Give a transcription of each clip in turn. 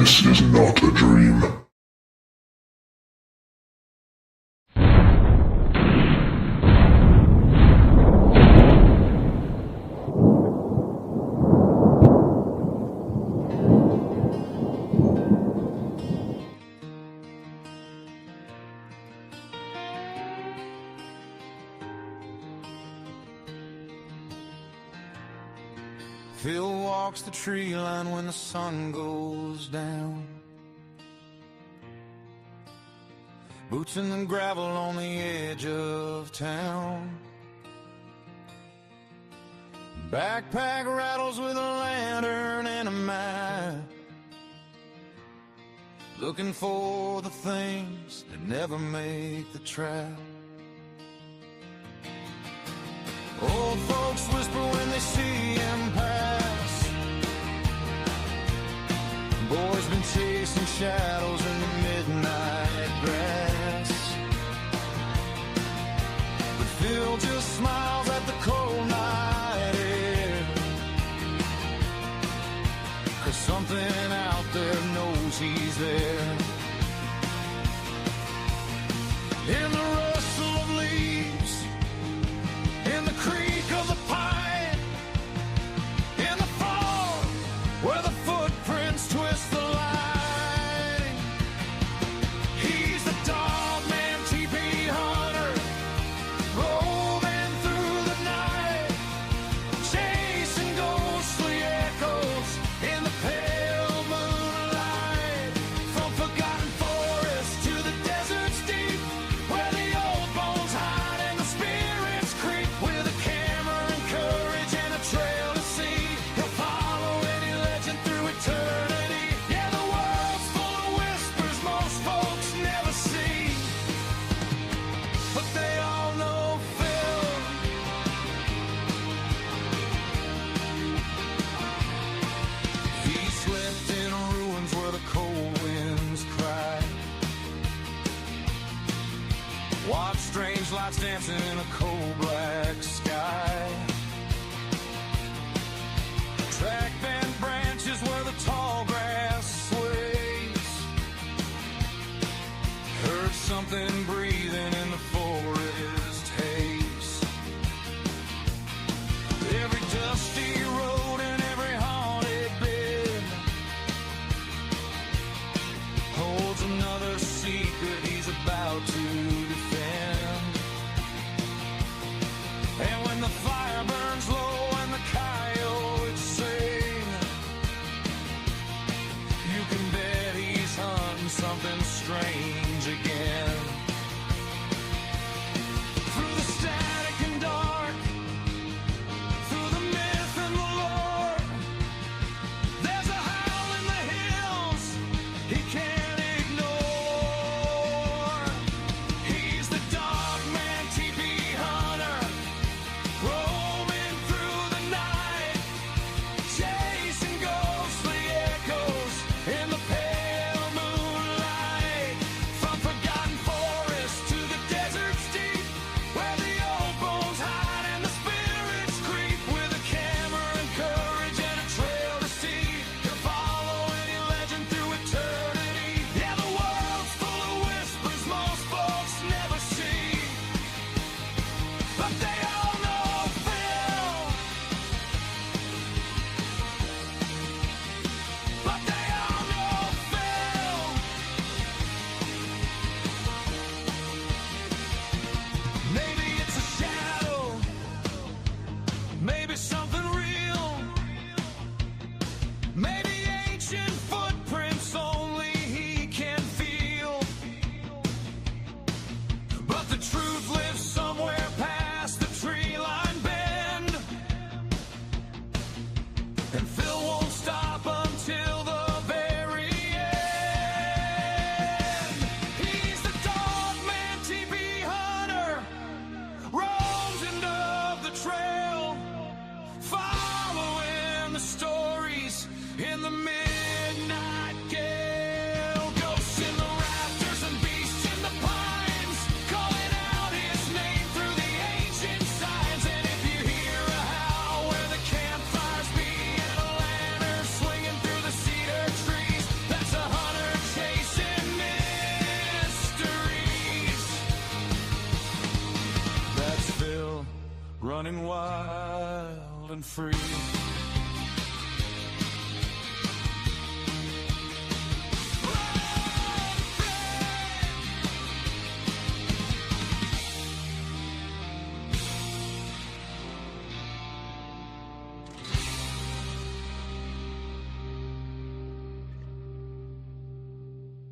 This is not a dream. Phil walks the tree line when the sun goes down. Boots in the gravel on the edge of town. Backpack rattles with a lantern and a map, looking for the things that never make the trap. Old folks whisper when they see him pass. Boy's been chasing shadows in the midnight grass. But Phil just smiles at the cold night air, 'cause something out there knows he's there. In the rustle of leaves, in the creak of the pine, in the fog where the footprints twist the line. He's the dog man, TP hunter, roaming through the night, chasing ghostly echoes in the pale moonlight. From forgotten forests to the deserts deep, where the old bones hide and the spirits creep. With a camera and courage and a trail to see, he'll follow any legend through eternity. Yeah, the world's full of whispers most folks never see, but they all know Phil. He slept in ruins where the cold winds cry, watch strange lights dancing in a cold black sky. Track bent branches where the tall grass sways, heard something breathing in the forest haze. Every dusty road and every haunted bed holds another secret he's about to defend. And when the fire burns low and the coyotes sing, you can bet he's hunting something strange again. Through the static and dark, through the myth and the lore, there's a howl in the hills he can't ignore. He's the dog man, TP hunter, roaming through the night, chasing ghostly echoes in the pale moonlight. From forgotten forests to the deserts deep, where the old bones hide and the spirits creep. With a camera and courage and a trail to see, he'll follow any legend through eternity. Yeah, the world's full of whispers most folks never see, but they all know Phil. But they all know Phil. Maybe it's a shadow, maybe something real, maybe ancient footprints only he can feel. But the truth lives somewhere past the tree line bend, and Phil won't stop until the very end. He's the dog man, TP hunter, roams into the trail, following the stories in the midnight gale. Ghosts in the rafters and beasts in the pines, calling out his name through the ancient signs. And if you hear a howl where the campfires be and a wild and free.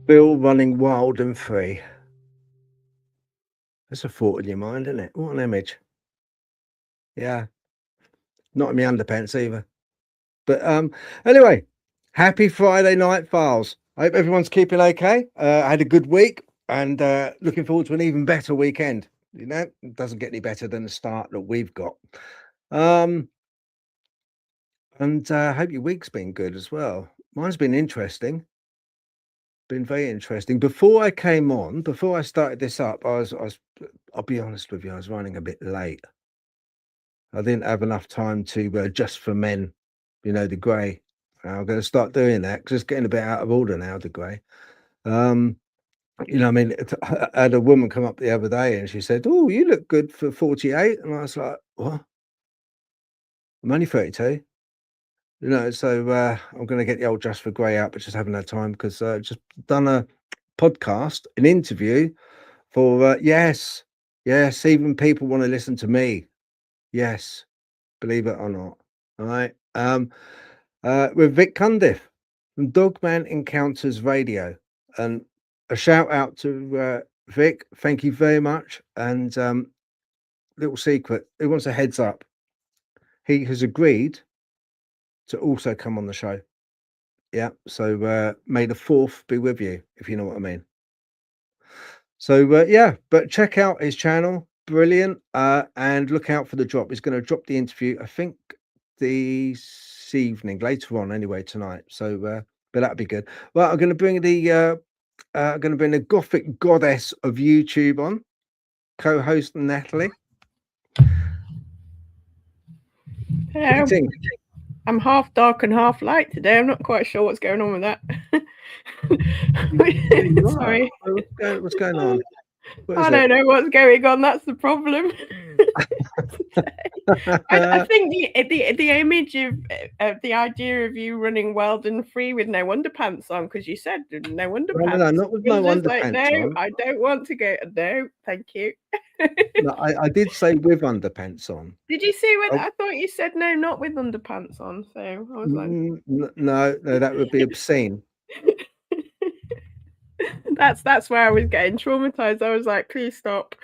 Bill running wild and free. That's a thought in your mind, isn't it? What an image. Yeah. Not in my underpants either. But anyway, happy Friday night, Files. I hope everyone's keeping okay. I had a good week and looking forward to an even better weekend. You know, it doesn't get any better than the start that we've got. And I hope your week's been good as well. Mine's been interesting. Been very interesting. Before I came on, before I started this up, I'll be honest with you, I was running a bit late. I didn't have enough time to Just for Men, you know, the grey. I'm going to start doing that because it's getting a bit out of order now, the grey. You know, I mean, I had a woman come up the other day and she said, "Oh, you look good for 48." And I was like, "What? I'm only 32." You know, so I'm going to get the old Just for Grey out, but just haven't had time because just done a podcast, an interview for yes, even people want to listen to me. Yes, believe it or not. All right. With Vic Cundiff from Dogman Encounters Radio. And a shout out to Vic. Thank you very much. And little secret, he wants a heads up. He has agreed to also come on the show. Yeah. So may the 4th be with you, if you know what I mean. So yeah, but check out his channel. Brilliant. And look out for the drop. He's going to drop the interview, I think, this evening, later on anyway, tonight. So but that'd be good. Well, I'm going to bring the Gothic goddess of YouTube on, co-host Natalie. Hello. I'm half dark and half light today. I'm not quite sure what's going on with that. Sorry. What's going on? I don't know what's going on. That's the problem. I think the image of the idea of you running wild and free with no underpants on, because you said no underpants. No, not with no underpants like, no, on. I don't want to go. No, thank you. No, I did say with underpants on. Did you see what I thought you said? No, not with underpants on. So I was like, no, that would be obscene. That's where I was getting traumatized. I was like, please stop.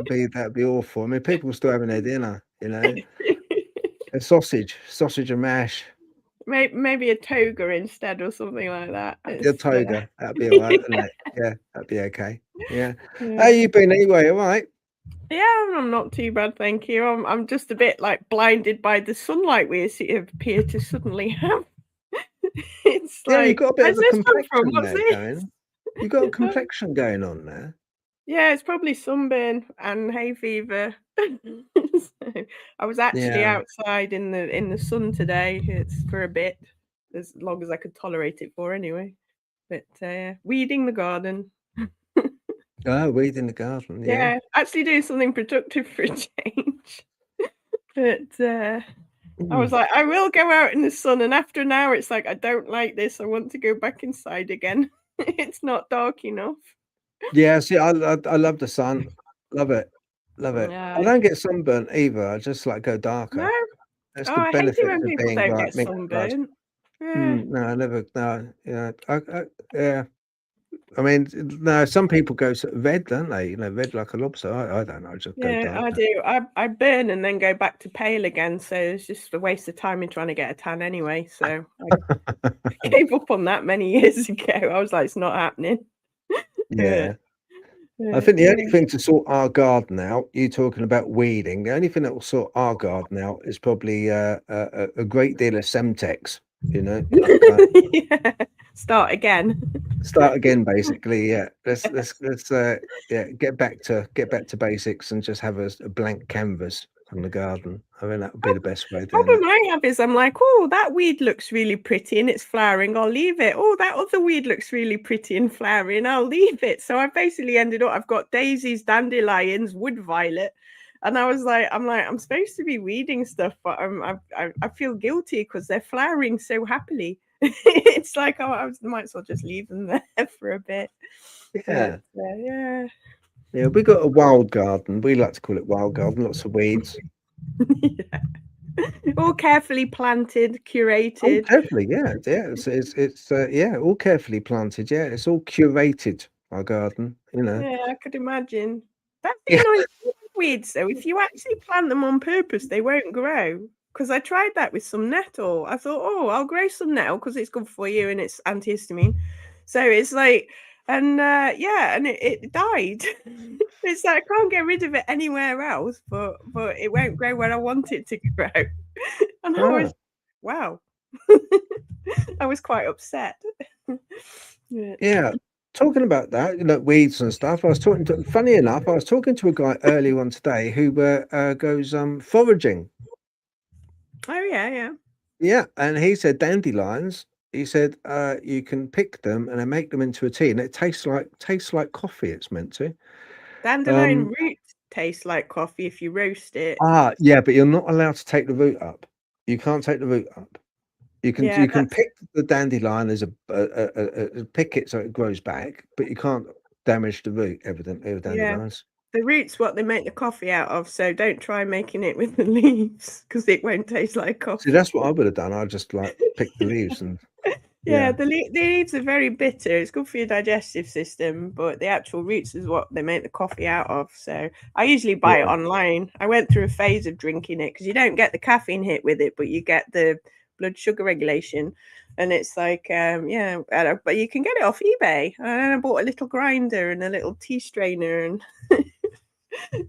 That'd be awful. I mean, people still having their dinner, you know. A sausage and mash. Maybe a toga instead or something like that. A toga, that'd be all right, wouldn't it? Yeah, that'd be okay. Yeah. How you been anyway? All right. Yeah, I'm not too bad, thank you. I'm just a bit like blinded by the sunlight we appear to suddenly have. It's like, you've got a bit of a complexion there going. You've got a complexion going on there. Yeah, it's probably sunburn and hay fever. So, I was actually outside in the sun today. It's for a bit, as long as I could tolerate it for anyway. But weeding the garden. Weeding the garden. Yeah, actually do something productive for a change. But I was like, I will go out in the sun, and after an hour, it's like, I don't like this. I want to go back inside again. It's not dark enough. Yeah, see, I love the sun. Love it. Yeah. I don't get sunburnt either. I just like go darker. No. That's I hate it when people don't get sunburnt. Yeah. No, I never. No, yeah, yeah. I mean, no. Some people go red, don't they? You know, red like a lobster. I don't know. I just go darker. I do. I burn and then go back to pale again. So it's just a waste of time in trying to get a tan anyway. So I gave up on that many years ago. I was like, it's not happening. Yeah. I think the only thing to sort our garden out, you talking about weeding, the only thing that will sort our garden out is probably a great deal of Semtex, you know. Yeah. Start again, basically. Yeah. Let's get back to basics and just have a blank canvas on the garden. I mean, that would be the best way. Problem I have is I'm like, oh, that weed looks really pretty and it's flowering. I'll leave it. Oh, that other weed looks really pretty and flowering. I'll leave it. So I basically ended up, I've got daisies, dandelions, wood violet, And I was like, I'm supposed to be weeding stuff, but I feel guilty because they're flowering so happily. It's like, oh, I might as well just leave them there for a bit. Yeah. But, yeah. Yeah, we got a wild garden. We like to call it wild garden. Lots of weeds. Yeah. All carefully planted, All curated. carefully, yeah. It's yeah, all carefully planted. Yeah, it's all curated, our garden, you know. Yeah, I could imagine. That's the Yeah. annoying thing with weeds, though. If you actually plant them on purpose, they won't grow. Because I tried that with some nettle. I thought, oh, I'll grow some nettle because it's good for you and it's antihistamine. So it's like, and yeah, and it died. It's like I can't get rid of it anywhere else, but it won't grow where I want it to grow. And I was, wow. I was quite upset. Yeah. Talking about that, you know, weeds and stuff. Funny enough, I was talking to a guy earlier on today who goes foraging. Oh yeah. Yeah, and he said dandelions. He said you can pick them and they make them into a tea, and it tastes like coffee. It's meant to. Dandelion root tastes like coffee if you roast it. Yeah, but you're not allowed to take the root up. You can't take the root up. You can pick the dandelion as a pick it so it grows back, but you can't damage the root. Evidently, with dandelions. The root's what they make the coffee out of, so don't try making it with the leaves because it won't taste like coffee. See, that's what I would have done. I just like pick the leaves and yeah. The leaves are very bitter. It's good for your digestive system, but the actual roots is what they make the coffee out of. So I usually buy it online. I went through a phase of drinking it because you don't get the caffeine hit with it, but you get the blood sugar regulation. And it's like, yeah, but you can get it off eBay. And then I bought a little grinder and a little tea strainer, and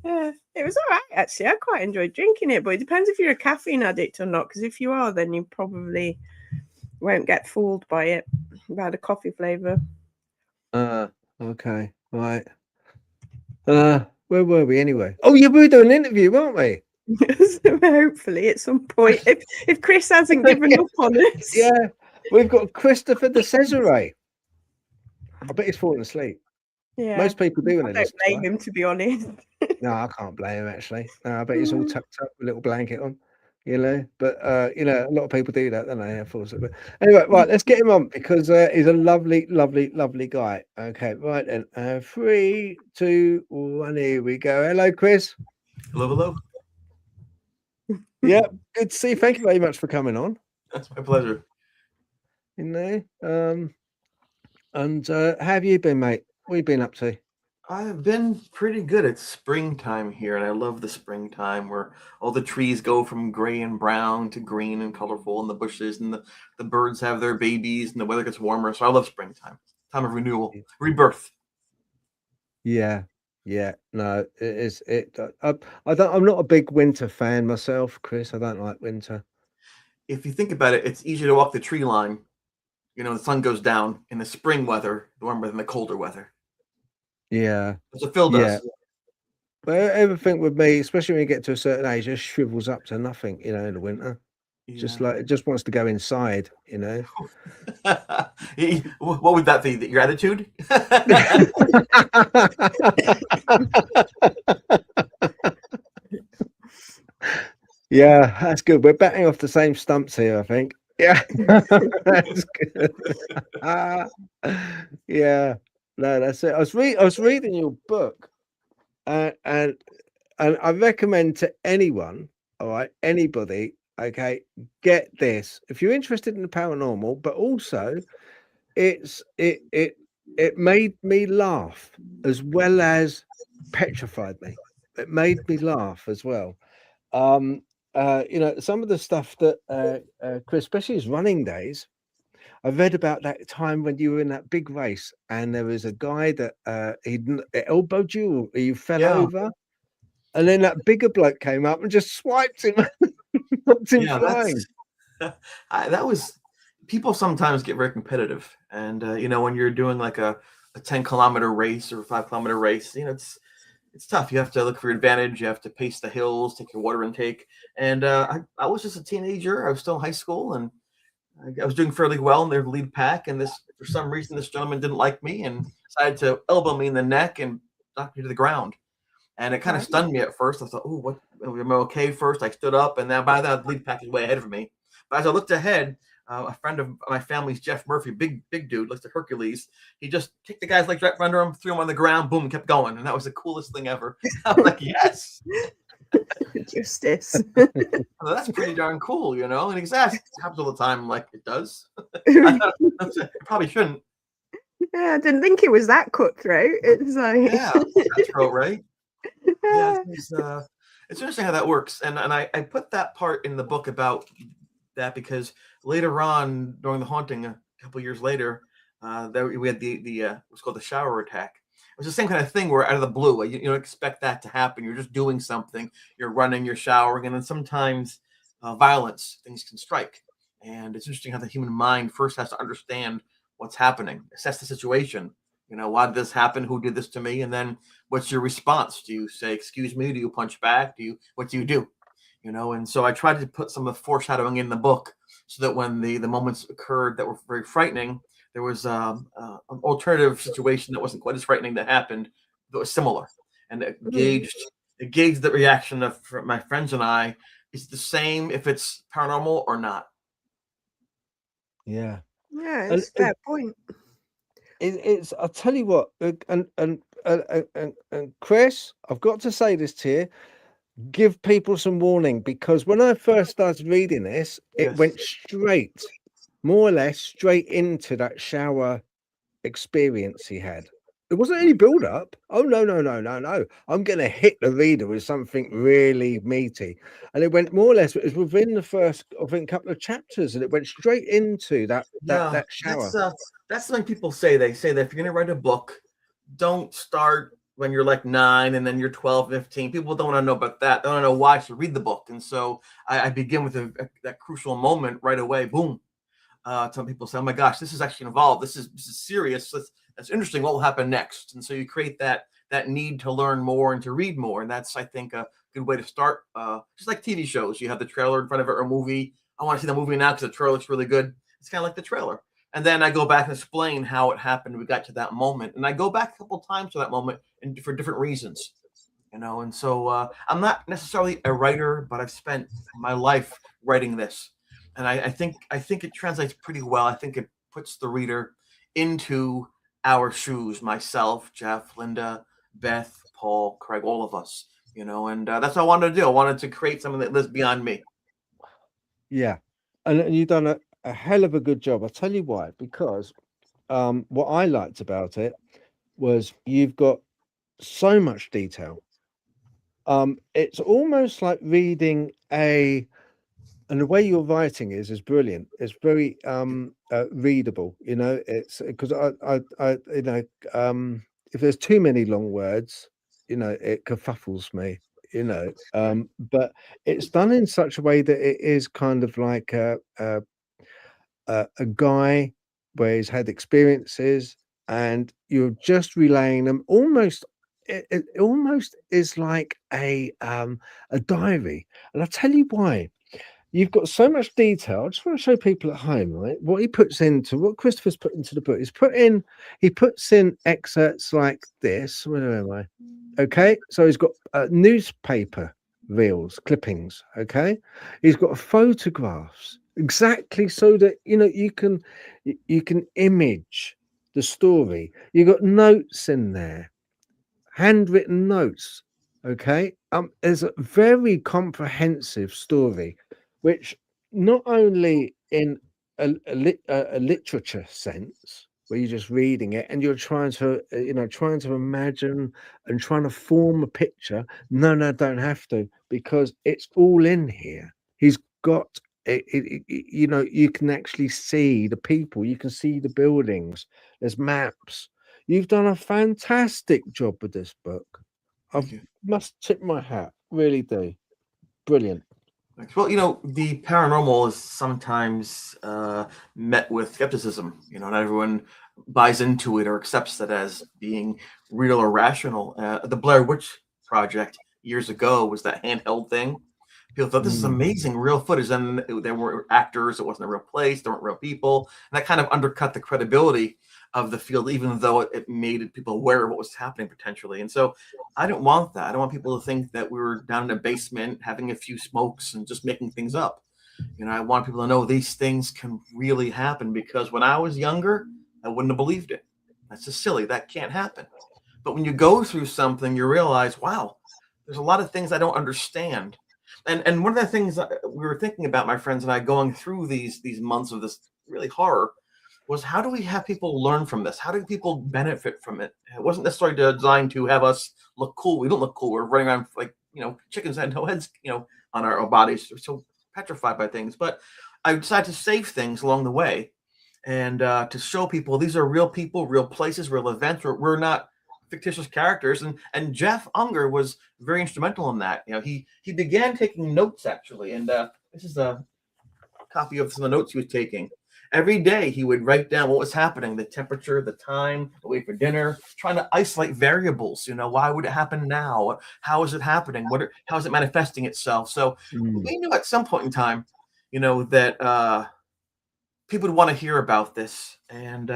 yeah, it was all right actually. I quite enjoyed drinking it, but it depends if you're a caffeine addict or not. Because if you are, then you probably won't get fooled by the coffee flavor. Okay, right. Where were we anyway? Oh, yeah, we were doing an interview, weren't we? So hopefully at some point, if Chris hasn't given up on us. Yeah, we've got Christopher DiCesare. I bet he's falling asleep. Yeah, most people do. I don't blame him, to be honest. No, I can't blame him actually. No, I bet he's all tucked up with a little blanket on, you know. But you know, a lot of people do that, don't they? But anyway, right, let's get him on because he's a lovely, lovely, lovely guy. Okay, right then. 3, 2, 1, here we go. Hello, Chris. Hello. Yeah, good to see you. Thank you very much for coming on. That's my pleasure. You know, and how have you been, mate? What have you been up to? I've been pretty good. It's springtime here, and I love the springtime where all the trees go from gray and brown to green and colorful, and the bushes and the birds have their babies, and the weather gets warmer. So I love springtime. Time of renewal, rebirth. Yeah. No, it is. I'm not a big winter fan myself, Chris. I don't like winter. If you think about it, it's easier to walk the tree line. You know, the sun goes down in the spring weather, warmer than the colder weather. Yeah. That's what Phil does. Yeah. But everything with me, especially when you get to a certain age, just shrivels up to nothing, you know, in the winter. Yeah. Just like it just wants to go inside, you know. What would that be? Your attitude? Yeah, that's good. We're batting off the same stumps here, I think. Yeah, that's good. Yeah, no, that's it. I was reading your book, and I recommend to anyone, all right, anybody, okay, get this if you're interested in the paranormal, but also it made me laugh as well as petrified me. It made me laugh as well. You know, some of the stuff that Chris, especially his running days, I read about that time when you were in that big race and there was a guy that he elbowed you or you fell over, and then that bigger bloke came up and just swiped him, knocked him flying. That was, people sometimes get very competitive, and you know, when you're doing like a 10-kilometer race or a 5-kilometer race, you know, it's tough. You have to look for your advantage. You have to pace the hills, take your water intake. And I was just a teenager. I was still in high school, and I was doing fairly well in their lead pack. And for some reason, this gentleman didn't like me and decided to elbow me in the neck and knock me to the ground. And it kind of stunned me at first. I thought, oh, what? Am I okay first? I stood up, and then by that, the lead pack is way ahead of me. But as I looked ahead, a friend of my family's, Jeff Murphy, big dude, looks like Hercules. He just kicked the guy's legs right under him, threw him on the ground, boom, kept going. And that was the coolest thing ever. I was like, yes. Justice. Well, that's pretty darn cool, you know? And it happens all the time. I'm like, it does? It probably shouldn't. Yeah, I didn't think it was that cutthroat. It's like... Yeah, cutthroat, right? Yeah, it's interesting how that works. And I put that part in the book about that because later on during the haunting, a couple years later, we had the what's called the shower attack. It was the same kind of thing where out of the blue, you don't expect that to happen. You're just doing something. You're running, you're showering, and then sometimes violence, things can strike. And it's interesting how the human mind first has to understand what's happening, assess the situation. You know, why did this happen? Who did this to me? And then what's your response? Do you say, excuse me? Do you punch back? What do you do? You know, and so I tried to put some of the foreshadowing in the book so that when the moments occurred that were very frightening, there was an alternative situation that wasn't quite as frightening that happened, but was similar. And it gauged the reaction of my friends and I. Is the same if it's paranormal or not. Yeah, it's a fair point. It's I'll tell you what, and Chris, I've got to say this to you. Give people some warning, because when I first started reading this, it went straight, more or less straight into that shower experience he had. There wasn't any build up. Oh no. I'm gonna hit the reader with something really meaty. And it went more or less, it was within the first, I think, couple of chapters, and it went straight into that shower. That's something people say. They say that if you're gonna write a book, don't start when you're like 9 and then you're 12, 15. People don't want to know about that. They don't know why to read the book. And so I begin with that crucial moment right away. Boom. Some people say, oh my gosh, this is actually involved. This is serious. That's interesting. What will happen next? And so you create that need to learn more and to read more. And that's, I think, a good way to start. Just like TV shows, you have the trailer in front of it, or a movie. I want to see the movie now because the trailer looks really good. It's kind of like the trailer. And then I go back and explain how it happened. We got to that moment. And I go back a couple times to that moment and for different reasons, you know. And so I'm not necessarily a writer, but I've spent my life writing this. And I think it translates pretty well. I think it puts the reader into our shoes, myself, Jeff, Linda, Beth, Paul, Craig, all of us, you know. And that's what I wanted to do. I wanted to create something that lives beyond me. Yeah. And you've done a hell of a good job. I'll tell you why. Because what I liked about it was you've got so much detail. It's almost like reading and the way you're writing is brilliant. It's very readable, you know. It's because I you know, if there's too many long words, you know, it kerfuffles me, you know. But it's done in such a way that it is kind of like a guy where he's had experiences and you're just relaying them. Almost it almost is like a diary. And I'll tell you why. You've got so much detail. I just want to show people at home, right? What Christopher's put into the book is he puts in excerpts like this. Where am I? Okay, so he's got newspaper reels, clippings. Okay, he's got photographs, exactly, so that you know you can image the story. You've got notes in there, handwritten notes. Okay, there's a very comprehensive story, which not only in a literature sense, where you're just reading it and you're trying to imagine and trying to form a picture. No, don't have to, because it's all in here. He's got it, you know, you can actually see the people, you can see the buildings, there's maps. You've done a fantastic job with this book. I must tip my hat, really do. Brilliant. Well, you know, the paranormal is sometimes met with skepticism. You know, not everyone buys into it or accepts it as being real or rational. The Blair Witch Project years ago was that handheld thing. People thought this is amazing, real footage. And there were actors, it wasn't a real place, there weren't real people. And that kind of undercut the credibility of the field, even though it made people aware of what was happening potentially. And so I don't want that. I don't want people to think that we were down in a basement having a few smokes and just making things up. I want people to know these things can really happen, because when I was younger, I wouldn't have believed it. That's just silly. That can't happen. But when you go through something, you realize, wow, there's a lot of things I don't understand. And one of the things we were thinking about, my friends and I, going through these months of this really horror, was how do we have people learn from this? How do people benefit from it? It wasn't necessarily designed to have us look cool. We don't look cool. We're running around like, chickens that had no heads, on our bodies. We're so petrified by things. But I decided to save things along the way, and to show people these are real people, real places, real events. We're not fictitious characters. And Jeff Unger was very instrumental in that. He began taking notes, actually. And this is a copy of some of the notes he was taking. Every day he would write down what was happening, the temperature, the time, the wait for dinner, trying to isolate variables. Why would it happen now? How is it happening? How is it manifesting itself? So we knew at some point in time, that people would want to hear about this. And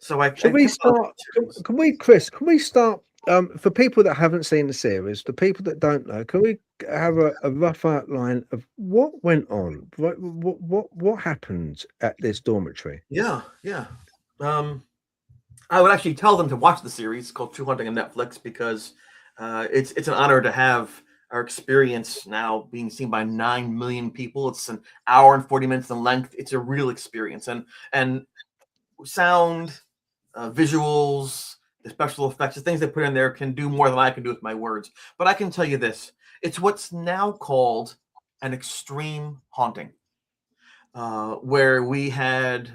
so Can we start, Chris, can we start, for people that haven't seen the series, the people that don't know, can we have a rough outline of what went on? What happened at this dormitory? Yeah. I would actually tell them to watch the series called True Hunting on Netflix, because it's an honor to have our experience now being seen by 9 million people. It's an hour and 40 minutes in length. It's a real experience, and sound, visuals, the special effects, the things they put in there can do more than I can do with my words. But I can tell you this: it's what's now called an extreme haunting, where we had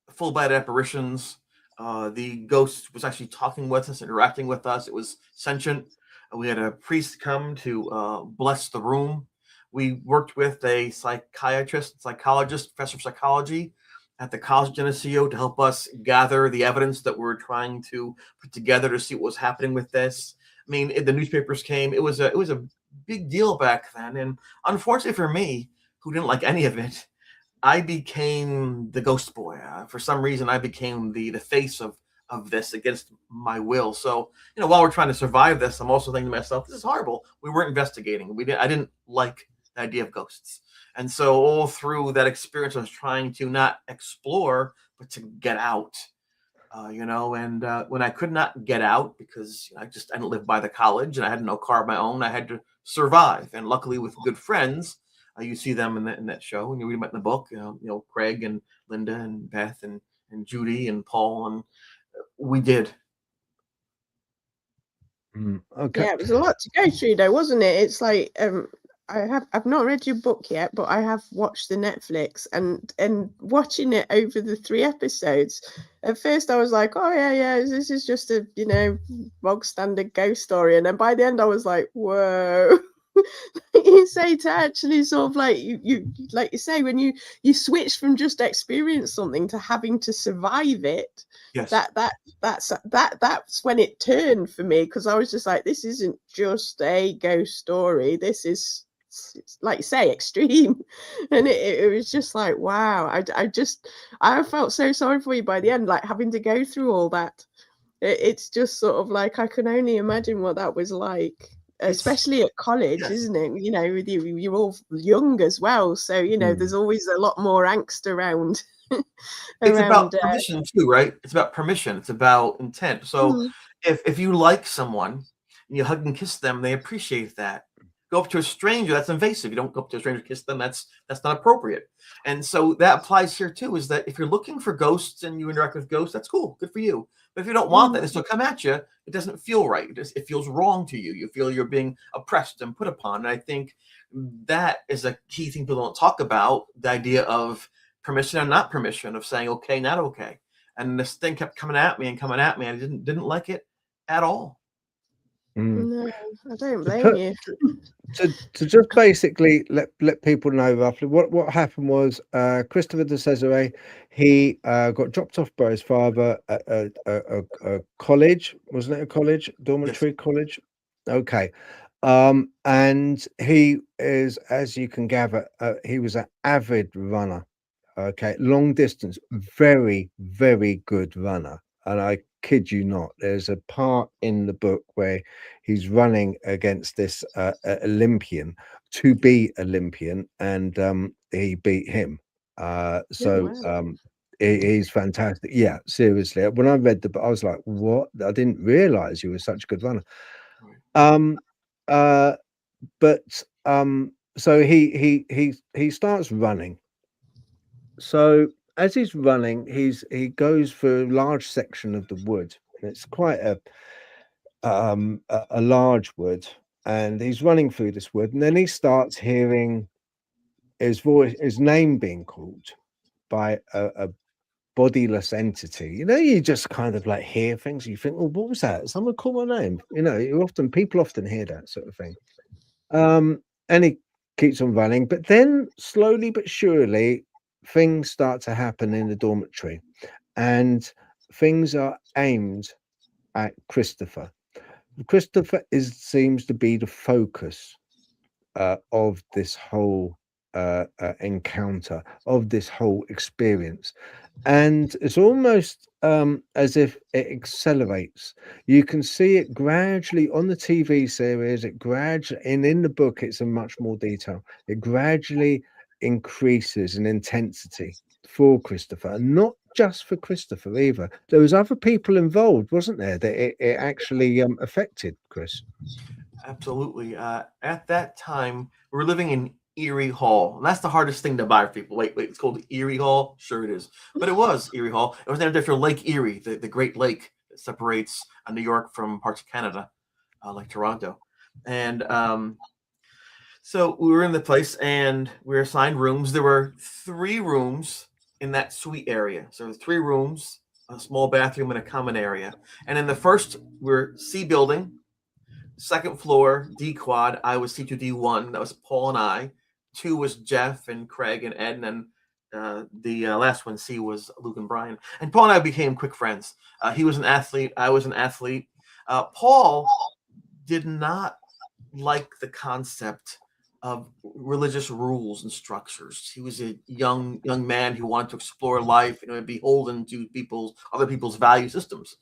full-bodied apparitions. The ghost was actually talking with us, interacting with us. It was sentient. We had a priest come to bless the room. We worked with a psychologist, professor of psychology at the College of Geneseo to help us gather the evidence that we're trying to put together to see what was happening with this. I mean, the newspapers came. It was a big deal back then. And unfortunately for me, who didn't like any of it, I became the ghost boy. For some reason, I became the face of this against my will. So, while we're trying to survive this, I'm also thinking to myself, this is horrible. We weren't investigating. I didn't like the idea of ghosts. And so all through that experience, I was trying to not explore, but to get out, and when I could not get out because I didn't live by the college and I had no car of my own, I had to survive. And luckily with good friends, you see them in that show and you read them in the book, Craig and Linda and Beth and Judy and Paul, and we did. Okay. Yeah, it was a lot to go through though, wasn't it? It's like I've not read your book yet, but I have watched the Netflix, and watching it over the 3 episodes. At first I was like, oh yeah, this is just a bog standard ghost story, and then by the end I was like, whoa. You say to actually sort of like you like you say, when you switch from just experience something to having to survive it. Yes. That's when it turned for me, because I was just like, this isn't just a ghost story, this is, like you say, extreme. And it was just like, wow. I felt so sorry for you by the end, like having to go through all that. It's just sort of like, I can only imagine what that was like, especially at college. Yes. Isn't it? With you're all young as well, so there's always a lot more angst around. It's about permission too, right? It's about permission. It's about intent. So if you like someone and you hug and kiss them, they appreciate that. Go up to a stranger, that's invasive. You don't go up to a stranger, kiss them. That's not appropriate. And so that applies here too, is that if you're looking for ghosts and you interact with ghosts, that's cool. Good for you. But if you don't want that, they still come at you. It doesn't feel right. It feels wrong to you. You feel you're being oppressed and put upon. And I think that is a key thing people don't talk about, the idea of permission and not permission, of saying, okay, not okay. And this thing kept coming at me. I didn't like it at all. No, I don't blame you. To just basically let people know roughly what happened was, Christopher DiCesare, he got dropped off by his father at a college, wasn't it? A college, dormitory. Yes. College. Okay. And he is, as you can gather, he was an avid runner. Okay, long distance, very, very good runner. And I kid you not, there's a part in the book where he's running against this Olympian, to be Olympian, and he beat him. He's fantastic. Yeah, seriously. When I read the book, I was like, what? I didn't realize you were such a good runner. So he starts running. So as he's running, he goes for a large section of the wood. It's quite a large wood, and he's running through this wood, and then he starts hearing his name being called by a bodiless entity. You know, you just kind of like hear things. You think, well, what was that? Someone called my name. You know, people often hear that sort of thing. And he keeps on running, but then slowly but surely things start to happen in the dormitory, and things are aimed at Christopher. Christopher seems to be the focus of this whole encounter, of this whole experience. And it's almost as if it accelerates. You can see it gradually on the TV series. It gradually, and in the book, it's in much more detail. It gradually increases in intensity for Christopher, and not just for Christopher either. There was other people involved, wasn't there, that it actually affected, Chris? Absolutely. At that time, we were living in Erie Hall. And that's the hardest thing to buy for people. Wait, it's called Erie Hall? Sure it is. But it was Erie Hall. It was named after Lake Erie, the Great Lake that separates New York from parts of Canada, like Toronto. And so we were in the place, and we were assigned rooms. There were 3 rooms in that suite area. So there were 3 rooms, a small bathroom, and a common area. And in the first, we're C building, second floor, D quad. I was C2, D1. That was Paul and I. 2 was Jeff and Craig and Ed. And then the last one, C, was Luke and Brian. And Paul and I became quick friends. He was an athlete. I was an athlete. Paul did not like the concept of religious rules and structures. He was a young man who wanted to explore life, beholden to other people's value systems.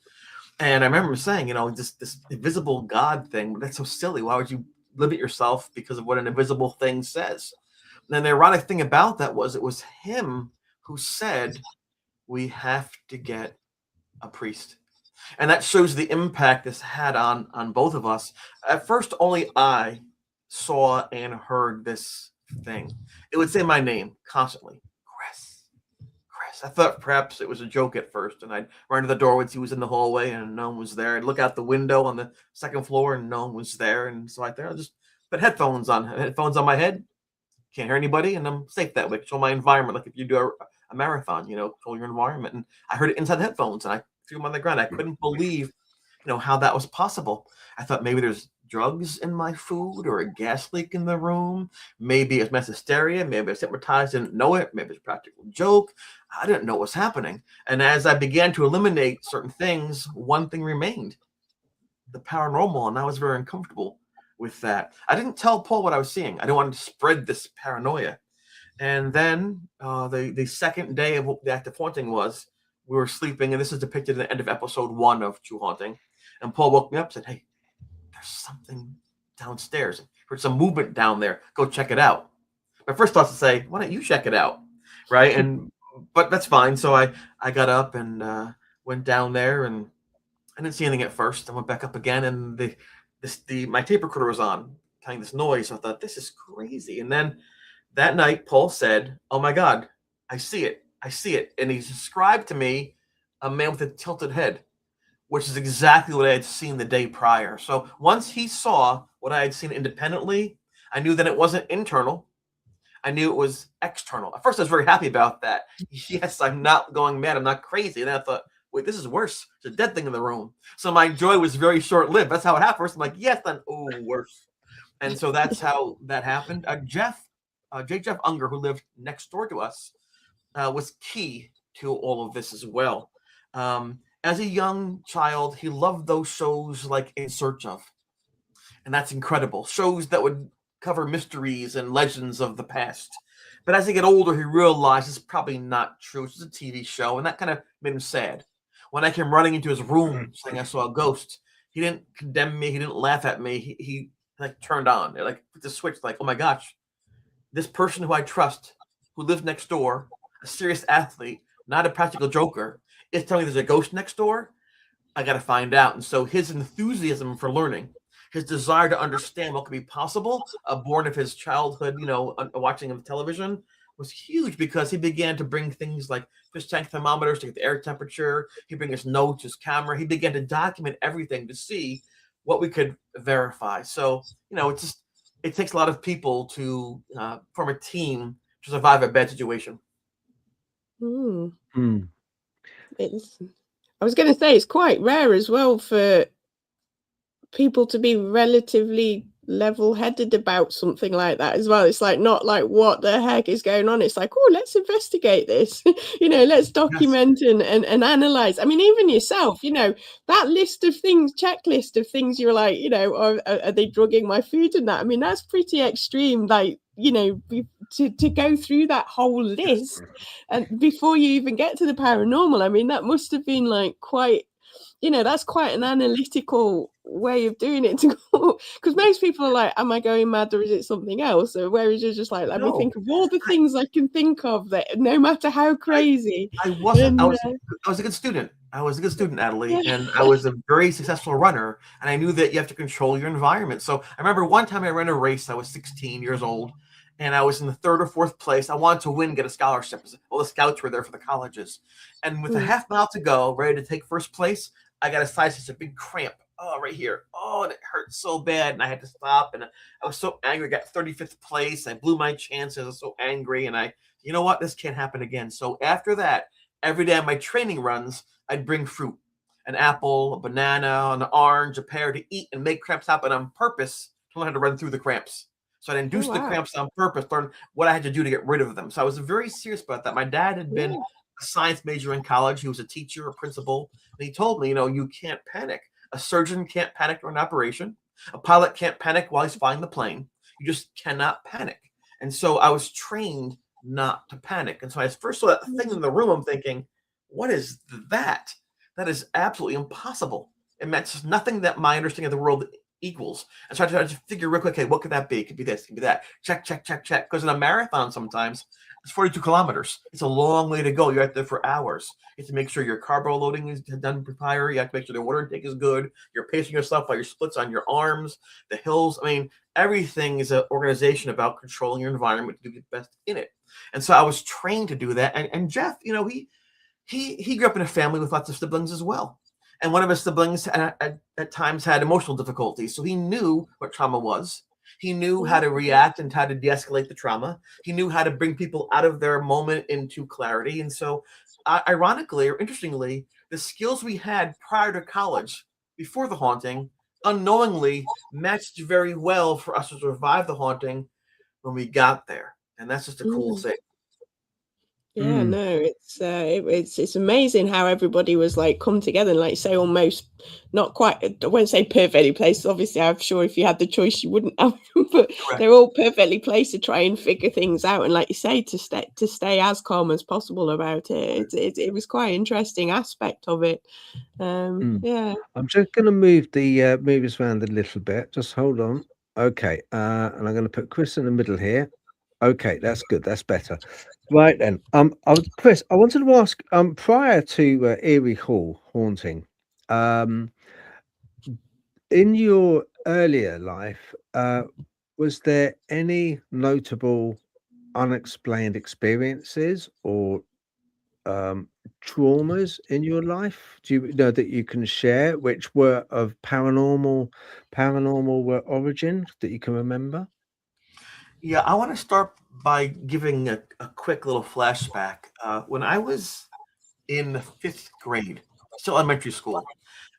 And I remember saying, this invisible God thing, that's so silly. Why would you limit yourself because of what an invisible thing says? And then the ironic thing about that was it was him who said, we have to get a priest. And that shows the impact this had on both of us. At first, only I saw and heard this thing. It would say my name constantly. Chris. I thought perhaps it was a joke at first, and I'd run to the door when he was in the hallway and no one was there. I'd look out the window on the second floor and no one was there. And so I just put headphones on my head. Can't hear anybody, and I'm safe that way. Control my environment, like if you do a marathon, control your environment. And I heard it inside the headphones, and I threw them on the ground. I couldn't believe, how that was possible. I thought maybe there's drugs in my food or a gas leak in the room. Maybe it was mass hysteria. Maybe I was hypnotized, didn't know it. Maybe it's a practical joke. I didn't know what was happening. And as I began to eliminate certain things, one thing remained: the paranormal. And I was very uncomfortable with that. I didn't tell Paul what I was seeing. I didn't want to spread this paranoia. And then the second day of what the act of haunting was, we were sleeping, and this is depicted at the end of episode 1 of True Haunting. And Paul woke me up and said, "Hey, there's something downstairs. I heard some movement down there. Go check it out." My first thought was to say, "Why don't you check it out?" Right? But that's fine. So I got up and went down there, and I didn't see anything at first. I went back up again, and my tape recorder was on, playing this noise. So I thought, this is crazy. And then that night, Paul said, "Oh my God, I see it. I see it." And he described to me a man with a tilted head, which is exactly what I had seen the day prior. So once he saw what I had seen independently, I knew that it wasn't internal. I knew it was external. At first, I was very happy about that. Yes, I'm not going mad. I'm not crazy. And then I thought, wait, this is worse. There's a dead thing in the room. So my joy was very short-lived. That's how it happened. First, I'm like, yes, then, oh, worse. And so that's how that happened. Jeff Unger, who lived next door to us, was key to all of this as well. As a young child, he loved those shows like In Search Of. and that's incredible. Shows that would cover mysteries and legends of the past. But as he get older, he realized it's probably not true. It's just a TV show, and that kind of made him sad. When I came running into his room saying I saw a ghost, he didn't condemn me. He didn't laugh at me. He like turned on. It like put the switch. Like, oh my gosh, this person who I trust, who lives next door, a serious athlete, not a practical joker, is telling me there's a ghost next door. I got to find out. And so his enthusiasm for learning, his desire to understand what could be possible, born of his childhood, watching of television, was huge because he began to bring things like fish tank thermometers to get the air temperature. He'd bring his notes, his camera. He began to document everything to see what we could verify. So, it takes a lot of people to form a team to survive a bad situation. I was going to say it's quite rare as well for people to be relatively level-headed about something like that as well. It's like not like what the heck is going on. It's like, oh, let's investigate this. Let's document and analyze. I mean, even yourself, that list of things, checklist of things, you're like, are they drugging my food and that? I mean, that's pretty extreme. Like, to go through that whole list and before you even get to the paranormal, I mean, that must have been like quite, that's quite an analytical way of doing it, because most people are like, am I going mad or is it something else? Or whereas you're just like, let me think of all the things I can think of that no matter how crazy. I was a good student. I was a good student, Natalie, and I was a very successful runner, and I knew that you have to control your environment. So I remember one time I ran a race. I was 16 years old, and I was in the 3rd or 4th place. I wanted to win, get a scholarship. All the scouts were there for the colleges. And with a half mile to go, ready to take 1st place, I got a big cramp. Oh, right here. Oh, and it hurt so bad. And I had to stop. And I was so angry. I got 35th place. I blew my chances. I was so angry. And you know what? This can't happen again. So after that, every day on my training runs, I'd bring fruit, an apple, a banana, an orange, a pear to eat and make cramps happen on purpose to learn how to run through the cramps. So I'd induce the cramps on purpose, learn what I had to do to get rid of them. So I was very serious about that. My dad had been a science major in college. He was a teacher, a principal. And he told me, you can't panic. A surgeon can't panic during an operation. A pilot can't panic while he's flying the plane. You just cannot panic. And so I was trained not to panic. And so I first saw that thing in the room. I'm thinking, what is that? That is absolutely impossible. And that's just nothing that my understanding of the world equals. And so I tried to figure real quick, okay, what could that be? It could be this, it could be that. Check. Because in a marathon sometimes, it's 42 kilometers. It's a long way to go. You're out there for hours. You have to make sure your carbo loading is done prior. You have to make sure the water intake is good. You're pacing yourself while your splits on your arms, the hills. I mean, everything is an organization about controlling your environment to do the best in it. And so I was trained to do that. And Jeff, he grew up in a family with lots of siblings as well. And one of his siblings at times had emotional difficulties. So he knew what trauma was. He knew how to react and how to de-escalate the trauma. He knew how to bring people out of their moment into clarity. And so, ironically or interestingly, the skills we had prior to college, before the haunting, unknowingly matched very well for us to survive the haunting when we got there. And that's just a cool thing. Yeah, no, it's amazing how everybody was like come together and like say almost not quite, I won't say perfectly placed. Obviously, I'm sure if you had the choice, you wouldn't have, but they're all perfectly placed to try and figure things out. And like you say, to stay as calm as possible about it. It was quite an interesting aspect of it. Yeah. I'm just going to move the movies around a little bit. Just hold on. Okay. And I'm going to put Chris in the middle here. Okay, that's good. That's better. Right then. Chris, I wanted to ask, prior to Erie Hall haunting, in your earlier life, was there any notable unexplained experiences or traumas in your life? Do you know that you can share which were of paranormal origin that you can remember? Yeah, I want to start by giving a quick little flashback. When I was in the 5th grade, still elementary school,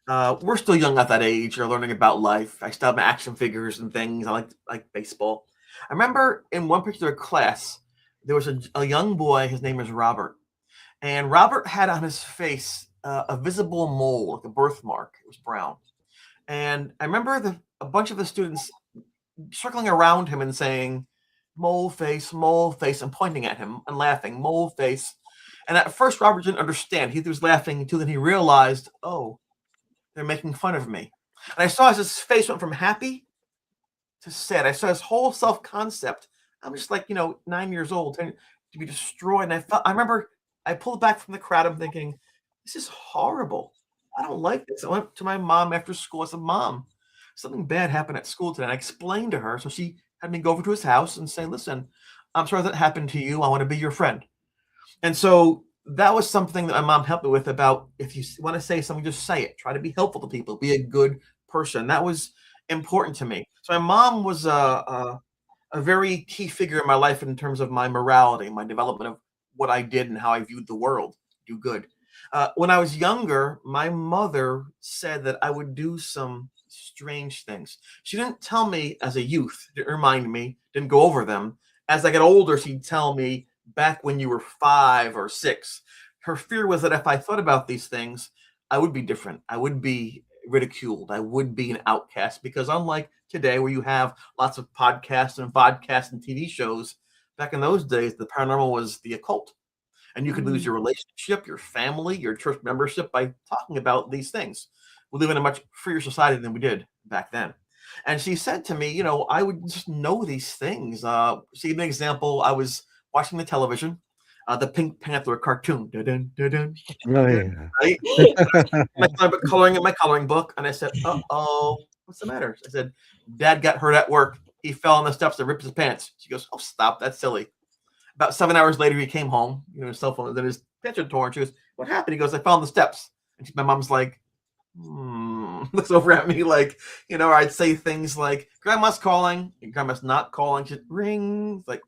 we're still young at that age. You're learning about life. I still have my action figures and things. I like baseball. I remember in one particular class, there was a young boy. His name was Robert. And Robert had on his face a visible mole, like a birthmark. It was brown. And I remember a bunch of the students circling around him and saying, mole face, and pointing at him and laughing, mole face. And at first, Robert didn't understand. He was laughing until then he realized, oh, they're making fun of me. And I saw as his face went from happy to sad. I saw his whole self-concept. I'm just like, 9 years old and to be destroyed. And I remember I pulled back from the crowd. I'm thinking, this is horrible. I don't like this. I went to my mom after school. I said, Mom, something bad happened at school today. And I explained to her. So she had me go over to his house and say, listen, I'm sorry that happened to you. I want to be your friend. And so that was something that my mom helped me with about if you want to say something, just say it. Try to be helpful to people. Be a good person. That was important to me. So my mom was a very key figure in my life in terms of my morality, my development of what I did and how I viewed the world. Do good. When I was younger, my mother said that I would do some strange things. She didn't tell me as a youth, didn't remind me, didn't go over them. As I got older, she'd tell me back when you were 5 or 6. Her fear was that if I thought about these things, I would be different. I would be ridiculed. I would be an outcast because unlike today where you have lots of podcasts and vodcasts and TV shows, back in those days, the paranormal was the occult. And you could lose your relationship, your family, your church membership by talking about these things. We live in a much freer society than we did back then. And she said to me, I would just know these things. She gave me an example. I was watching the television, the Pink Panther cartoon. Dun, dun, dun, Oh, yeah. right? Coloring in my coloring book. And I said, uh-oh, what's the matter? I said, Dad got hurt at work. He fell on the steps and ripped his pants. She goes, oh, stop. That's silly. About 7 hours later, he came home, his cell phone, then his pants were torn. She goes, what happened? He goes, I fell on the steps. And my mom's like, looks over at me like, or I'd say things like, Grandma's calling, and Grandma's not calling. She rings, like,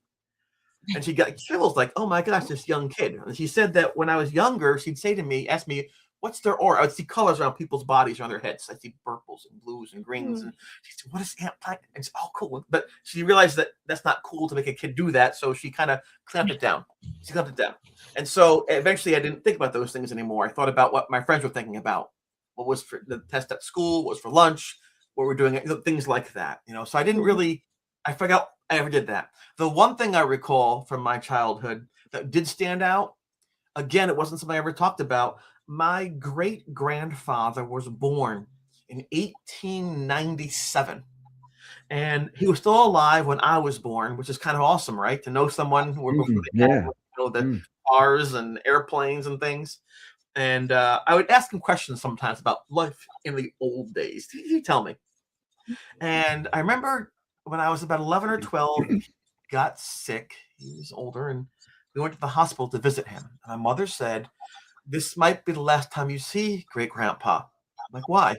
and she got chills, like, oh my gosh, this young kid. And she said that when I was younger, she'd say to me, ask me, what's their aura? I'd see colors around people's bodies, around their heads. I'd see purples and blues and greens. And she said, what is Aunt Plant? And it's all cool. But she realized that that's not cool to make a kid do that. So she kind of clamped it down. She clamped it down. And so eventually I didn't think about those things anymore. I thought about what my friends were thinking about. What was for the test at school, what was for lunch, what we're doing, things like that. So I didn't really, I forgot I ever did that. The one thing I recall from my childhood that did stand out, again, it wasn't something I ever talked about. My great-grandfather was born in 1897, and he was still alive when I was born, which is kind of awesome, right? To know someone who were before they had, the cars and airplanes and things. And I would ask him questions sometimes about life in the old days. He'd tell me. And I remember when I was about 11 or 12, he got sick. He was older, and we went to the hospital to visit him. And my mother said, this might be the last time you see great grandpa. I'm like, why?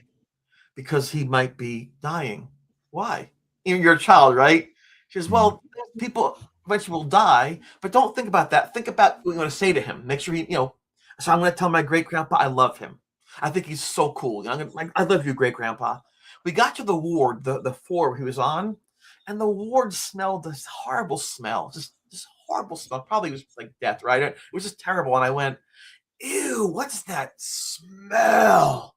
Because he might be dying. Why? You're a child, right? She says, well, people eventually will die, but don't think about that. Think about what you want to say to him. Make sure he, so I'm going to tell my great grandpa I love him. I think he's so cool. I love you, great grandpa. We got to the ward, the floor he was on, and the ward smelled this horrible smell, just this horrible smell. Probably was like death, right? It was just terrible. And I went, ew, what's that smell?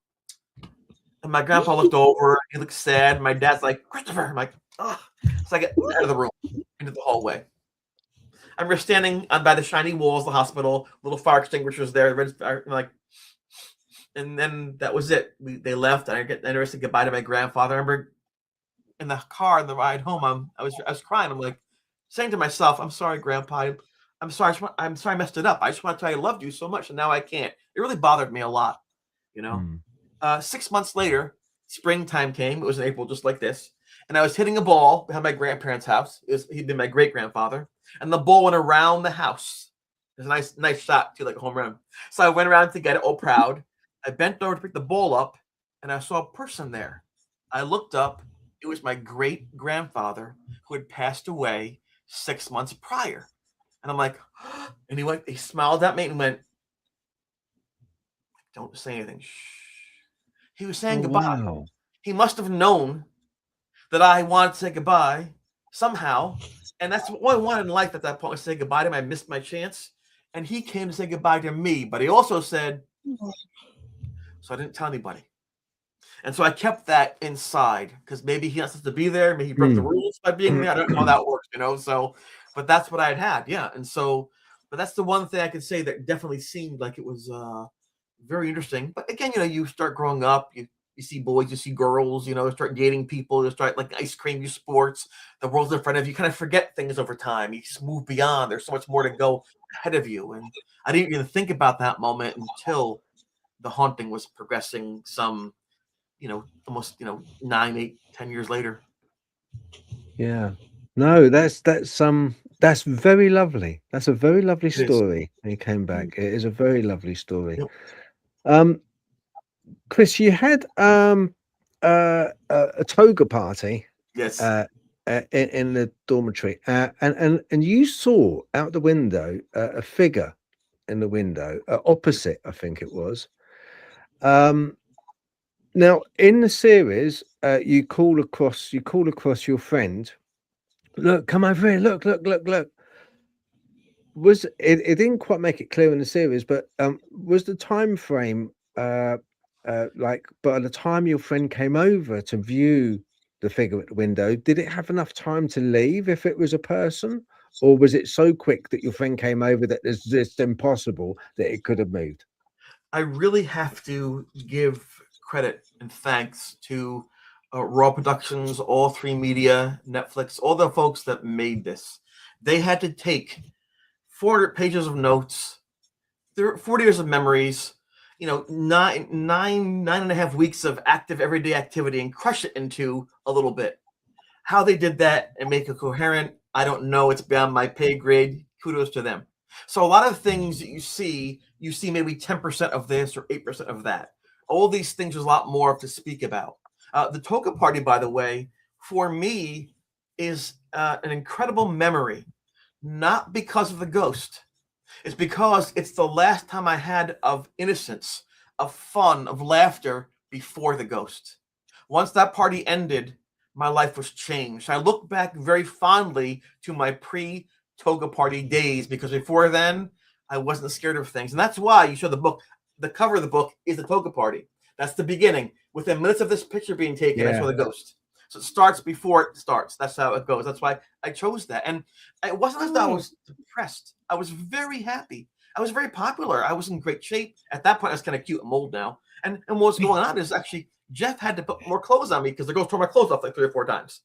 And my grandpa looked over, he looked sad. My dad's like, Christopher. I'm like, oh. So I get out of the room, into the hallway. I remember standing by the shiny walls of the hospital, little fire extinguishers there, and then that was it. They left. I said goodbye to my grandfather. I remember in the car, the ride home, I was crying. I'm like saying to myself, I'm sorry, Grandpa. I'm sorry I messed it up. I just want to tell you I loved you so much, and now I can't. It really bothered me a lot, 6 months later, springtime came. It was in April, just like this. And I was hitting a ball behind my grandparents' house. He'd been my great-grandfather. And the ball went around the house. It was a nice shot, too, like a home run. So I went around to get it, all proud. I bent over to pick the ball up, and I saw a person there. I looked up. It was my great-grandfather who had passed away 6 months prior. And I'm like, and he smiled at me and went, don't say anything. Shh. He was saying goodbye. Wow. He must have known that I wanted to say goodbye somehow. And that's what I wanted in life at that point, to say goodbye to him. I missed my chance. And he came to say goodbye to me. But he also said, so I didn't tell anybody. And so I kept that inside because maybe he wants to be there. Maybe he broke the rules by being there. I don't know how that works, So, but that's what I had. Yeah. And so, but that's the one thing I could say that definitely seemed like it was very interesting. But again, you start growing up, you see boys, you see girls, start dating people, you start like ice cream, you sports, the world's in front of you. You kind of forget things over time. You just move beyond. There's so much more to go ahead of you. And I didn't even think about that moment until the haunting was progressing some, almost 9, 8, 10 years later. Yeah. No, that's very lovely. That's a very lovely story. He came back. It is a very lovely story. Yep. Chris, you had a toga party. Yes. In the dormitory, and you saw out the window a figure in the window opposite, I think it was. Now in the series, you call across your friend. Look, come over here. Look. Was it didn't quite make it clear in the series, but was the time frame like by the time your friend came over to view the figure at the window, did it have enough time to leave if it was a person, or was it so quick that your friend came over that it's just impossible that it could have moved? I really have to give credit and thanks to Raw Productions, All 3 Media, Netflix, all the folks that made this. They had to take 400 pages of notes, 40 years of memories, 9.5 weeks of active everyday activity and crush it into a little bit. How they did that and make it coherent, I don't know. It's beyond my pay grade. Kudos to them. So a lot of things that you see maybe 10% of this or 8% of that. All these things, there's a lot more to speak about. The Toga party, by the way, for me is an incredible memory, not because of the ghost. It's because it's the last time I had of innocence, of fun, of laughter before the ghost. Once that party ended, my life was changed. I look back very fondly to my pre-Toga party days because before then, I wasn't scared of things. And that's why you show the book. The cover of the book is the Toga party. That's the beginning. Within minutes of this picture being taken, I saw the ghost. So it starts before it starts. That's how it goes. That's why I chose that. And it wasn't as though I was depressed. I was very happy. I was very popular. I was in great shape. At that point, I was kind of cute. I'm old now. And what's going on is actually Jeff had to put more clothes on me because the girls tore my clothes off like 3 or 4 times.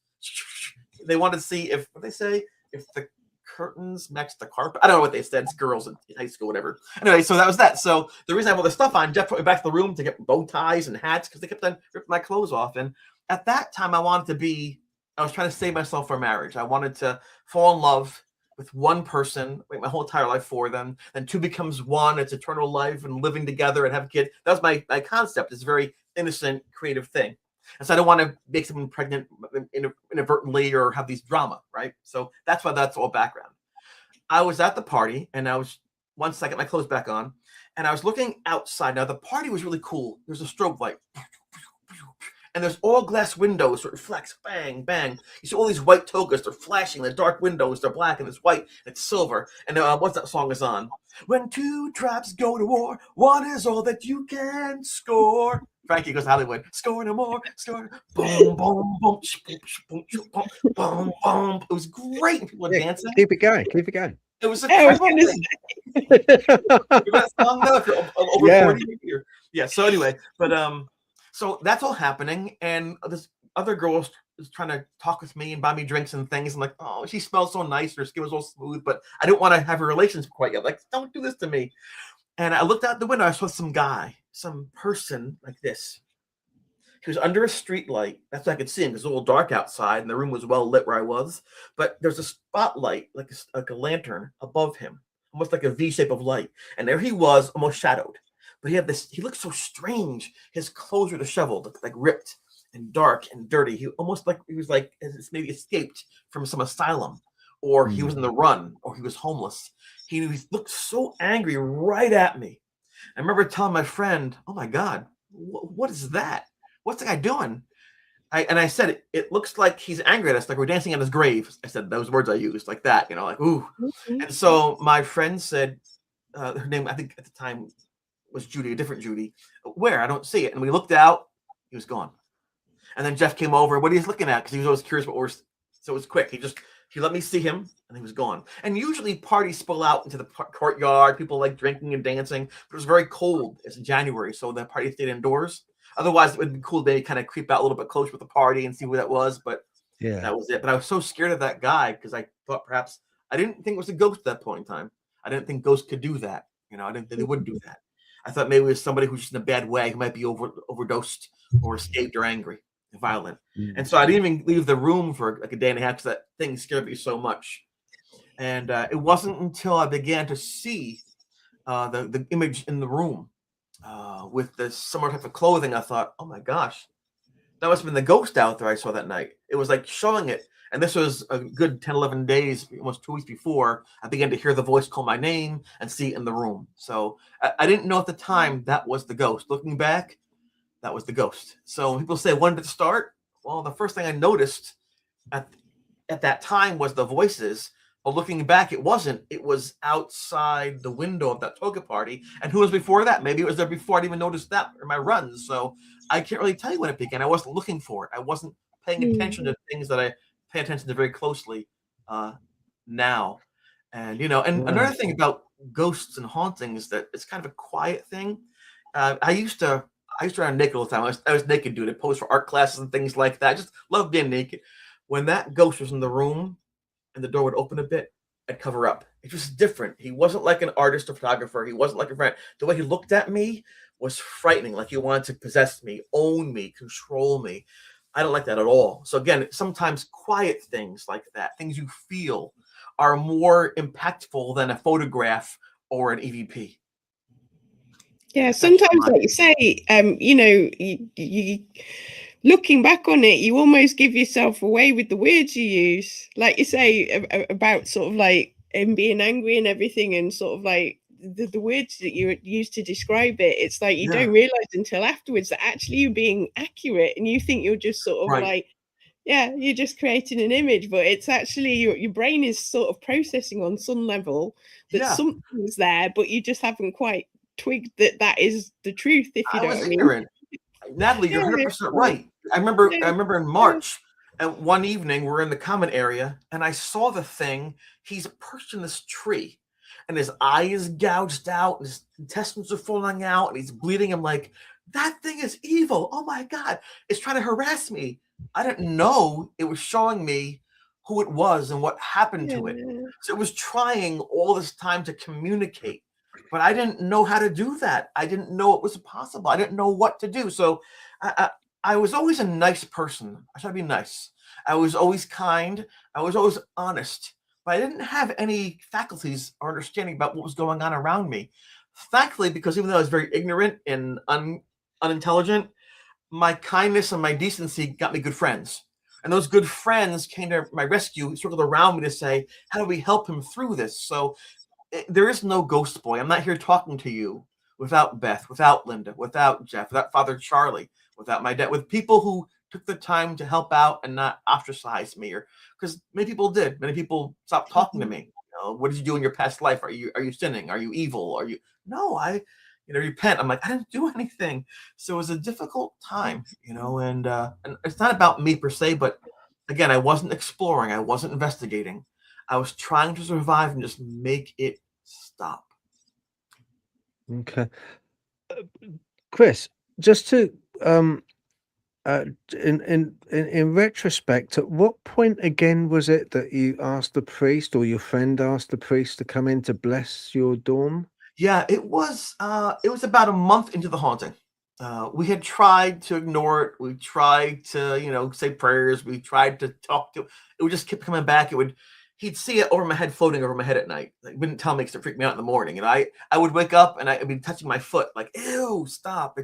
They wanted to see if the curtains matched the carpet. I don't know what they said. It's girls in high school, whatever. Anyway, so that was that. So the reason I have all this stuff on, Jeff put me back to the room to get bow ties and hats because they kept on ripping my clothes off. And at that time, I was trying to save myself for marriage. I wanted to fall in love with one person, wait my whole entire life for them. Then 2 becomes 1. It's eternal life and living together and have kids. That was my concept. It's a very innocent, creative thing. And so I don't want to make someone pregnant inadvertently or have these drama, right? So that's why that's all background. I was at the party and once I got my clothes back on and I was looking outside. Now the party was really cool. There's a strobe light. And there's all glass windows that reflects, bang, bang. You see all these white togas, they're flashing. The dark windows, they're black and it's white and it's silver. And what's that song is on? When 2 tribes go to war, 1 is all that you can score. Frankie goes to Hollywood. Score no more, score. Boom, boom, boom, boom, boom, boom. It was great. People were dancing. Keep it going. It was a that song though, over 40 years. Yeah. So anyway, but so that's all happening, and this other girl is trying to talk with me and buy me drinks and things. I'm like, oh, she smells so nice. Her skin was all smooth, but I didn't want to have a relationship quite yet. Like, don't do this to me. And I looked out the window. I saw some person like this. He was under a street light. That's what I could see him. It was a little dark outside, and the room was well lit where I was. But there's a spotlight, like a lantern above him, almost like a V shape of light. And there he was, almost shadowed. But he looked so strange. His clothes were disheveled, like ripped and dark and dirty. He was like maybe escaped from some asylum, or he was in the run, or he was homeless. He looked so angry right at me. I remember telling my friend, "Oh my God, what is that? What's the guy doing?" I said, "It looks like he's angry at us, like we're dancing on his grave." I said those words I used, like that, like ooh. And so my friend said, her name I think at the time was Judy, a different Judy. Where? I don't see it. And we looked out. He was gone. And then Jeff came over. What he's looking at, because he was always curious what we're. So it was quick. He let me see him, and he was gone. And usually parties spill out into the courtyard. People like drinking and dancing. But it was very cold. It's January, so the party stayed indoors. Otherwise, it would be cool to kind of creep out a little bit closer with the party and see who that was. But Yeah, that was it. But I was so scared of that guy because I thought perhaps I didn't think it was a ghost at that point in time. I didn't think ghosts could do that. I didn't think they would do that. I thought maybe it was somebody who's just in a bad way, who might be overdosed or escaped or angry. Violent. And so I didn't even leave the room for like a day and a half because that thing scared me so much. And it wasn't until I began to see the image in the room with this similar type of clothing, I thought, oh my gosh, that must have been the ghost out there I saw that night. It was like showing it. And this was a good 10, 11 days, almost 2 weeks before I began to hear the voice call my name and see it in the room. So I didn't know at the time that was the ghost. Looking back, that was the ghost. So when people say, when did it start? Well, the first thing I noticed at that time was the voices. But looking back, it wasn't. It was outside the window of that Toga party. And who was before that? Maybe it was there before I didn't even notice that in my runs. So I can't really tell you when it began. I wasn't looking for it. I wasn't paying attention to things that I pay attention to very closely now. And, and another thing about ghosts and hauntings is that it's kind of a quiet thing. I used to run naked all the time. I was naked, dude. I posed for art classes and things like that. I just loved being naked. When that ghost was in the room and the door would open a bit, I'd cover up. It was different. He wasn't like an artist or photographer. He wasn't like a friend. The way he looked at me was frightening, like he wanted to possess me, own me, control me. I don't like that at all. So again, sometimes quiet things like that, things you feel, are more impactful than a photograph or an EVP. Yeah, sometimes, like you say, you looking back on it, you almost give yourself away with the words you use. Like you say about sort of like him being angry and everything, and sort of like the words that you use to describe it. It's like you don't realize until afterwards that actually you're being accurate, and you think you're just sort of like, yeah, you're just creating an image, but it's actually your brain is sort of processing on some level that something's there, but you just haven't quite twigged that is the truth, if you know what I mean. Ignorant. Natalie, you're 100% right. I remember in March, and one evening we're in the common area, and I saw the thing. He's perched in this tree, and his eye is gouged out, and his intestines are falling out, and he's bleeding. I'm like, that thing is evil. Oh my God, it's trying to harass me. I didn't know it was showing me who it was and what happened to it. So it was trying all this time to communicate. But I didn't know how to do that. I didn't know it was possible. I didn't know what to do. So I was always a nice person. I tried to be nice. I was always kind. I was always honest. But I didn't have any faculties or understanding about what was going on around me. Thankfully, because even though I was very ignorant and unintelligent, my kindness and my decency got me good friends. And those good friends came to my rescue, circled around me to say, how do we help him through this? So there is no ghost boy. I'm not here talking to you without Beth, without Linda, without Jeff, without Father Charlie, without my dad, with people who took the time to help out and not ostracize me, or because many people did. Many people stopped talking to me. What did you do in your past life? Are you sinning? Are you evil? Are you? No, I repent. I'm like, I didn't do anything. So it was a difficult time, and it's not about me per se, but again, I wasn't exploring. I wasn't investigating. I was trying to survive and just make it stop. Okay. Chris, just to in retrospect, at what point again was it that you asked the priest, or your friend asked the priest to come in to bless your dorm? Yeah, it was about a month into the haunting. We had tried to ignore it. We tried to, say prayers. We tried to talk to it. It would just keep coming back. He'd see it over my head, floating over my head at night. Like, wouldn't tell me because it freaked me out in the morning. And I would wake up and I'd be touching my foot, like, ew, stop.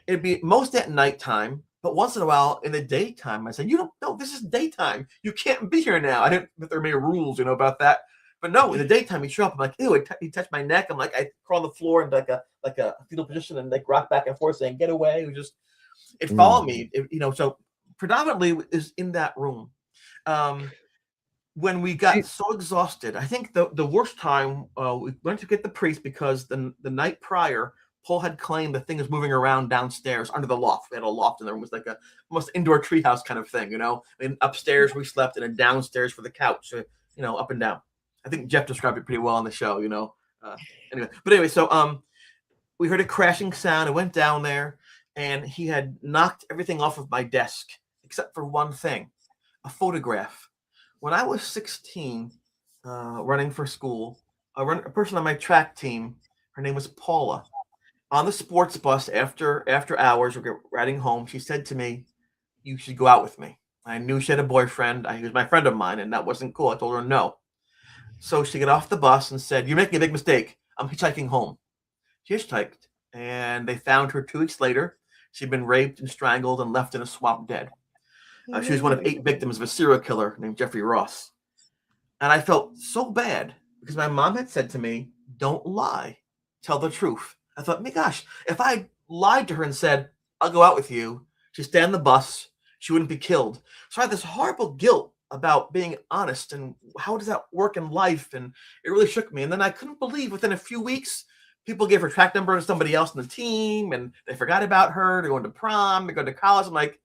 It'd be most at nighttime, but once in a while in the daytime, I said, no, this is daytime. You can't be here now. I didn't think there were any rules, about that. But no, in the daytime, he'd show up. I'm like, ew, he touched my neck. I'm like, I crawl on the floor in like a fetal position and like rock back and forth saying, get away. It followed me, so predominantly is in that room. When we got so exhausted, I think the worst time we went to get the priest because the night prior Paul had claimed the thing was moving around downstairs under the loft. We had a loft in there. It was like a almost indoor treehouse kind of thing, you know. And upstairs we slept, and then downstairs for the couch, so, you know, up and down. I think Jeff described it pretty well on the show, you know. Anyway, so we heard a crashing sound. I went down there, and he had knocked everything off of my desk except for one thing, a photograph. When I was 16, running for school, a person on my track team, her name was Paula. On the sports bus after hours, we're riding home, she said to me, "You should go out with me." I knew she had a boyfriend. He was my friend of mine, and that wasn't cool. I told her no. So she got off the bus and said, "You're making a big mistake. I'm hitchhiking home." She hitchhiked, and they found her 2 weeks later. She'd been raped and strangled and left in a swamp dead. She was one of 8 victims of a serial killer named Jeffrey Ross. And I felt so bad because my mom had said to me, "Don't lie. Tell the truth." I thought, my gosh, if I lied to her and said, "I'll go out with you," she'd stay on the bus, she wouldn't be killed. So I had this horrible guilt about being honest and how does that work in life? And it really shook me. And then I couldn't believe within a few weeks, people gave her track number to somebody else on the team and they forgot about her. They're going to prom, they're going to college. I'm like,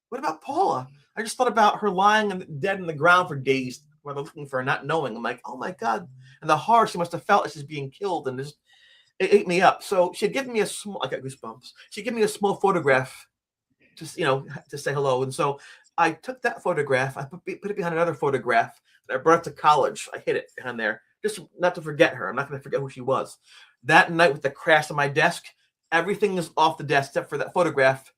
what about Paula? I just thought about her lying dead in the ground for days while they're looking for her, not knowing. I'm like, oh my God. And the horror she must have felt as she's being killed. And just, it ate me up. So she'd given me I got goosebumps. She'd given me a small photograph just, you know, to say hello. And so I took that photograph, I put it behind another photograph that I brought it to college. I hid it behind there, just not to forget her. I'm not going to forget who she was. That night with the crash on my desk, everything is off the desk except for that photograph,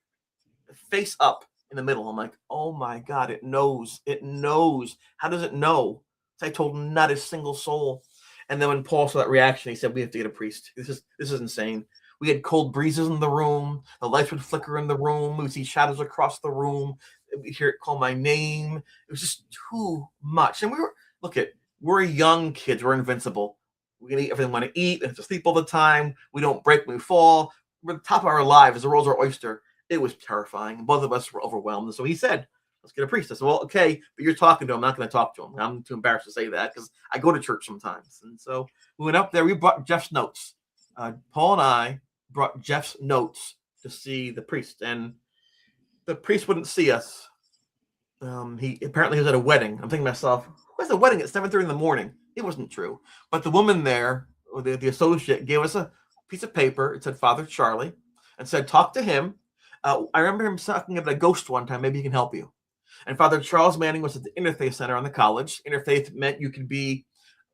face up in the middle. I'm like, oh my God, it knows. It knows. How does it know? So I told not a single soul. And then when Paul saw that reaction, he said, "We have to get a priest. This is insane." We had cold breezes in the room. The lights would flicker in the room. We would see shadows across the room. We'd hear it call my name. It was just too much. And we're young kids. We're invincible. We can eat everything we want to eat. We have to sleep all the time. We don't break when we fall. We're at the top of our lives. The world's our oyster. It was terrifying. Both of us were overwhelmed. And so he said, "Let's get a priest." I said, "Well, okay, but you're talking to him. I'm not going to talk to him." I'm too embarrassed to say that because I go to church sometimes. And so we went up there. We brought Jeff's notes. Paul and I brought Jeff's notes to see the priest. And the priest wouldn't see us. He apparently was at a wedding. I'm thinking to myself, who has a wedding at 7:30 in the morning? It wasn't true. But the woman there, or the associate, gave us a piece of paper. It said Father Charlie and said, "Talk to him." I remember him talking about a ghost one time. Maybe he can help you. And Father Charles Manning was at the Interfaith Center on the college. Interfaith meant you could be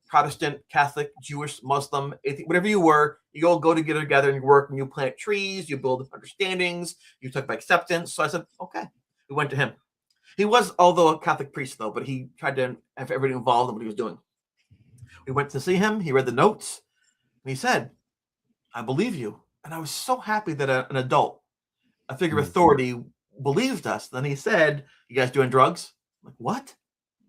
Protestant, Catholic, Jewish, Muslim, atheist, whatever you were. You all go together and you work and you plant trees, you build understandings, you talk about acceptance. So I said, okay. We went to him. He was, although a Catholic priest, though, but he tried to have everybody involved in what he was doing. We went to see him. He read the notes. And he said, "I believe you." And I was so happy that an adult, a figure of authority, believed us. Then he said, "You guys doing drugs?" I'm like, "What?"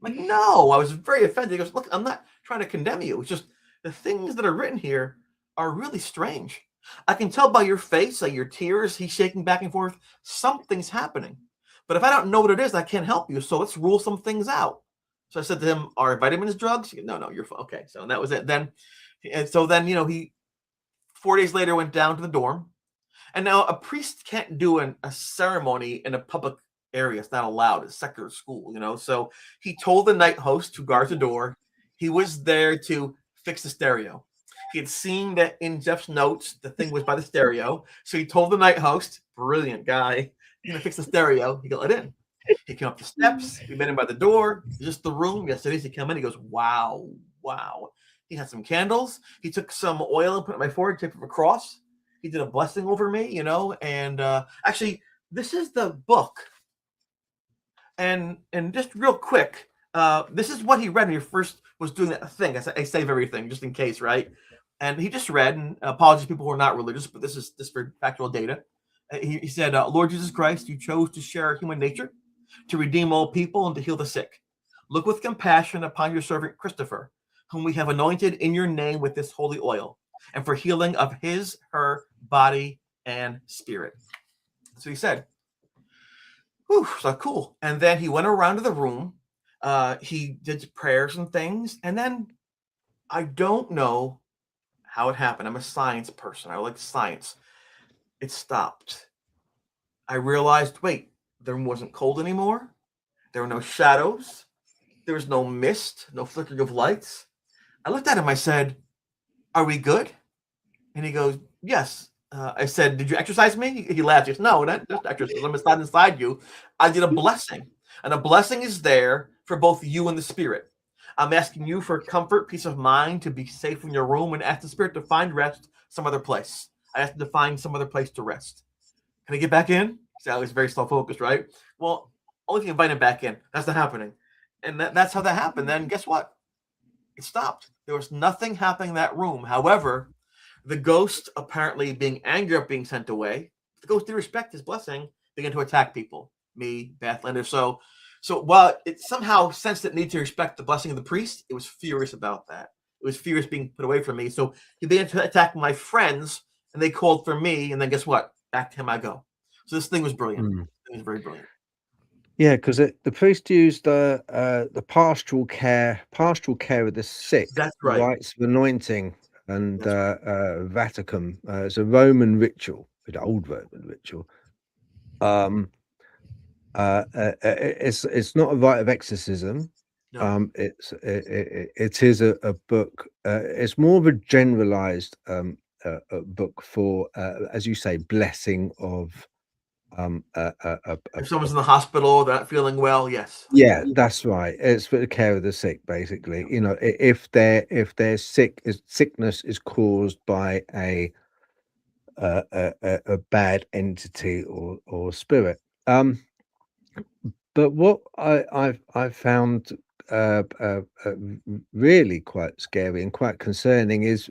I'm like, "No." I was very offended. He goes, "Look, I'm not trying to condemn you. It's just the things that are written here are really strange. I can tell by your face, like your tears, he's shaking back and forth. Something's happening. But if I don't know what it is, I can't help you. So let's rule some things out." So I said to him, "Are vitamins drugs?" He goes, "No, you're fine." Okay. So that was it. Then, he 4 days later went down to the dorm. And now a priest can't do a ceremony in a public area. It's not allowed. It's secular school, So he told the night host who guards the door, he was there to fix the stereo. He had seen that in Jeff's notes, the thing was by the stereo. So he told the night host, brilliant guy, "He's gonna fix the stereo." He got let in. He came up the steps. We met him by the door. Just the room. Yes, it is. He came in. He goes, wow. He had some candles. He took some oil and put it on my forehead, taped it across. He did a blessing over me, and actually, this is the book. And just real quick, this is what he read when he first was doing that thing. I save everything just in case, right? And he just read, and apologies people who are not religious, but this is for factual data. He said, "Lord Jesus Christ, you chose to share human nature, to redeem all people, and to heal the sick. Look with compassion upon your servant Christopher, whom we have anointed in your name with this holy oil, and for healing of her body and spirit." So he said, whew, so cool. And then he went around to the room. He did prayers and things. And then I don't know how it happened. I'm a science person. I like science. It stopped. I realized, wait, the room wasn't cold anymore. There were no shadows. There was no mist, no flickering of lights. I looked at him. I said, "Are we good?" And he goes, "Yes." I said, "Did you exercise me?" He laughed. He goes, "No, not just exorcism. It's not inside you. I did a blessing. And a blessing is there for both you and the spirit. I'm asking you for comfort, peace of mind, to be safe in your room, and ask the spirit to find rest some other place. I asked him to find some other place to rest. Can I get back in?" So I was very self-focused, right? Well, only if you invite him back in. That's not happening. And that's how that happened. Then guess what? It stopped. There was nothing happening in that room. However, the ghost, apparently being angry at being sent away, the ghost did respect his blessing, began to attack people. Me, Beth, Linda. So while it somehow sensed it need to respect the blessing of the priest, it was furious about that. It was furious being put away from me. So he began to attack my friends, and they called for me. And then guess what? Back to him I go. So this thing was brilliant. It was very brilliant. Yeah, because the priest used the pastoral care of the sick. That's right. Rites of anointing and Vaticum. It's a Roman ritual, an old Roman ritual. It's not a rite of exorcism. No. It is a book. It's more of a generalized a book for, as you say, blessing of. If someone's in the hospital, they're not feeling well, yes. Yeah, that's right. It's for the care of the sick, basically. You know, if their sickness is caused by a bad entity or spirit. But what I found really quite scary and quite concerning is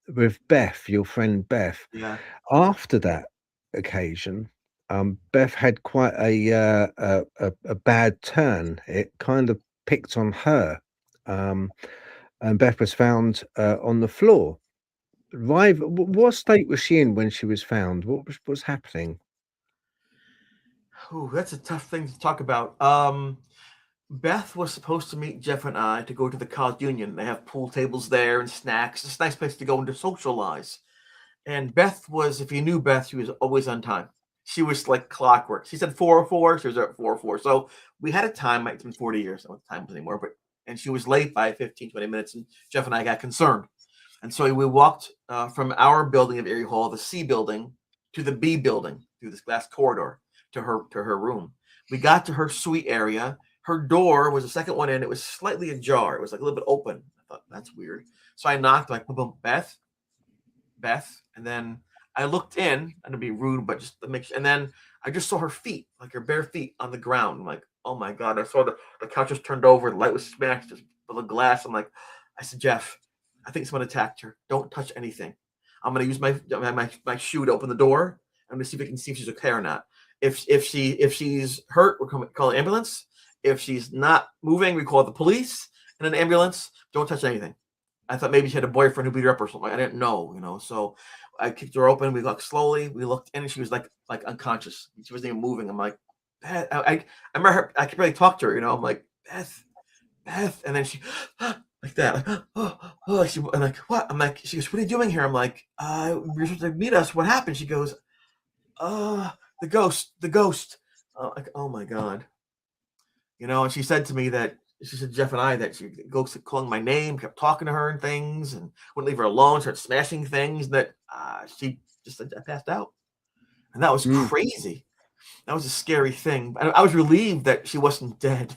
with Beth, your friend Beth. Yeah. After that occasion, Beth had quite a bad turn. It kind of picked on her, and Beth was found on the floor. What state was she in when she was found? What was happening? Ooh, that's a tough thing to talk about. Beth was supposed to meet Jeff and I to go to the college union. They have pool tables there and snacks. It's a nice place to go and to socialize. And Beth was, if you knew Beth, she was always on time. She was like clockwork. She said 4:04. She was there at 4:04. So we had a time. It's been 40 years. I don't know what time it is anymore. And she was late by 15, 20 minutes. And Jeff and I got concerned. And so we walked from our building of Erie Hall, the C building, to the B building through this glass corridor to her room. We got to her suite area. Her door was the second one in. It was slightly ajar. It was like a little bit open. I thought, that's weird. So I knocked, like, boom, boom, Beth. And then I looked in, and to be rude, but just to make sure. And then I just saw her feet, like her bare feet on the ground. I'm like, oh my God. I saw the couch was turned over. The light was smashed, just the glass. I said, Jeff, I think someone attacked her. Don't touch anything. I'm going to use my shoe to open the door. I'm going to see if I can see if she's okay or not. If she's hurt, we'll call an ambulance. If she's not moving, we call the police and an ambulance. Don't touch anything. I thought maybe she had a boyfriend who beat her up or something. I didn't know, So I kicked her open. We looked slowly. We looked in, and she was like unconscious. She wasn't even moving. I'm like, Beth. I remember her. I could barely talk to her. I'm like, Beth, and then she like that. Like, I'm like, what? I'm like, she goes, what are you doing here? I'm like, you're supposed to meet us. What happened? She goes, the ghost. Like, oh my God. And she said to me that, she said, Jeff and I, that she goes calling my name, kept talking to her and things, and wouldn't leave her alone, started smashing things, and that she just passed out. And that was crazy. That was a scary thing. I was relieved that she wasn't dead,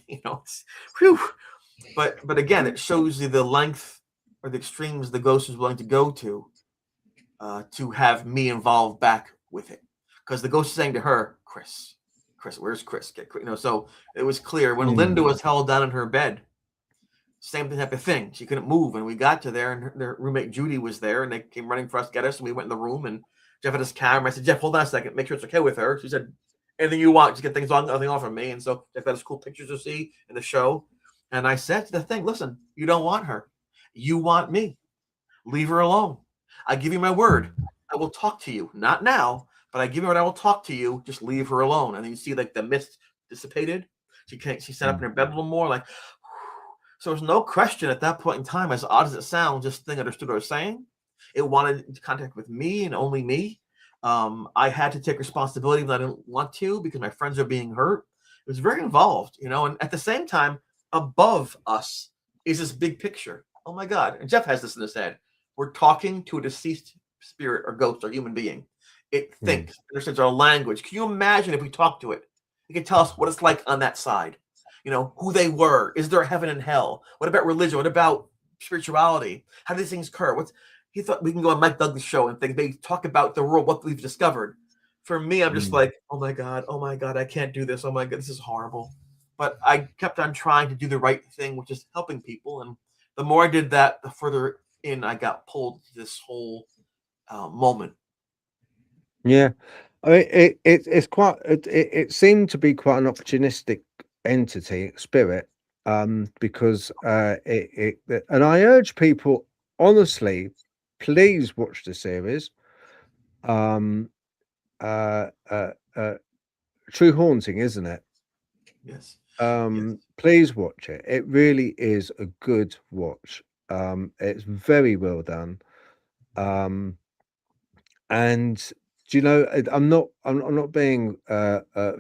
Whew. But again, it shows you the length or the extremes the ghost was willing to go to have me involved back with it. Because the ghost is saying to her, Chris, where's Chris? So it was clear when Linda was held down in her bed, same type of thing. She couldn't move. And we got to there, and her roommate Judy was there, and they came running for us to get us. And we went in the room, and Jeff had his camera. I said, Jeff, hold on a second. Make sure it's okay with her. She said, anything you want, just get nothing off of me. And so Jeff had his cool pictures to see in the show. And I said to the thing, listen, you don't want her. You want me. Leave her alone. I give you my word. I will talk to you. Not now, but I give you what I will talk to you. Just leave her alone. And then you see like the mist dissipated. She sat up in her bed a little more, like, so there's no question at that point in time, as odd as it sounds, this thing understood what I was saying. It wanted contact with me and only me. I had to take responsibility when I didn't want to because my friends are being hurt. It was very involved, you know, and at the same time, above us is this big picture. Oh my God. And Jeff has this in his head. We're talking to a deceased spirit or ghost or human being. It thinks, understands our language. Can you imagine if we talk to it? It can tell us what it's like on that side. You know, who they were. Is there a heaven and hell? What about religion? What about spirituality? How do these things occur? He thought we can go on Mike Douglas' show and things, maybe talk about the world, what we've discovered. For me, I'm just like, oh my God, I can't do this. Oh my God, this is horrible. But I kept on trying to do the right thing, which is helping people. And the more I did that, the further in I got pulled to this whole moment. Yeah, I mean, it's quite. It seemed to be quite an opportunistic entity, spirit, because and I urge people, honestly, please watch the series. True Haunting, isn't it? Yes. Please watch it. It really is a good watch. It's very well done. And do you know, I'm not being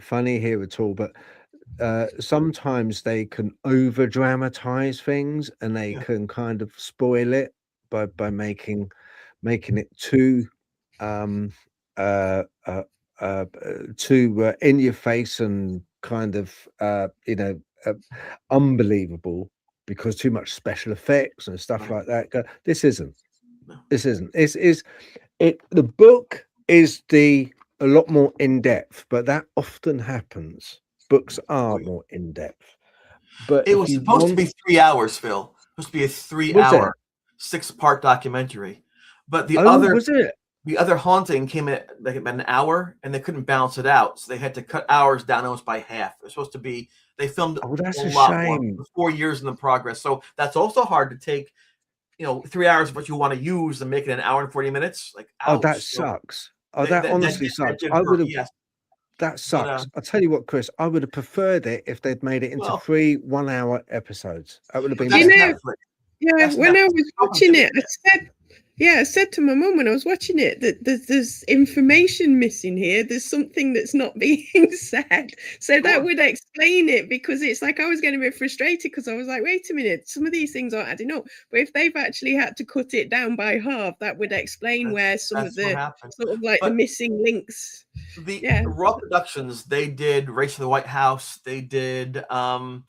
funny here at all, but sometimes they can over dramatize things and they can kind of spoil it by making it too too in your face and kind of unbelievable because too much special effects and stuff like that. This isn't. The book is a lot more in depth, but that often happens. Books are more in depth. But it was supposed to be 3 hours, Phil. Supposed to be a 3-hour, 6-part documentary. But the other haunting came in like about an hour, and they couldn't balance it out, so they had to cut hours down almost by half. It was supposed to be. They filmed a lot more. 4 years in the progress, so that's also hard to take. 3 hours of what you want to use and make it an hour and 40 minutes. Like, ouch. Oh, that sucks. That honestly sucks. I would have. Yes. That sucks. I'll tell you what, Chris. I would have preferred it if they'd made it into 3 1-hour episodes. That would have been better. When I was watching it, I said to my mum when I was watching it that there's information missing here. There's something that's not being said. So that would explain it, because it's like I was getting a bit frustrated because I was like, wait a minute, some of these things aren't adding up. But if they've actually had to cut it down by half, that would explain where some of the sort of like the missing links. The Raw Productions, they did Race to the White House. They did Gold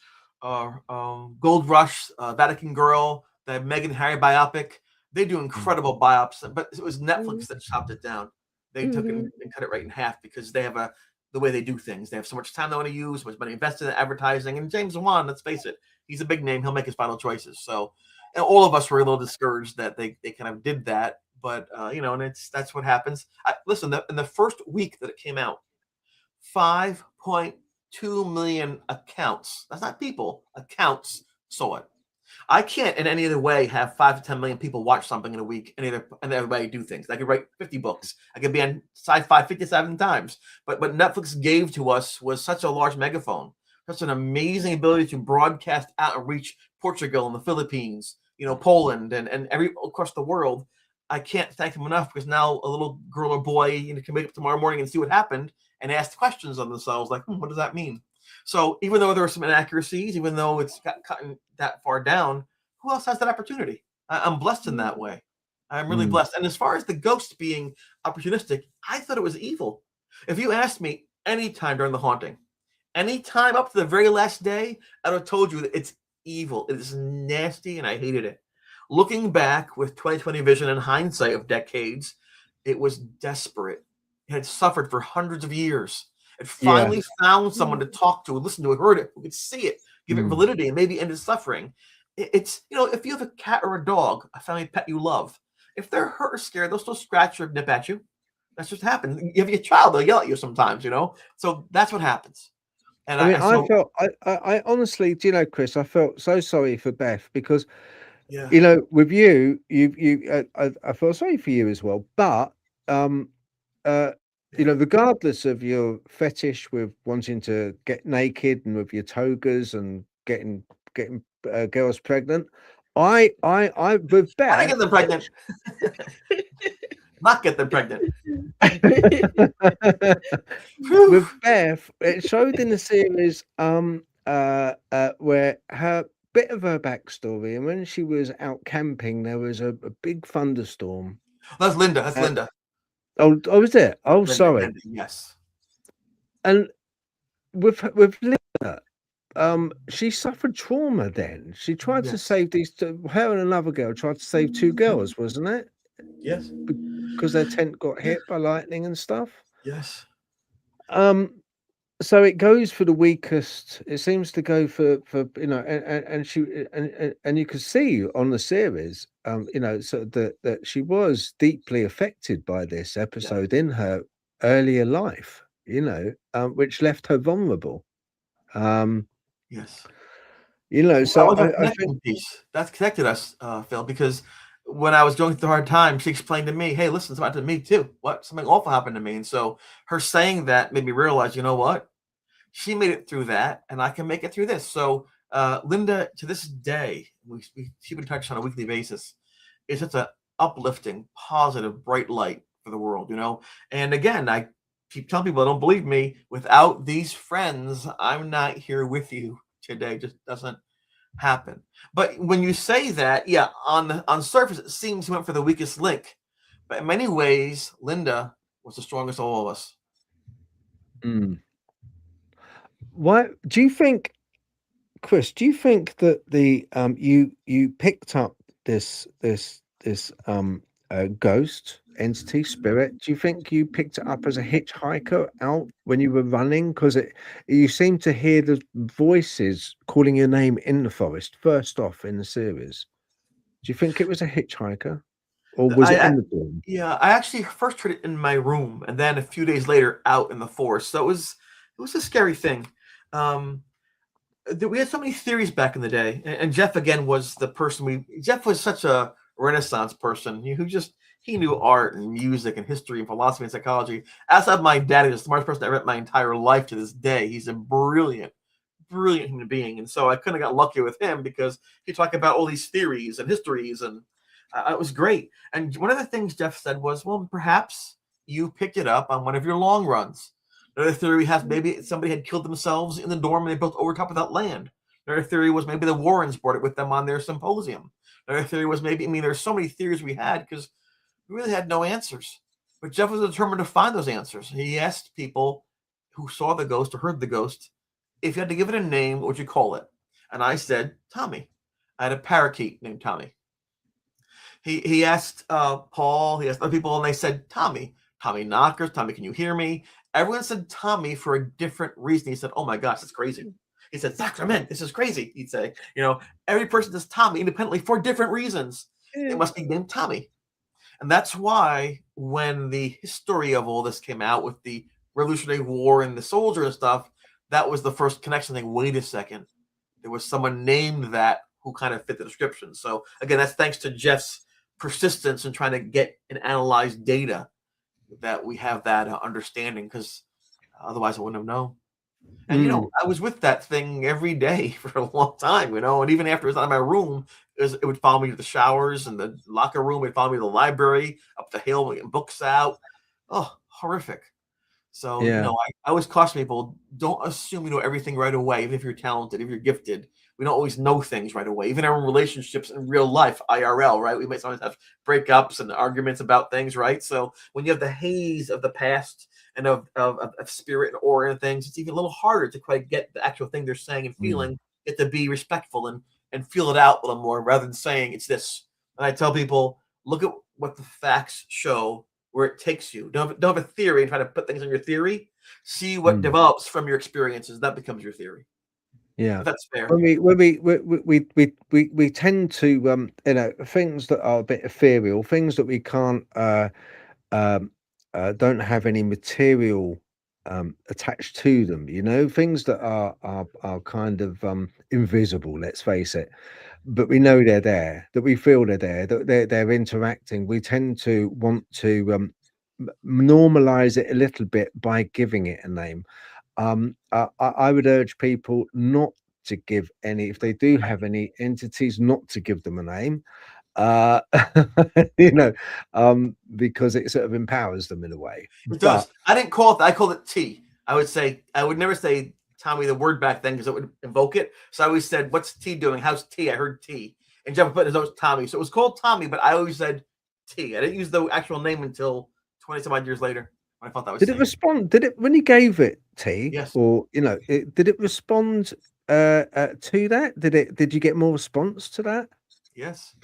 Rush, Vatican Girl, the Meghan and Harry biopic. They do incredible biops, but it was Netflix that chopped it down. They took it and cut it right in half because they have the way they do things. They have so much time they want to use, so much money invested in advertising. And James Wan, let's face it, he's a big name. He'll make his final choices. So, and all of us were a little discouraged that they kind of did that. But and that's what happens. Listen, in the first week that it came out, 5.2 million accounts. That's not people. Accounts saw it. I can't in any other way have 5 to 10 million people watch something in a week. Any other way do things. I could write 50 books. I could be on sci-fi 57 times. But what Netflix gave to us was such a large megaphone, such an amazing ability to broadcast out and reach Portugal and the Philippines, Poland and across the world. I can't thank them enough, because now a little girl or boy can wake up tomorrow morning and see what happened and ask questions of themselves like, what does that mean? So even though there are some inaccuracies, even though it's gotten that far down, who else has that opportunity? I'm blessed in that way. I'm really blessed. And as far as the ghost being opportunistic, I thought it was evil. If you asked me any time during the haunting, any time up to the very last day, I would have told you that it's evil. It is nasty, and I hated it. Looking back with 2020 vision and hindsight of decades, it was desperate. It had suffered for hundreds of years. It finally found someone to talk to, listen to it, heard it, who could see it, give it validity, and maybe end its suffering. It's, if you have a cat or a dog, a family pet you love, if they're hurt or scared, they'll still scratch or nip at you. That's just happens. You have a child, they'll yell at you sometimes, So that's what happens. And I honestly, Chris, I felt so sorry for Beth, because, with you, I felt sorry for you as well. But, regardless of your fetish with wanting to get naked and with your togas and getting girls pregnant, with How to Beth. get them pregnant? Not get them pregnant. With Beth, it showed in the series where her bit of her backstory, and when she was out camping, there was a big thunderstorm. That's Linda. That's Linda. Oh, was it? Oh, Linda, sorry. Linda, yes. And with Linda, she suffered trauma. Then she tried to save her and another girl tried to save two girls, wasn't it? Yes. Because their tent got hit by lightning and stuff. Yes. So it goes for the weakest. It seems to go for and she and you can see on the series, so that she was deeply affected by this episode in her earlier life, which left her vulnerable. Yes. So that was I think piece that's connected us, Phil, because when I was going through a hard time, she explained to me, "Hey, listen, it's happened to me too. What? Something awful happened to me." And so her saying that made me realize, you know what? She made it through that, and I can make it through this. So, Linda, to this day, we keep in touch on a weekly basis. Is such a uplifting, positive, bright light for the world, And again, I keep telling people, don't believe me. Without these friends, I'm not here with you today. It just doesn't happen. But when you say that, yeah, on surface, it seems he went for the weakest link. But in many ways, Linda was the strongest of all of us. Why do you think, Chris? Do you think that the you picked up this ghost entity spirit? Do you think you picked it up as a hitchhiker out when you were running? Because you seem to hear the voices calling your name in the forest first off in the series. Do you think it was a hitchhiker, or was it in the dorm? Yeah, I actually first heard it in my room, and then a few days later out in the forest. So it was a scary thing. We had so many theories back in the day, and Jeff again was the person Jeff was such a Renaissance person he knew art and music and history and philosophy and psychology. As of my dad, he's the smartest person I ever met my entire life to this day. He's a brilliant human being, and so I couldn't have got lucky with him because he talked about all these theories and histories, and it was great. And one of the things Jeff said was, well, perhaps you picked it up on one of your long runs. Another theory has maybe somebody had killed themselves in the dorm and they built over top of that land. Another theory was maybe the Warrens brought it with them on their symposium. Another theory was maybe, there's so many theories we had because we really had no answers. But Jeff was determined to find those answers. He asked people who saw the ghost or heard the ghost, if you had to give it a name, what would you call it? And I said, Tommy. I had a parakeet named Tommy. He asked Paul, he asked other people, and they said, Tommy. Tommy Knockers, Tommy, can you hear me? Everyone said Tommy for a different reason. He said, oh my gosh, that's crazy. He said, Sacrament, this is crazy. He'd say, every person does Tommy independently for different reasons. It must be named Tommy. And that's why when the history of all this came out with the Revolutionary War and the soldier and stuff, that was the first connection. Like, wait a second. There was someone named that who kind of fit the description. So again, that's thanks to Jeff's persistence in trying to get and analyze data that we have that understanding, because otherwise I wouldn't have known. And I was with that thing every day for a long time, and even after it was out of my room, it would follow me to the showers and the locker room. It'd follow me to the library, up the hill, getting books out. Oh, horrific. So, I always caution people, don't assume you know everything right away, even if you're talented, if you're gifted. We don't always know things right away, even our relationships in real life, IRL, right? We might sometimes have breakups and arguments about things, right? So when you have the haze of the past and of spirit and aura and things, it's even a little harder to quite get the actual thing they're saying and feeling. You have to be respectful and feel it out a little more rather than saying it's this. And I tell people, look at what the facts show, where it takes you. Don't have a theory and try to put things on your theory. See what develops from your experiences. That becomes your theory. Yeah, if that's fair. When we tend to things that are a bit ethereal, things that we can't don't have any material attached to them. Things that are kind of invisible. Let's face it. But we know they're there, that we feel they're there, that they're interacting. We tend to want to normalize it a little bit by giving it a name. I would urge people not to give any, if they do have any entities, not to give them a name, you know, because it sort of empowers them in a way. It does. I didn't call it that. I called it T. I would never say Tommy the word back then because it would invoke it. So I always said, "What's T doing? How's T?" I heard T, and Jeff put his notes Tommy. So it was called Tommy, but I always said T. I didn't use the actual name until 20 some odd years later. I thought that was. Did it respond? Did it when you gave it T? Yes. Or did it respond to that? Did you get more response to that? Yes.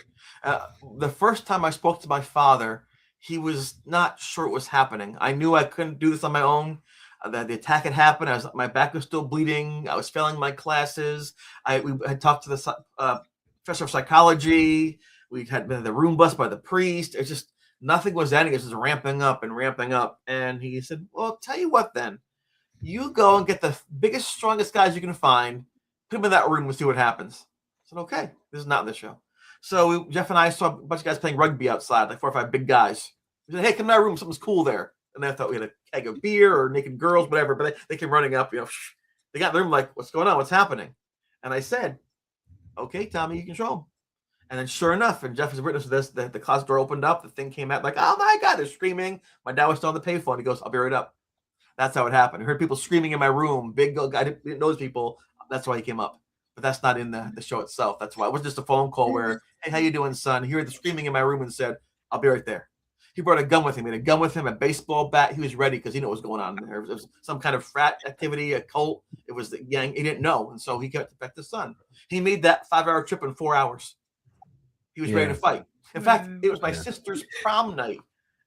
The first time I spoke to my father, he was not sure what was happening. I knew I couldn't do this on my own. The attack had happened. My back was still bleeding. I was failing my classes. We had talked to the professor of psychology. We had been in the room bus by the priest. It's just nothing was ending. It was just ramping up and ramping up. And he said, "Well, tell you what, then you go and get the biggest, strongest guys you can find. Put them in that room and see what happens." I said, "Okay, this is not in the show." So Jeff and I saw a bunch of guys playing rugby outside, like 4 or 5 big guys. We said, "Hey, come to our room. Something's cool there." And they thought we had a keg of beer or naked girls, whatever. But they came running up, they got in the room like, "What's going on? What's happening?" And I said, "Okay, Tommy, you can show them." And then sure enough, and Jeff is a witness of this, the closet door opened up. The thing came out like, "Oh my God," they're screaming. My dad was still on the payphone. He goes, "I'll be right up." That's how it happened. I heard people screaming in my room. Big guy, didn't know those people. That's why he came up. But that's not in the show itself. That's why it was just a phone call where, "Hey, how you doing, son?" He heard the screaming in my room and said, "I'll be right there." He brought a gun with him. He had a gun with him, a baseball bat. He was ready because he knew what was going on there. It was some kind of frat activity, a cult. It was the gang. He didn't know. And so he kept to protect his son. He made that 5-hour trip in 4 hours. He was ready to fight. In fact, it was my sister's prom night.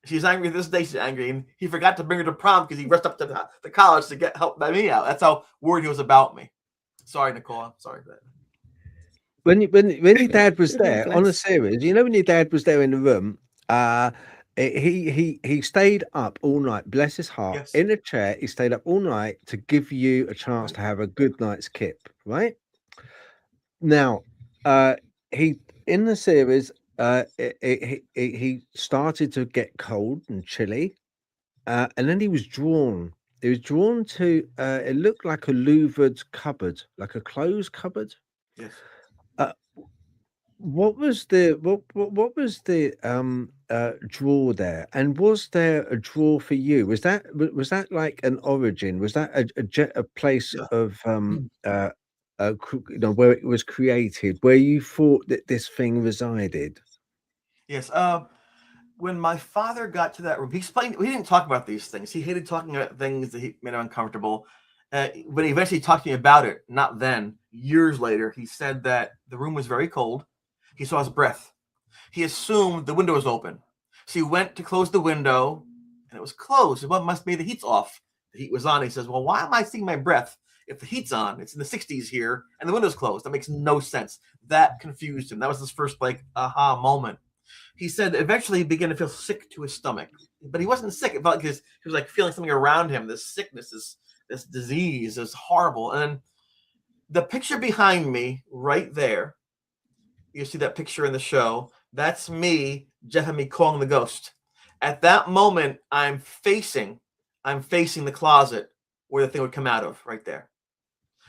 She's angry this day. She's angry. And he forgot to bring her to prom because he rushed up to the college to get help by me out. That's how worried he was about me. Sorry, Nicole. I'm sorry for that. When your dad was there on a series, when your dad was there in the room, he stayed up all night, bless his heart, Yes. in a chair. He stayed up all night to give you a chance to have a good night's kip, right? Now, he in the series, he started to get cold and chilly, and then he was drawn. He was drawn to. It looked like a louvered cupboard, like a closed cupboard. Yes. What was the drawer there, and was there a drawer for you? Was that like an origin? Was that a place of where it was created, where you thought that this thing resided? Yes. When my father got to that room, he explained. We didn't talk about these things. He hated talking about things that he made him uncomfortable. But he eventually talked to me about it. Not then. Years later, he said that the room was very cold. He saw his breath. He assumed the window was open. So he went to close the window, and it was closed. Well, it must be the heat's off. The heat was on. He says, "Well, why am I seeing my breath if the heat's on? It's in the 60s here, and the window's closed. That makes no sense." That confused him. That was his first, aha moment. He said eventually he began to feel sick to his stomach. But he wasn't sick. It felt like he was like feeling something around him. This sickness, this disease is horrible. And the picture behind me right there, you see that picture in the show, that's me, Jeff and me calling the ghost. At that moment, I'm facing the closet where the thing would come out of, right there.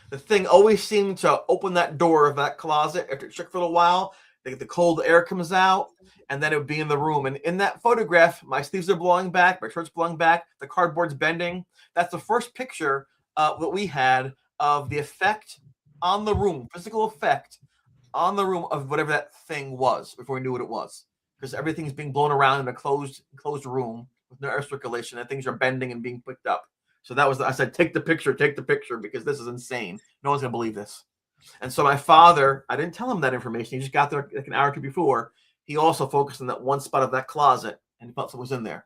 The thing always seemed to open that door of that closet after it shook for a little while. The cold air comes out, and then it would be in the room. And in that photograph, my sleeves are blowing back, my shirt's blowing back, the cardboard's bending. That's the first picture that we had of the effect on the room, physical effect on the room of whatever that thing was before we knew what it was. Because everything's being blown around in a closed room with no air circulation, and things are bending and being picked up. So that was, I said, take the picture, because this is insane. No one's going to believe this. And so my father, I didn't tell him that information. He just got there like an hour or two before. He also focused on that one spot of that closet, and he felt something was in there.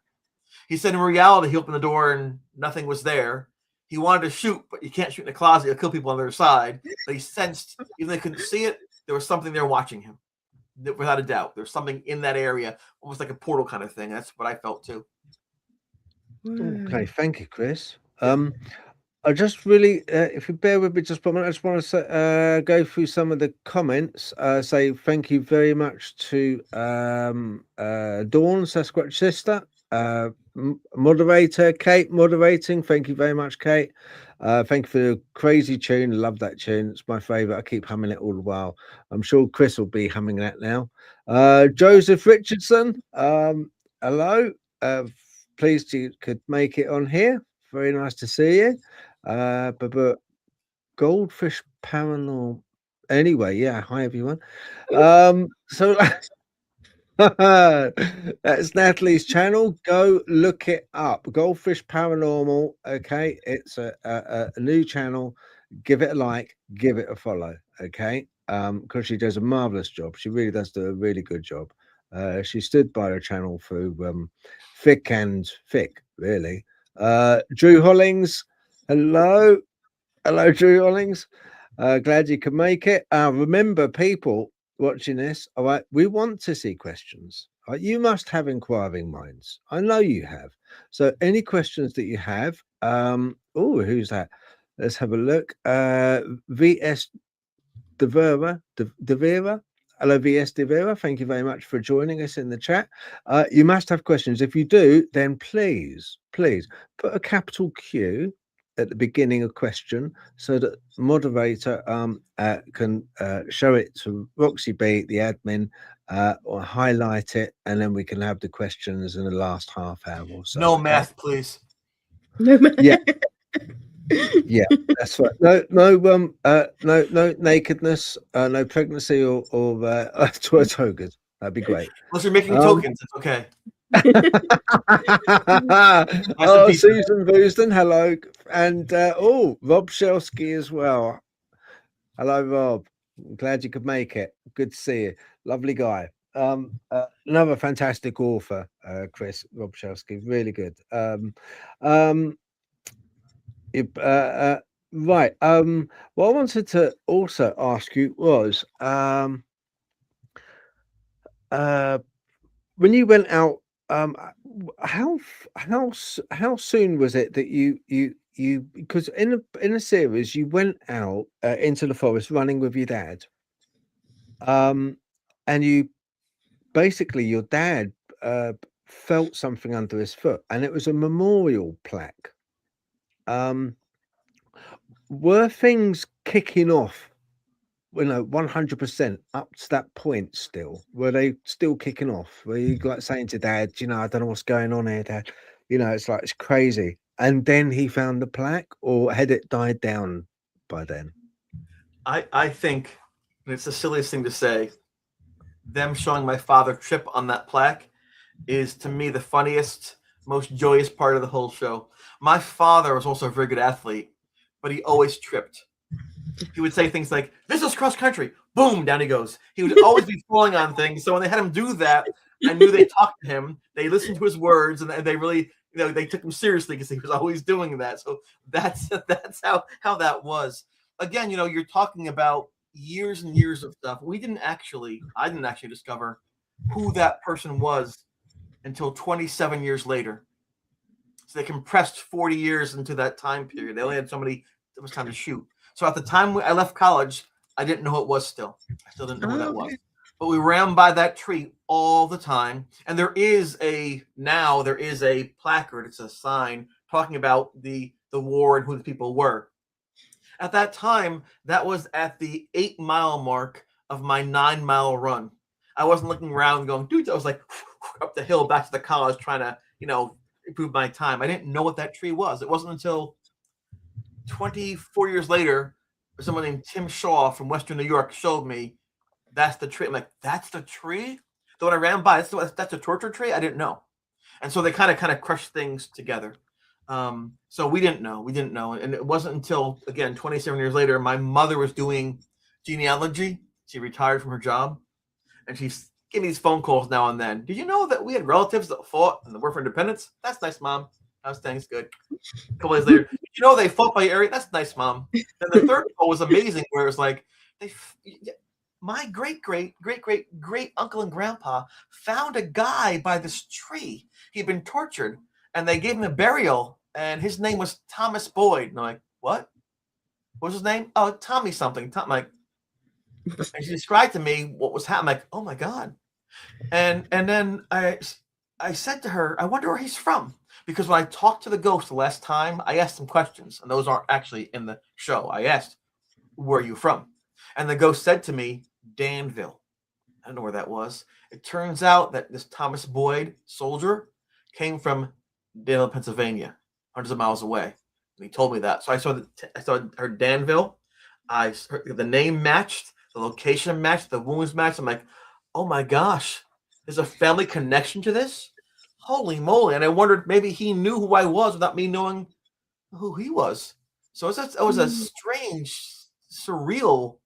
He said in reality, he opened the door and nothing was there. He wanted to shoot, but you can't shoot in a closet. You'll kill people on the other side. But he sensed, even though they couldn't see it, there was something there watching him. Without a doubt. There's something in that area, almost like a portal kind of thing. That's what I felt too. Okay, thank you, Chris. I just really, if you bear with me just a moment, I just want to go through some of the comments. Say thank you very much to Dawn, Sasquatch Sister, moderator, Kate, moderating. Thank you very much, Kate. Thank you for the crazy tune. Love that tune. It's my favorite. I keep humming it all the while. I'm sure Chris will be humming that now. Joseph Richardson, hello. Pleased you could make it on here. Very nice to see you. But Goldfish Paranormal. Anyway, yeah. Hi everyone. So that's Natalie's channel. Go look it up. Goldfish Paranormal. Okay, it's a new channel. Give it a like. Give it a follow. Okay, because she does a marvelous job. She really does do a really good job. She stood by the channel through thick and thick, really. Drew Hollings. Hello, Drew Hollings. Glad you could make it. Remember, people watching this, all right, we want to see questions. All right? You must have inquiring minds. I know you have. So any questions that you have, oh, who's that? Let's have a look. VS Devera. Hello, VS Devera. Thank you very much for joining us in the chat. You must have questions. If you do, then please put a capital Q at the beginning of question so that the moderator can show it to Roxy B, the admin, or highlight it, and then we can have the questions in the last half hour or so. No math, please. Yeah. Yeah, that's right. No nakedness, no pregnancy or togas. That'd be great. Unless you're making tokens, it's okay. Oh, Susan Boosden, hello, and Rob Shelsky as well. Hello, Rob. I'm glad you could make it. Good to see you. Lovely guy. Another fantastic author, Chris, Rob Shelsky, really good. Right. What I wanted to also ask you was when you went out, how soon was it that you because in a series you went out into the forest running with your dad, and you basically your dad felt something under his foot, and it was a memorial plaque. Were things kicking off, 100% up to that point still? Were they still kicking off? Were you like saying to Dad, I don't know what's going on here, Dad? It's like, it's crazy. And then he found the plaque, or had it died down by then? I think, and it's the silliest thing to say, them showing my father trip on that plaque is, to me, the funniest, most joyous part of the whole show. My father was also a very good athlete, but he always tripped. He would say things like, "This is cross country." Boom, down he goes. He would always be falling on things. So when they had him do that, I knew they talked to him. They listened to his words, and they really, they took him seriously because he was always doing that. So that's how that was. Again, you're talking about years and years of stuff. I didn't actually discover who that person was until 27 years later. So they compressed 40 years into that time period. They only had so much time to shoot. So at the time I left college, I didn't know who it was still. I still didn't know who that was. But we ran by that tree all the time. And there is a placard. It's a sign talking about the war and who the people were. At that time, that was at the 8-mile mark of my 9-mile run. I wasn't looking around and going, dude, I was like up the hill back to the college trying to, improve my time. I didn't know what that tree was. It wasn't until 24 years later, someone named Tim Shaw from Western New York showed me that's the tree. I'm like, that's the tree? The one I ran by, that's a torture tree? I didn't know. And so they kind of crushed things together. So we didn't know. And it wasn't until, again, 27 years later, my mother was doing genealogy. She retired from her job. And she's giving me these phone calls now and then. Did you know that we had relatives that fought in the War for Independence? That's nice, Mom. How's things? Good. A couple days later, they fought by Erie? That's nice, Mom. Then the third call was amazing, where it was like, my great uncle and grandpa found a guy by this tree. He'd been tortured, and they gave him a burial, and his name was Thomas Boyd. And I'm like, what? What was his name? Oh, Tommy something. I'm like, and she described to me what was happening. I'm like, oh my God. And then I said to her, I wonder where he's from. Because when I talked to the ghost the last time, I asked him questions, and those aren't actually in the show. I asked, where are you from? And the ghost said to me, Danville. I don't know where that was. It turns out that this Thomas Boyd soldier came from Danville, Pennsylvania, hundreds of miles away. And he told me that. So I saw her Danville. The name matched, the location matched, the wounds matched. I'm like, oh my gosh, there's a family connection to this? Holy moly. And I wondered maybe he knew who I was without me knowing who he was. So it was a strange, surreal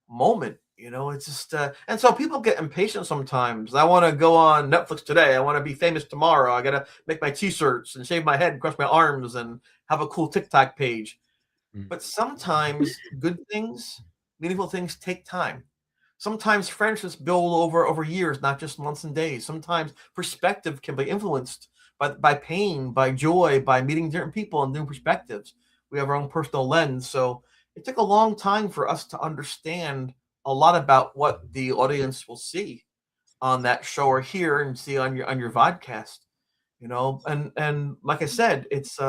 moment. You know, it's just, and so people get impatient sometimes. I want to go on Netflix today. I want to be famous tomorrow. I got to make my t-shirts and shave my head, cross my arms, and have a cool TikTok page. But sometimes good things, meaningful things take time. Sometimes friendships build over years, not just months and days. Sometimes perspective can be influenced by pain, by joy, by meeting different people and new perspectives. We have our own personal lens. So it took a long time for us to understand a lot about what the audience will see on that show or hear and see on your vodcast, you know. And like I said, it's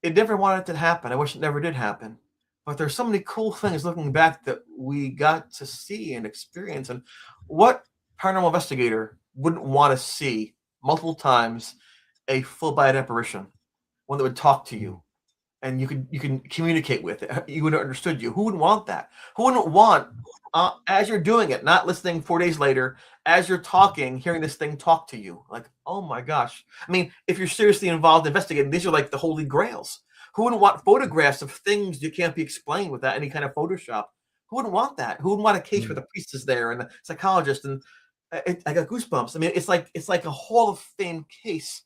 it never wanted to happen. I wish it never did happen. But there's so many cool things looking back that we got to see and experience. And what paranormal investigator wouldn't want to see multiple times a full-bodied apparition, one that would talk to you and you can communicate with it, you would have understood you? Who wouldn't want that? Who wouldn't want, as you're doing it, not listening 4 days later, as you're talking, hearing this thing talk to you? Like, oh my gosh. I mean, if you're seriously involved investigating, these are like the holy grails. Who wouldn't want photographs of things that can't be explained without any kind of Photoshop? Who wouldn't want that? Who wouldn't want a case where the priest is there and the psychologist? And I got goosebumps. I mean, it's like a Hall of Fame case,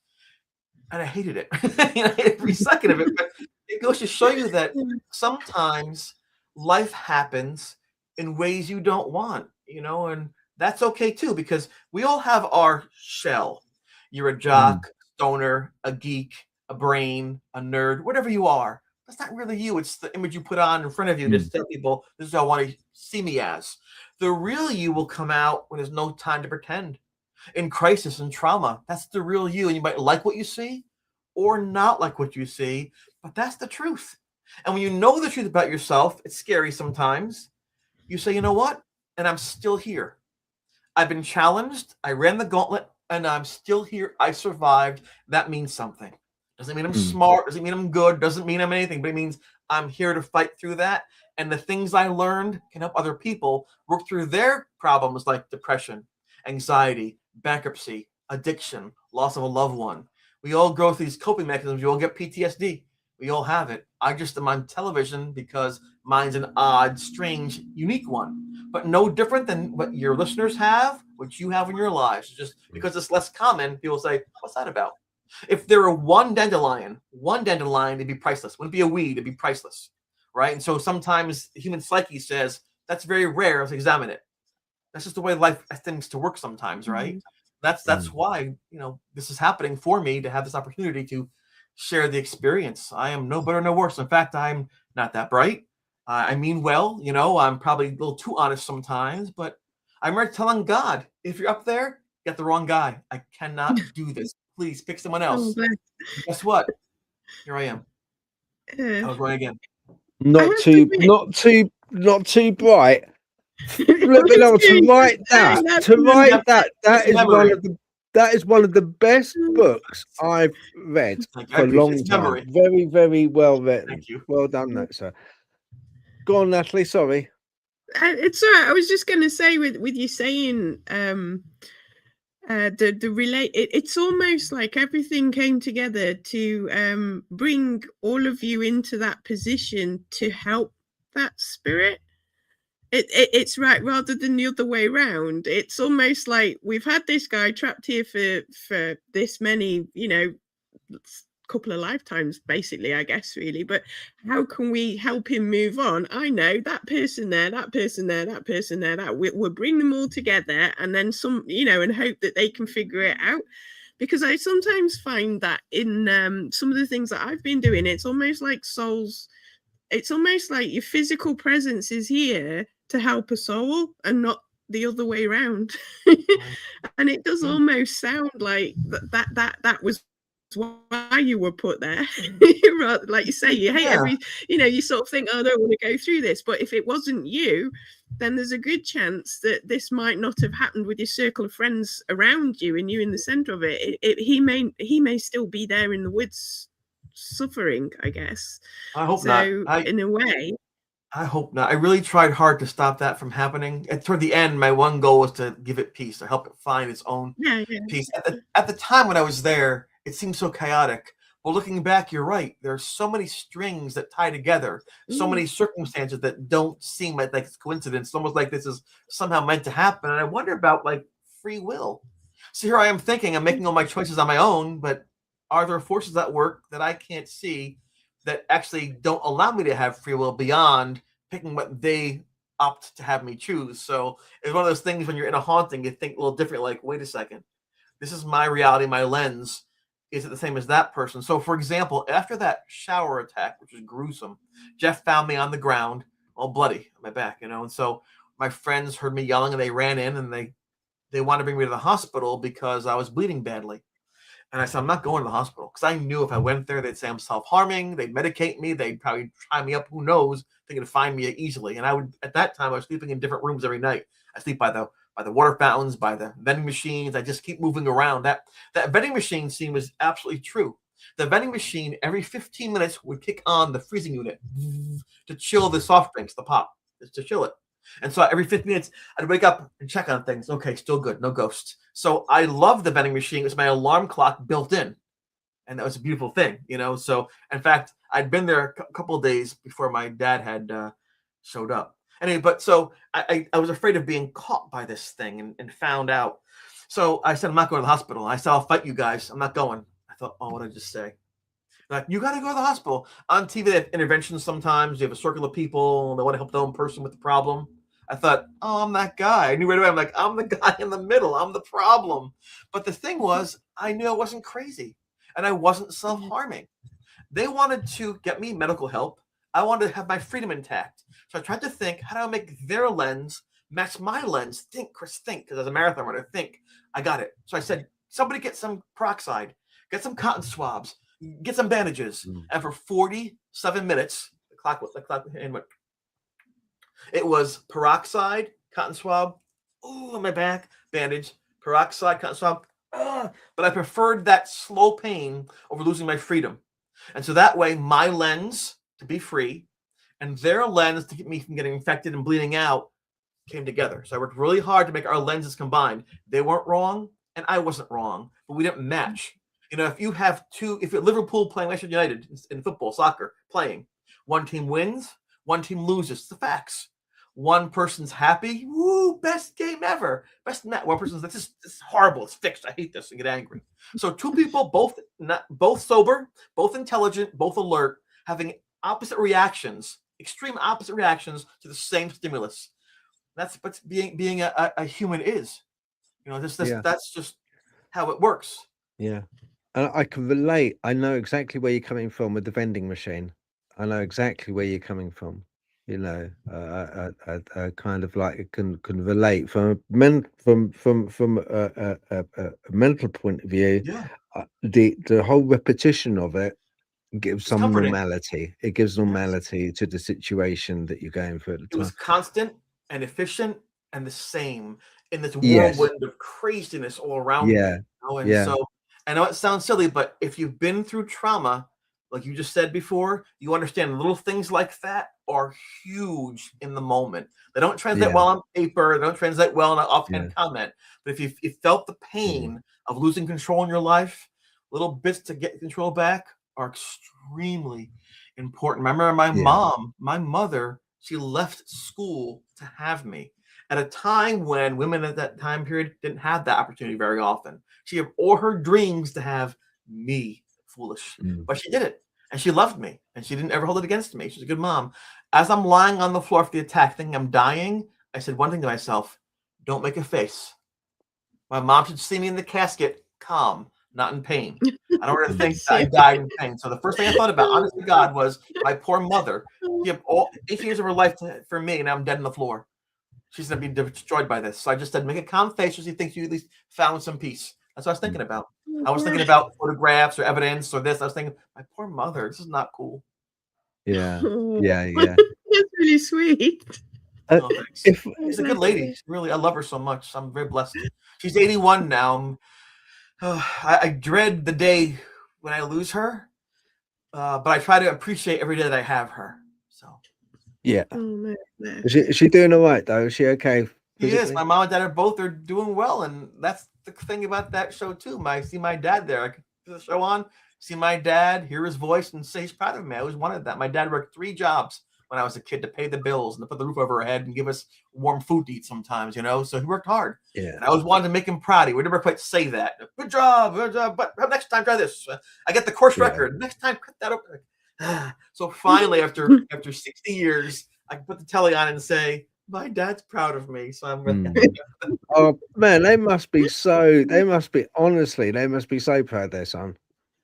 and I hated it. You know, every second of it. But it goes to show you that sometimes life happens in ways you don't want, you know, and that's okay too, because we all have our shell. You're a jock, stoner, a geek, a brain, a nerd, whatever you are. That's not really you. It's the image you put on in front of you to tell people this is how I want to see me as. The real you will come out when there's no time to pretend. In crisis and trauma, that's the real you. And you might like what you see or not like what you see, but that's the truth. And when you know the truth about yourself, it's scary sometimes. You say, you know what? And I'm still here. I've been challenged. I ran the gauntlet and I'm still here. I survived. That means something. Doesn't mean I'm smart. Doesn't mean I'm good. Doesn't mean I'm anything, but it means I'm here to fight through that. And the things I learned can help other people work through their problems like depression, anxiety, bankruptcy, addiction, loss of a loved one. We all go through these coping mechanisms. You all get PTSD. We all have it. I just am on television because mine's an odd, strange, unique one, but no different than what your listeners have, what you have in your lives. Just because it's less common, people say, what's that about? If there were one dandelion, it'd be priceless. Wouldn't be a weed, it'd be priceless, right? And so sometimes human psyche says, that's very rare, let's examine it. That's just the way life tends to work sometimes, right? That's why, you know, this is happening for me to have this opportunity to share the experience. I am no better, no worse. In fact, I'm not that bright. I mean well, you know, I'm probably a little too honest sometimes, but I'm right telling God, if you're up there, you got the wrong guy. I cannot do this. Please pick someone else. Guess what? Here I am. I was going again. Not too bright. Let me know to write that. That is one of the best books I've read for a long time. Very, very well written. Thank you. Well done, that sir. Go on, Natalie. Sorry. It's all right. I was just going to say with you saying it's almost like everything came together to bring all of you into that position to help that spirit. It's right rather than the other way around. It's almost like we've had this guy trapped here for this many, you know, couple of lifetimes, basically, I guess, really. But how can we help him move on? I know that person there, that person there, that person there, that we'll bring them all together and then some, you know, and hope that they can figure it out. Because I sometimes find that in some of the things that I've been doing, it's almost like souls, it's almost like your physical presence is here to help a soul and not the other way around. Right. And it does almost sound like that was why you were put there. Like you say, you hate Yeah. you sort of think, oh, I don't want to go through this. But if it wasn't you, then there's a good chance that this might not have happened with your circle of friends around you and you in the center of it. He may still be there in the woods suffering, I guess. I hope So not. in a way, I hope not. I really tried hard to stop that from happening. And toward the end, my one goal was to give it peace, to help it find its own yeah. peace. At the time when I was there, it seemed so chaotic. Well, looking back, you're right. There are so many strings that tie together, so many circumstances that don't seem like it's coincidence. It's almost like this is somehow meant to happen. And I wonder about like free will. So here I am thinking I'm making all my choices on my own, but are there forces at work that I can't see that actually don't allow me to have free will beyond picking what they opt to have me choose? So it's one of those things when you're in a haunting, you think a little different, like, wait a second, this is my reality, my lens. Is it the same as that person? So, for example, after that shower attack, which was gruesome, Jeff found me on the ground, all bloody on my back, and so my friends heard me yelling and they ran in and they wanted to bring me to the hospital because I was bleeding badly. And I said, I'm not going to the hospital, because I knew if I went there, they'd say I'm self-harming. They'd medicate me. They'd probably tie me up. Who knows? They could find me easily. And at that time, I was sleeping in different rooms every night. I sleep by the water fountains, by the vending machines. I just keep moving around. That vending machine scene was absolutely true. The vending machine every 15 minutes would kick on the freezing unit to chill the soft drinks, the pop, just to chill it. And so every 15 minutes, I'd wake up and check on things. Okay, still good, no ghosts. So I love the vending machine. It was my alarm clock built in. And that was a beautiful thing, So, in fact, I'd been there a couple of days before my dad had showed up. Anyway, but so I was afraid of being caught by this thing and found out. So I said, I'm not going to the hospital. I said, I'll fight you guys. I'm not going. I thought, oh, what did I just say? Like, you got to go to the hospital. On TV, they have interventions sometimes. You have a circle of people. They want to help the own person with the problem. I thought, oh, I'm that guy. I knew right away. I'm like, I'm the guy in the middle. I'm the problem. But the thing was, I knew I wasn't crazy. And I wasn't self-harming. They wanted to get me medical help. I wanted to have my freedom intact. So I tried to think, how do I make their lens match my lens? Think, Chris, think. Because as a marathon runner, think. I got it. So I said, somebody get some peroxide. Get some cotton swabs. Get some bandages. And for 47 minutes, the clock went. It was peroxide, cotton swab, on my back, bandage, peroxide, cotton swab. But I preferred that slow pain over losing my freedom. And so that way, my lens to be free and their lens to keep me from getting infected and bleeding out came together. So I worked really hard to make our lenses combined. They weren't wrong, and I wasn't wrong, but we didn't match. If you have if you're Liverpool playing Manchester United in football, soccer, playing, one team wins, one team loses. It's the facts. One person's happy, woo, best game ever. Best match. One person's like, this is horrible. It's fixed. I hate this, and get angry. So two people, both sober, both intelligent, both alert, having opposite reactions, extreme opposite reactions to the same stimulus. That's what being a human is. That's just how it works. Yeah. And I can relate. I know exactly where you're coming from with the vending machine. I know exactly where you're coming from. I kind of like can relate from a mental point of view. Yeah. The whole repetition of it gives It's some comforting. normality. It gives normality to the situation that you're going through at the It time. was constant and efficient and the same in this Yes. whirlwind of craziness all around me. So I know it sounds silly, but if you've been through trauma, like you just said before, you understand little things like that are huge in the moment. They don't translate well on paper. They don't translate well in an offhand comment. But if you felt the pain of losing control in your life, little bits to get control back are extremely important. Remember my mother, she left school to have me at a time when women at that time period didn't have that opportunity very often. She had all her dreams to have me. Foolish, but she did it, and she loved me, and she didn't ever hold it against me. She's a good mom. As I'm lying on the floor for the attack, thinking I'm dying, I said one thing to myself: don't make a face. My mom should see me in the casket, calm, not in pain. I don't want to think that I died in pain. So the first thing I thought about, honest to God, was my poor mother. She had all 8 years of her life for me, and I'm dead on the floor. she's gonna be destroyed by this. So I just said, make a calm face so she thinks you at least found some peace. That's what I was thinking about. I was thinking about photographs or evidence or this. I was thinking, my poor mother, this is not cool. Yeah. That's really sweet. Oh, thanks. She's a good lady. Really, I love her so much. I'm very blessed. She's 81 now. I dread the day when I lose her, but I try to appreciate every day that I have her. So yeah. Oh, no. Is she doing all right though? Is she okay? Yes, my mom and dad are doing well, and that's the thing about that show too. I see my dad there. I could put the show on, see my dad, hear his voice, and say he's proud of me. I always wanted that. My dad worked 3 jobs when I was a kid to pay the bills and to put the roof over our head and give us warm food to eat sometimes, So he worked hard. Yeah. And I always wanted to make him proud. He would never quite say that. Good job. But next time, try this. I get the course record. Next time, cut that up. So finally, after 60 years, I can put the telly on and say, my dad's proud of me. So I'm really Oh man, they must be so proud of their son.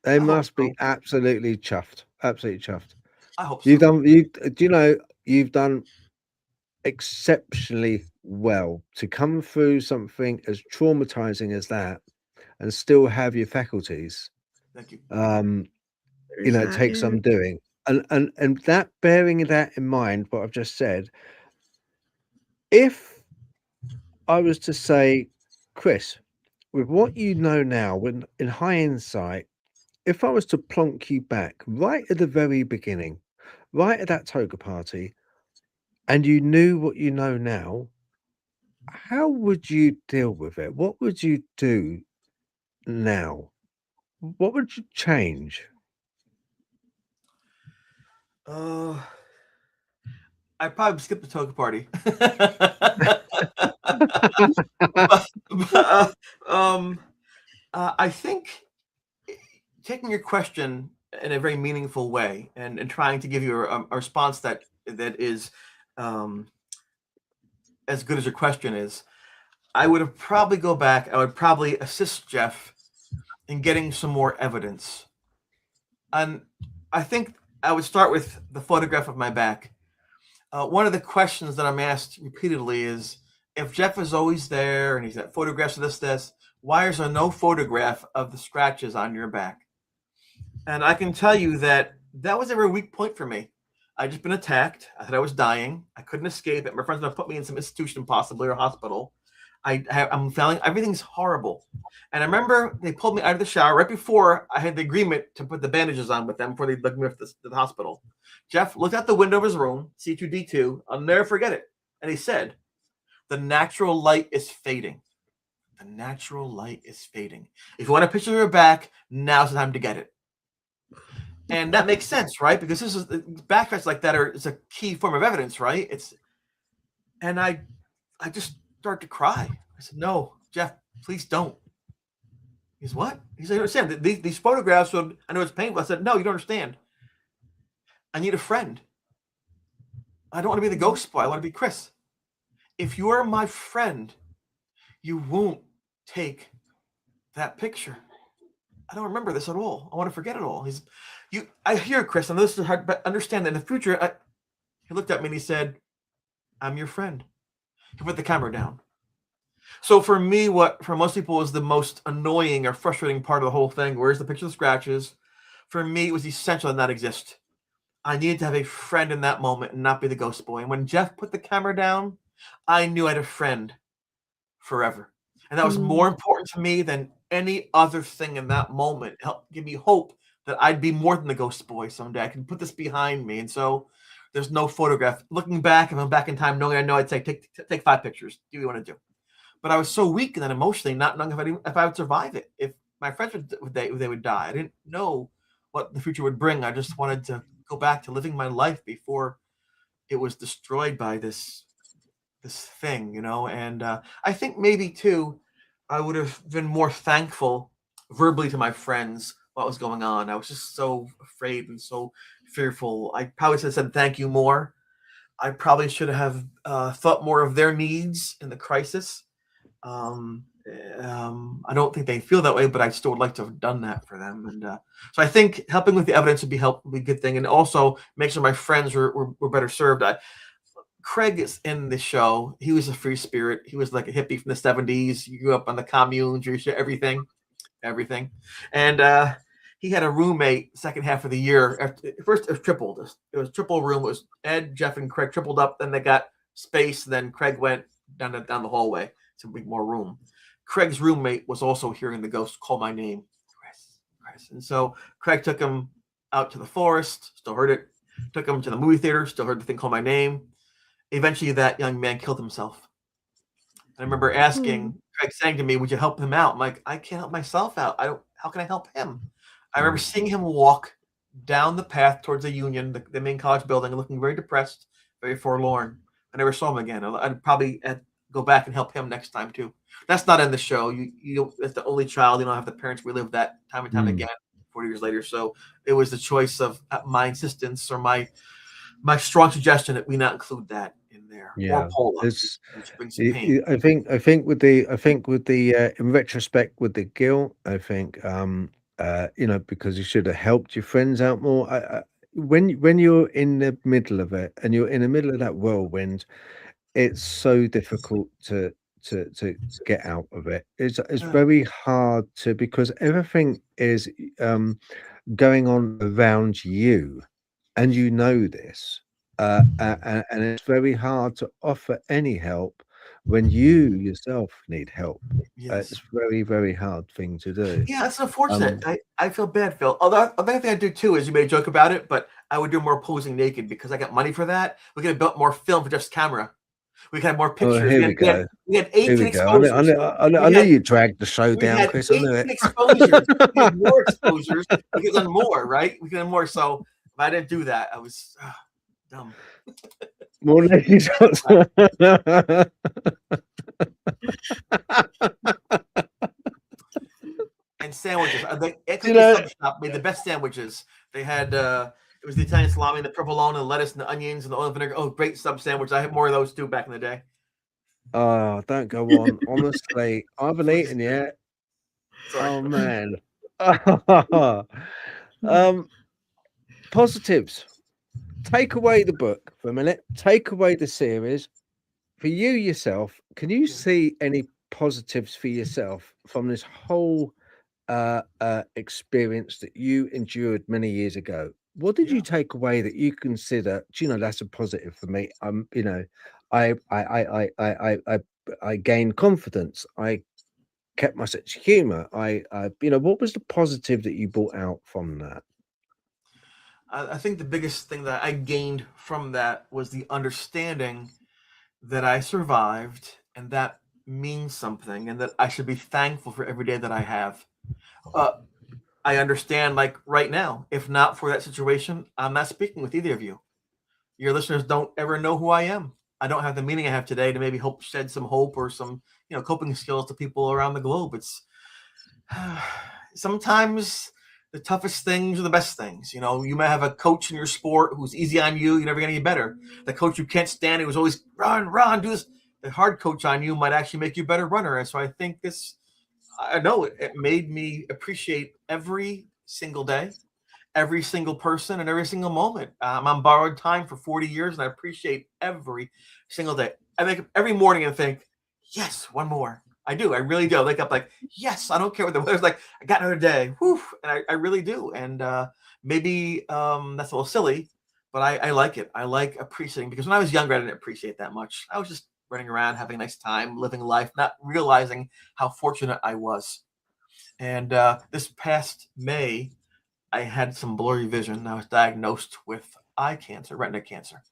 They must be absolutely chuffed. Absolutely chuffed. I hope so. You've done exceptionally well to come through something as traumatizing as that and still have your faculties. Thank you. It takes some doing. And that, bearing that in mind, what I've just said, if I was to say, Chris, with what you know now, when in hindsight, if I was to plonk you back right at the very beginning, right at that Toga party, and you knew what you know now, how would you deal with it? What would you do now? What would you change? I probably skipped the Toga party. I think taking your question in a very meaningful way and trying to give you a response that is as good as your question is, I would have probably go back. I would probably assist Jeff in getting some more evidence. And I think I would start with the photograph of my back. One of the questions that I'm asked repeatedly is, if Jeff is always there and he's got photographs of this, why is there no photograph of the scratches on your back? And I can tell you that was a very weak point for me. I'd just been attacked. I thought I was dying. I couldn't escape it. My friends were going to put me in some institution, possibly, or hospital. I'm feeling everything's horrible. And I remember they pulled me out of the shower right before I had the agreement to put the bandages on with them before they took me to the hospital. Jeff looked out the window of his room, C2D2. I'll never forget it. And he said, the natural light is fading. The natural light is fading. If you want a picture of your back, now's the time to get it. And that makes sense, right? Because this is backtracks like that is a key form of evidence, right? And I just started to cry. I said, no, Jeff, please don't. He said, what? He said, you understand, these photographs, I know it's painful. I said, no, you don't understand. I need a friend. I don't want to be the ghost boy. I want to be Chris. If you are my friend, you won't take that picture. I don't remember this at all. I want to forget it all. I hear Chris, and this is hard, but understand that in the future, he looked at me and he said, I'm your friend. He put the camera down. So for me, what for most people is the most annoying or frustrating part of the whole thing, where's the picture of the scratches? For me, it was essential to not exist. I needed to have a friend in that moment and not be the ghost boy. And when Jeff put the camera down, I knew I had a friend forever. And that was more important to me than any other thing in that moment. It helped give me hope that I'd be more than the ghost boy someday. I can put this behind me. And so there's no photograph. Looking back, if I'm back in time, knowing I know, I'd say, take 5 pictures. Do what you want to do. But I was so weak and then emotionally, not knowing if I would survive it. If my friends would die. I didn't know what the future would bring. I just wanted to go back to living my life before it was destroyed by this thing, And I think maybe too, I would have been more thankful verbally to my friends what was going on. I was just so afraid and so fearful. I probably should have said thank you more. I probably should have thought more of their needs in the crisis. I don't think they feel that way, but I still would like to have done that for them. And so I think helping with the evidence would be a good thing, and also make sure my friends were better served. Craig is in the show. He was a free spirit. He was like a hippie from the 70s. You grew up on the communes, you everything. And he had a roommate second half of the year. First, it was tripled. It was triple room. It was Ed, Jeff, and Craig tripled up. Then they got space. Then Craig went down the hallway to make more room. Craig's roommate was also hearing the ghost call my name, Chris. And so Craig took him out to the forest, still heard it. Took him to the movie theater, still heard the thing call my name. Eventually, that young man killed himself. I remember asking Craig, saying to me, "Would you help him out?" I'm like, "I can't help myself out. How can I help him?" I remember seeing him walk down the path towards the Union, the main college building, looking very depressed, very forlorn. I never saw him again. I'd probably go back and help him next time too. That's not in the show. You as the only child, you don't have the parents relive that time and time again. 40 years later, so it was the choice of my insistence or my strong suggestion that we not include that in there. Yeah, or Paula, it's. which brings some pain. I think with the in retrospect with the guilt, I think because you should have helped your friends out more. When you're in the middle of it and you're in the middle of that whirlwind, it's so difficult to get out of it. It's very hard to, because everything is going on around you, and you know this, and it's very hard to offer any help when you yourself need help. Yes. It's very, very hard thing to do. Yeah, it's unfortunate. I feel bad, Phil. Although another thing I do too is, you made a joke about it, but I would do more posing naked because I got money for that. We could have built more film for just camera. We could have more pictures. Oh, here we go. We had 18 Here we go. exposures. I knew you dragged the show We down, had Chris. I knew 18 it. exposures. We had more exposures. We could have done more, right? We could have more. So if I didn't do that, I was dumb. More naked shots. And sandwiches. The Sub Shop made the best sandwiches. They had it was the Italian salami, the provolone, and the lettuce, and the onions, and the oil and vinegar. Oh, great sub sandwich! I had more of those too back in the day. Oh, don't go on. Honestly, I haven't eaten yet. Sorry. Oh man. Positives. Take away the book for a minute. Take away the series. For you yourself, can you see any positives for yourself from this whole experience that you endured many years ago? What did you take away that you consider, that's a positive for me? I gained confidence. I kept my sense of humor. What was the positive that you brought out from that? I think the biggest thing that I gained from that was the understanding that I survived, and that means something, and that I should be thankful for every day that I have. I understand, like right now, if not for that situation, I'm not speaking with either of you. Your listeners don't ever know who I am. I don't have the meaning I have today to maybe help shed some hope or some, coping skills to people around the globe. It's sometimes the toughest things are the best things. You might have a coach in your sport who's easy on you. You're never going to get better. The coach you can't stand, who's always run, do this. The hard coach on you might actually make you a better runner. And so I think I know it made me appreciate every single day, every single person, and every single moment. I'm on borrowed time for 40 years, and I appreciate every single day. I wake up every morning and think, yes, one more. I do. I really do. I wake up like, yes, I don't care what the weather's like. I got another day. Whew, and I really do. And maybe that's a little silly, but I like it. I like appreciating, because when I was younger, I didn't appreciate that much. I was just running around, having a nice time, living life, not realizing how fortunate I was. And this past May, I had some blurry vision. I was diagnosed with eye cancer, retina cancer.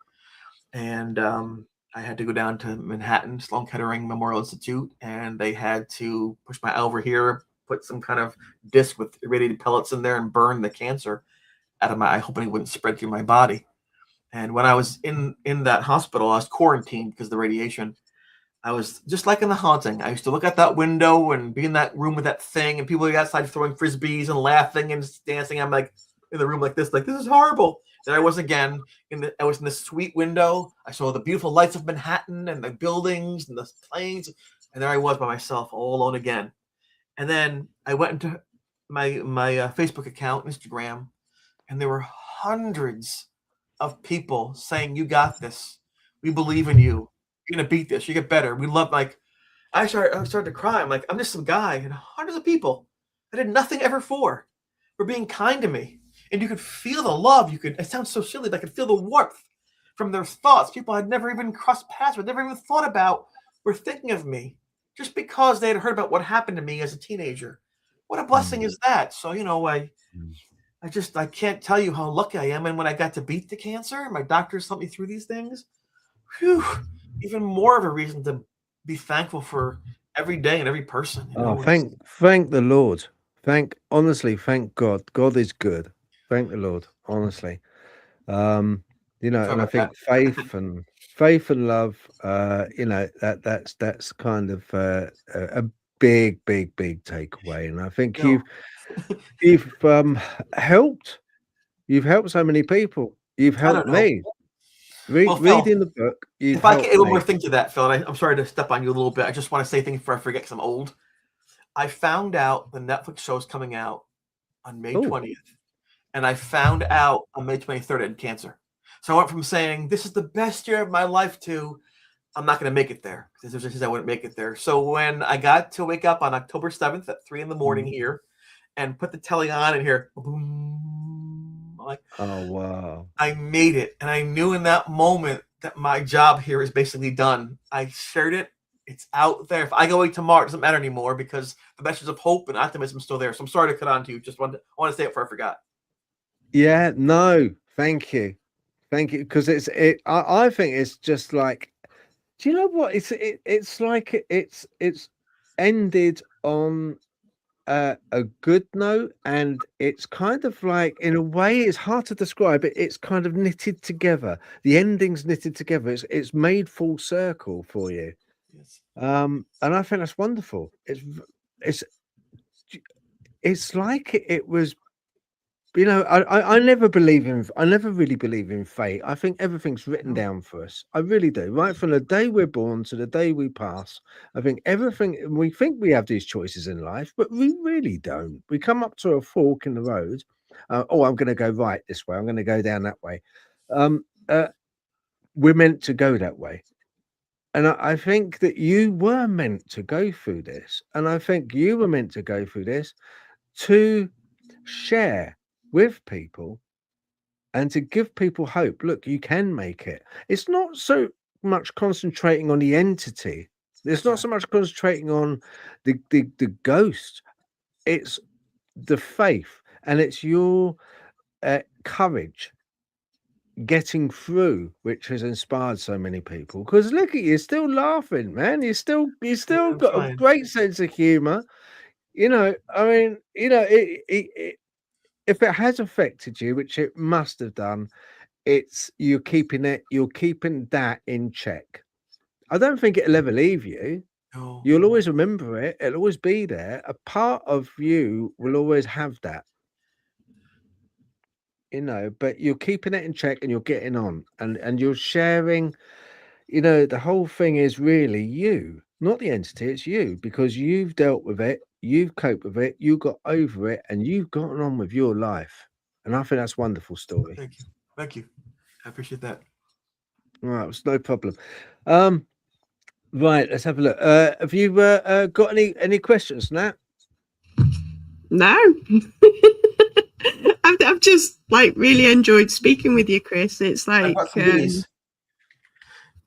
And I had to go down to Manhattan, Sloan Kettering Memorial Institute, and they had to push my eye over here, put some kind of disc with irradiated pellets in there and burn the cancer out of my eye, hoping it wouldn't spread through my body. And when I was in that hospital, I was quarantined because of the radiation. I was just like in The Haunting. I used to look out that window and be in that room with that thing, and people outside throwing frisbees and laughing and dancing. I'm like in the room like this is horrible. There I was again. I was in this sweet window. I saw the beautiful lights of Manhattan and the buildings and the planes, and there I was by myself, all alone again. And then I went into my Facebook account, Instagram, and there were hundreds of people saying, "You got this. We believe in you. You're gonna beat this. You get better. We love like I started to cry. I'm like, I'm just some guy and hundreds of people I did nothing ever for were being kind to me. And you could feel the love. It sounds so silly, but I could feel the warmth from their thoughts. People I'd never even crossed paths with, never even thought about, were thinking of me just because they had heard about what happened to me as a teenager. What a blessing is that? So, I can't tell you how lucky I am. And when I got to beat the cancer, my doctors helped me through these things. Whew, even more of a reason to be thankful for every day and every person. Thank the Lord. Honestly, thank God. God is good. Thank the Lord, honestly. And I think faith and love, that's kind of a big takeaway. And I think you've helped so many people. You've helped me. Reading the book. If I can add one more thing to that, Phil, and I'm sorry to step on you a little bit. I just want to say things before I forget because I'm old. I found out the Netflix show is coming out on May 20th. And I found out on May 23rd I had cancer. So I went from saying, this is the best year of my life to, I'm not going to make it there. Because there's I wouldn't make it there. So when I got to wake up on October 7th at 3 a.m. here and put the telly on and hear, boom, I'm like, oh, wow. I made it. And I knew in that moment that my job here is basically done. I shared it. It's out there. If I go away tomorrow, it doesn't matter anymore because the message of hope and optimism is still there. So I'm sorry to cut on to you. I want to say it before I forgot. Yeah, no, thank you. Because I think it's just like, do you know what? It's like it's ended on a good note, and it's kind of like, in a way, it's hard to describe it. It's kind of knitted together. The ending's knitted together. It's made full circle for you. Yes. And I think that's wonderful. It's like it was. I never really believe in fate. I think everything's written down for us. I really do. Right from the day we're born to the day we pass, I think everything, we think we have these choices in life, but we really don't. We come up to a fork in the road. I'm going to go right this way. I'm going to go down that way. We're meant to go that way. And I think that you were meant to go through this. And I think you were meant to go through this to share with people and to give people hope. Look, you can make it. It's not so much concentrating on the entity. It's not so much concentrating on the ghost. It's the faith, and it's your courage getting through, which has inspired so many people. Because look at you, still laughing, man. You still got a great sense of humor. If it has affected you, which it must have done, you're keeping that in check. I don't think it'll ever leave you. No. You'll always remember it. It'll always be there. A part of you will always have that. But you're keeping it in check and you're getting on and you're sharing. The whole thing is really you, not the entity. It's you, because you've dealt with it. You've coped with it, you got over it, and you've gotten on with your life. And I think that's a wonderful story. Thank you. I appreciate that. All right, it's no problem. Right, let's have a look. Have you got any questions, Nat? No. I've just really enjoyed speaking with you, Chris. It's like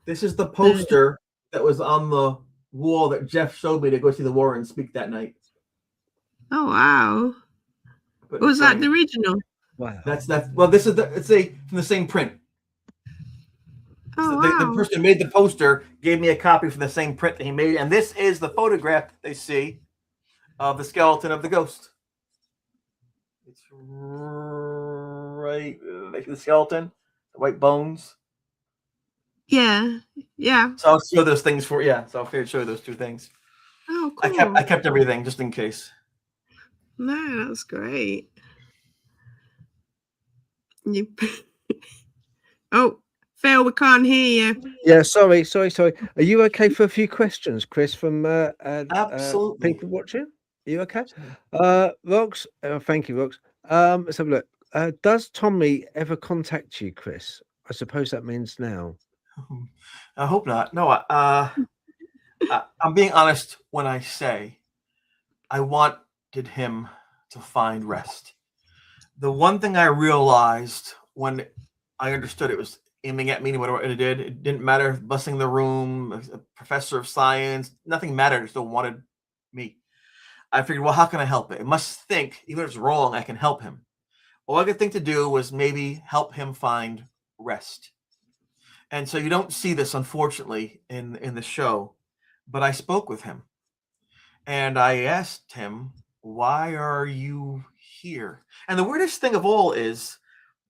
this is the poster that was on the wall that Jeff showed me to go see the Warren speak that night. Oh wow! Was that the original? Wow. That's well. This is from the same print. Oh, so wow. The person who made the poster gave me a copy from the same print that he made, and this is the photograph they see of the skeleton of the ghost. It's right, the skeleton, the white bones. Yeah. So I'll show those things So I'll show you those two things. Oh, cool. I kept everything just in case. No, that's great. Oh, Phil, we can't hear you. Yeah, sorry. Are you okay for a few questions, Chris, from Absolutely. people watching? Are you okay? Rox, thank you, Rox. Let's have a look. Does Tommy ever contact you, Chris? I suppose that means now. I hope not. No, I'm being honest when I say I wanted him to find rest. The one thing I realized when I understood it was aiming at me, whatever it did, it didn't matter if busting the room, a professor of science, nothing mattered. It still wanted me. I figured, well, how can I help it? It must think, even if it's wrong, I can help him. All I could think to do was maybe help him find rest. And so you don't see this, unfortunately, in the show, but I spoke with him and I asked him, why are you here? And the weirdest thing of all is,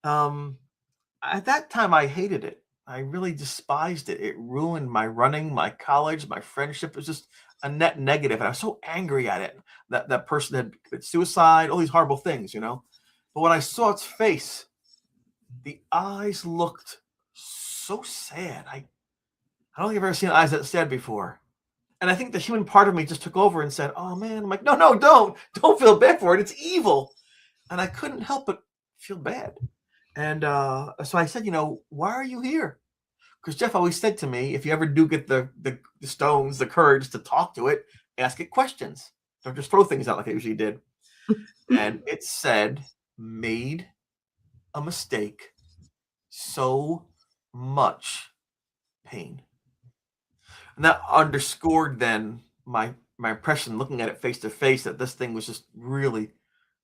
at that time, I hated it. I really despised it. It ruined my running, my college, my friendship. It was just a net negative. And I was so angry at it that that person had committed suicide, all these horrible things, you know. But when I saw its face, the eyes looked so sad. I don't think I've ever seen eyes that sad before. And I think the human part of me just took over and said, oh man, I'm like, no, don't feel bad for it. It's evil. And I couldn't help but feel bad. And so I said, you know, why are you here? Because Jeff always said to me, if you ever do get the stones, the courage to talk to it, ask it questions. Don't just throw things out like I usually did. And it said, made a mistake, so much pain. And that underscored then my impression, looking at it face to face, that this thing was just really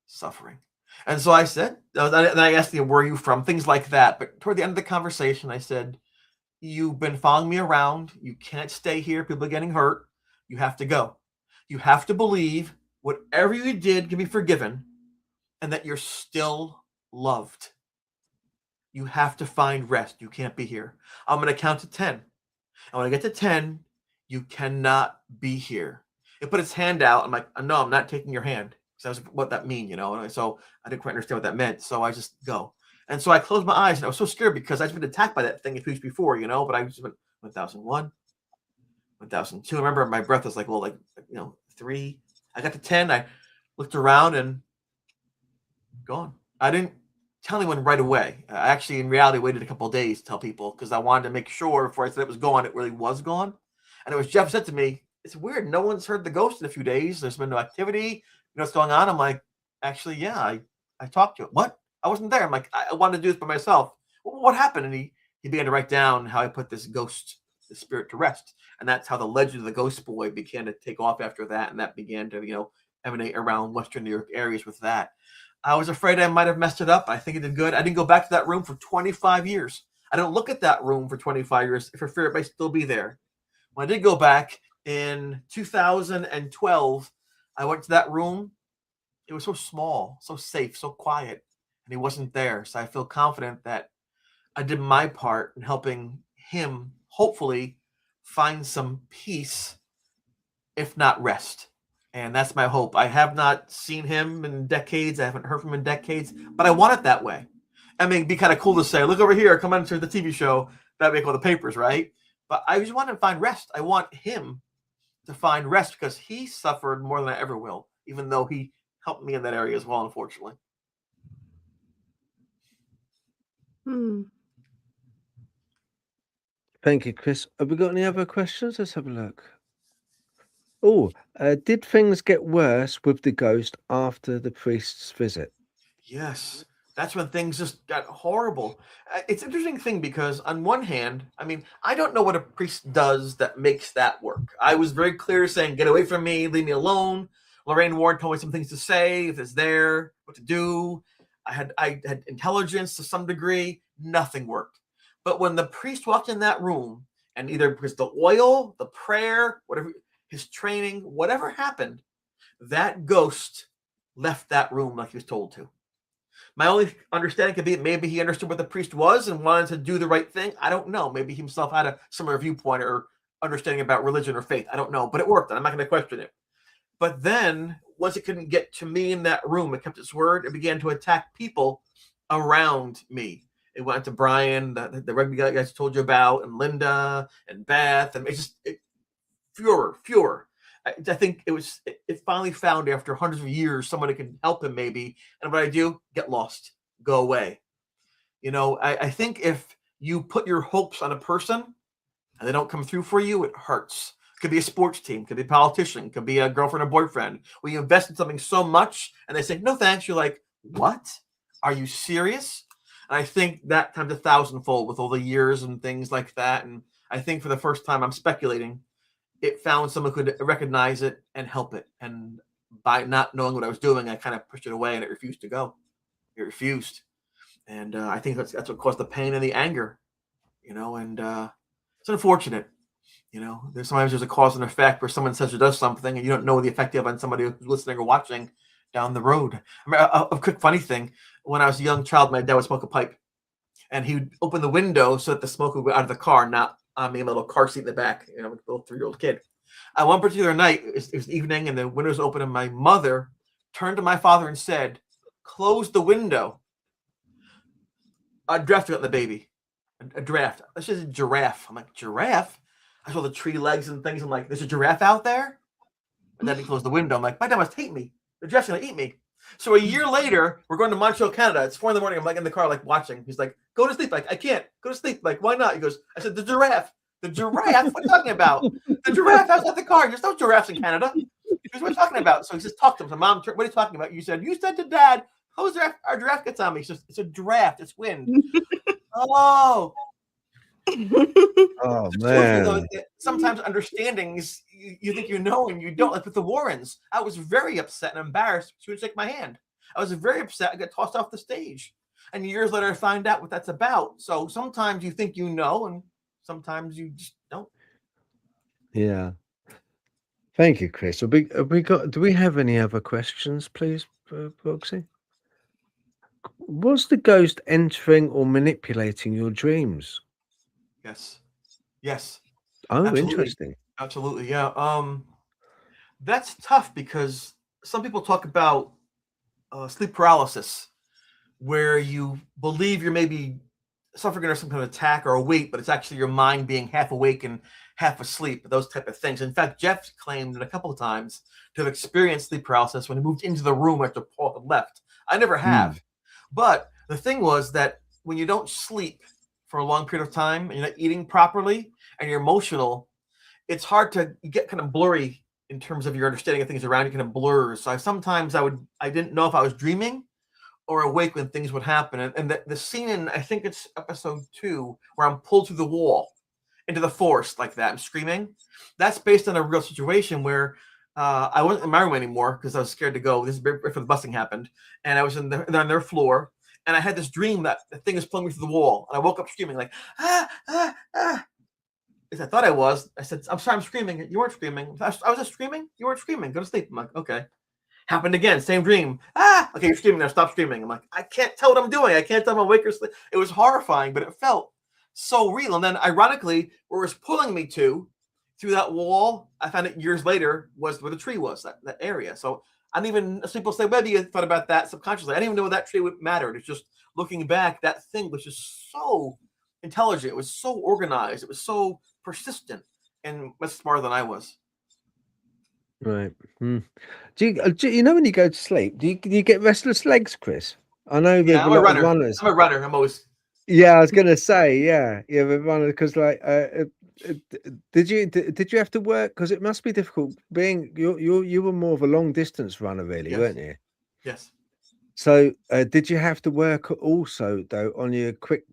suffering. And so I said, and I asked him, where are you from? Things like that. But toward the end of the conversation, I said, you've been following me around. You can't stay here. People are getting hurt. You have to go. You have to believe whatever you did can be forgiven and that you're still loved. You have to find rest. You can't be here. I'm going to count to 10. And when I get to 10, you cannot be here. It put its hand out. I'm like, no, I'm not taking your hand. That was what that mean, you know. And so I didn't quite understand what that meant. So I just go. And so I closed my eyes and I was so scared because I'd been attacked by that thing a few weeks before, you know, but I just went 1001, 1002. I remember my breath was like, well, like, you know, 3. I got to 10. I looked around and gone. I didn't tell anyone right away. I actually, in reality, waited a couple of days to tell people because I wanted to make sure before I said it was gone, it really was gone. And it was Jeff said to me, it's weird. No one's heard the ghost in a few days. There's been no activity. You know what's going on? I'm like, actually, yeah, I talked to it. What? I wasn't there. I'm like, I wanted to do this by myself. Well, what happened? And he began to write down how I put this ghost, the spirit, to rest. And that's how the legend of the ghost boy began to take off after that. And that began to, you know, emanate around Western New York areas with that. I was afraid I might have messed it up. I think it did good. I didn't go back to that room for 25 years. I don't look at that room for 25 years for fear it might still be there. When I did go back in 2012, I went to that room. It was so small, so safe, so quiet, and he wasn't there. So I feel confident that I did my part in helping him hopefully find some peace, if not rest. And that's my hope. I have not seen him in decades. I haven't heard from him in decades, but I want it that way. I mean, it'd be kind of cool to say, look over here, come on to the TV show. That'd make all the papers, right? But I just want him to find rest. I want him to find rest because he suffered more than I ever will, even though he helped me in that area as well, unfortunately. Thank you, Chris. Have we got any other questions? Let's have a look. Oh, did things get worse with the ghost after the priest's visit? Yes. That's when things just got horrible. It's an interesting thing because on one hand, I mean, I don't know what a priest does that makes that work. I was very clear saying, get away from me, leave me alone. Lorraine Warren told me some things to say, if it's there, what to do. I had intelligence to some degree. Nothing worked. But when the priest walked in that room, and either because the oil, the prayer, whatever, his training, whatever happened, that ghost left that room like he was told to. My only understanding could be maybe he understood what the priest was and wanted to do the right thing. I don't know. Maybe he himself had a similar viewpoint or understanding about religion or faith. I don't know. But it worked. And I'm not going to question it. But then once it couldn't get to me in that room, it kept its word. It began to attack people around me. It went to Brian, the rugby guy I told you about, and Linda and Beth. And it's just fewer. I think it finally found after hundreds of years someone who can help him maybe. And what I do, get lost, go away. You know, I think if you put your hopes on a person and they don't come through for you, it hurts. It could be a sports team, could be a politician, could be a girlfriend or boyfriend. When you invest in something so much and they say, no thanks, you're like, what? Are you serious? And I think that times 1,000-fold with all the years and things like that. And I think for the first time, I'm speculating, it found someone who could recognize it and help it. And by not knowing what I was doing, I kind of pushed it away and it refused to go. It refused. And I think that's what caused the pain and the anger, and it's unfortunate. There's a cause and effect where someone says or does something and you don't know the effect you have on somebody who's listening or watching down the road. I mean, a quick funny thing. When I was a young child, my dad would smoke a pipe and he would open the window so that the smoke would go out of the car, not on me, a little car seat in the back, a little 3-year-old kid. One particular night, it was evening and the window was open and my mother turned to my father and said, close the window. A draft got the baby. A draft. This is a giraffe. I'm like, giraffe? I saw the tree legs and things. I'm like, there's a giraffe out there? And then he closed the window. I'm like, my dad must hate me. The giraffe's going to eat me. So a year later, we're going to Montreal, Canada. It's 4 a.m. I'm like in the car, like watching. He's like, go to sleep. Like, I can't. Go to sleep. Like, why not? He goes, I said, the giraffe. The giraffe? What are you talking about? The giraffe outside the car. There's no giraffes in Canada. He goes, what are you talking about? So he says, talk to him. So, Mom, what are you talking about? You said to Dad, how's our giraffe gets on me? He says, it's a draft. It's wind. Oh. Oh, man. Sometimes understandings, you think and you don't. Like with the Warrens, I was very upset and embarrassed. She would shake my hand. I was very upset. I got tossed off the stage. And years later, I find out what that's about. So sometimes you think and sometimes you just don't. Yeah. Thank you, Chris. Do we have any other questions, please, Roxy? Was the ghost entering or manipulating your dreams? Yes. Oh, Absolutely. interesting. Absolutely. Yeah. That's tough because some people talk about sleep paralysis, where you believe you're maybe suffering under some kind of attack or awake, but it's actually your mind being half awake and half asleep, those type of things. In fact, Jeff claimed a couple of times to have experienced sleep paralysis when he moved into the room after Paul had left. I never have. But the thing was that when you don't sleep for a long period of time and you're not eating properly and you're emotional, it's hard to get kind of blurry in terms of your understanding of things around you, kind of blurs. So I didn't know if I was dreaming or awake when things would happen. And the scene in, I think it's episode 2, where I'm pulled through the wall into the forest like that, I'm screaming. That's based on a real situation where I wasn't in my room anymore because I was scared to go. This is right before the busting happened. And I was on their floor. And I had this dream that the thing is pulling me through the wall. And I woke up screaming like, ah, ah, ah. As I thought I was. I said, I'm sorry, I'm screaming. You weren't screaming. I was just screaming? You weren't screaming. Go to sleep. I'm like, okay. Happened again. Same dream. Ah, okay, you're screaming now. Stop screaming. I'm like, I can't tell what I'm doing. I can't tell if I'm awake or sleep. It was horrifying, but it felt so real. And then ironically, where it was pulling me to, through that wall, I found it years later, was where the tree was, that area. So I didn't even, as people say, maybe you thought about that subconsciously. I didn't even know that tree would matter. It's just looking back, that thing was just so intelligent. It was so organized. It was so persistent and much smarter than I was. Right. Do you know when you go to sleep, do you get restless legs, Chris? I know Yeah, I'm a runner. I'm a runner. I'm always. Yeah, I was gonna say, yeah, but runner, because like, did you have to work? Because it must be difficult being you were more of a long distance runner, really, Yes. weren't you? Yes. So did you have to work also though on your quick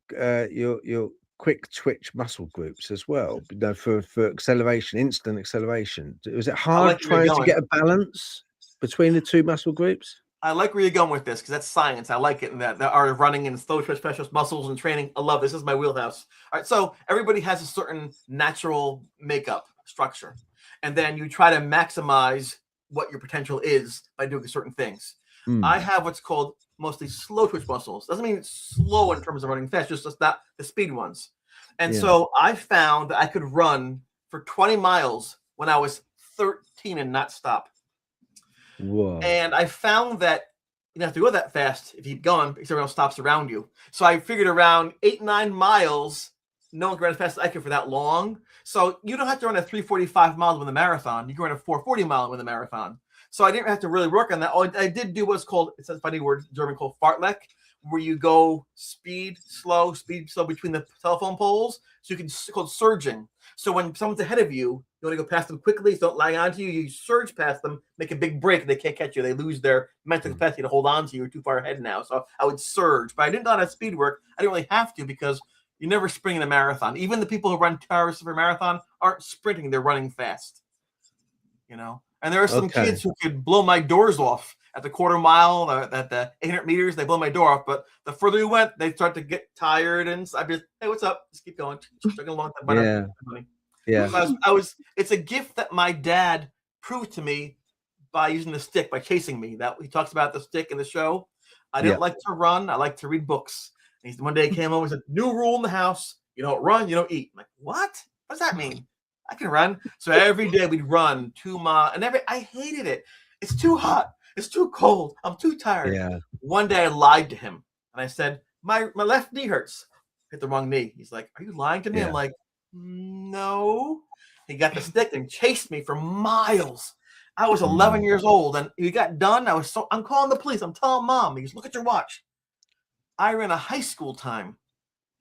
quick twitch muscle groups as well, for acceleration, instant acceleration? Was it hard trying to get a balance between the two muscle groups? I like where you're going with this because that's science. I like it, and that art of running and slow twitch specialist muscles and training. I love this. This is my wheelhouse. All right, so everybody has a certain natural makeup structure, and then you try to maximize what your potential is by doing certain things. I have what's called mostly slow twitch muscles. Doesn't mean it's slow in terms of running fast, just not the speed ones. And so I found that I could run for 20 miles when I was 13 and not stop. Whoa. And I found that you don't have to go that fast if you keep going because everyone else stops around you. So I figured around 8-9 miles, no one can run as fast as I can for that long. So you don't have to run a 3:45 mile to win the marathon. You can run a 4:40 mile to win the marathon. So I didn't have to really work on that. All I did do was called, it's a funny word, German, called fartlek, where you go speed, slow between the telephone poles. So you can, it's called surging. So when someone's ahead of you, you want to go past them quickly, so don't lag onto you. You surge past them, make a big break, they can't catch you. They lose their mental capacity to hold on to you. You're too far ahead now. So I would surge, but I didn't know how to speed work. I didn't really have to because you never sprint in a marathon. Even the people who run 2 hours for a marathon aren't sprinting; they're running fast. You know. And there are some kids who could blow my doors off at the quarter mile, at the 800 meters. They blow my door off, but the further we went, they start to get tired, and I'd be like, "Hey, what's up? Just keep going." Yeah. So it's a gift that my dad proved to me by using the stick, by chasing me. That he talks about the stick in the show. I didn't like to run. I like to read books. And one day he came home and said, "New rule in the house: you don't run, you don't eat." I'm like, "What? What does that mean?" I can run. So every day we'd run 2 miles, and I hated it. It's too hot. It's too cold. I'm too tired. Yeah. One day I lied to him, and I said, my left knee hurts. Hit the wrong knee. He's like, "Are you lying to me?" I'm like, "No." He got the stick and chased me for miles. I was 11 years old, and we got done. I'm calling the police. I'm telling Mom. He goes, "Look at your watch." I ran a high school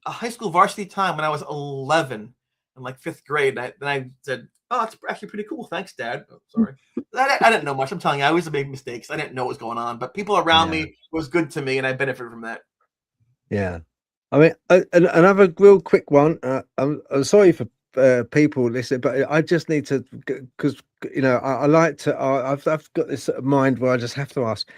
varsity time when I was 11. In like 5th grade. Then I said, "Oh, that's actually pretty cool. Thanks, Dad." Oh, sorry. I didn't know much. I'm telling you, I always made mistakes. I didn't know what was going on, but people around me was good to me, and I benefited from that. Yeah. I mean, another real quick one. I'm sorry for people listening, but I just need to, because I like to. I've got this sort of mind where I just have to ask.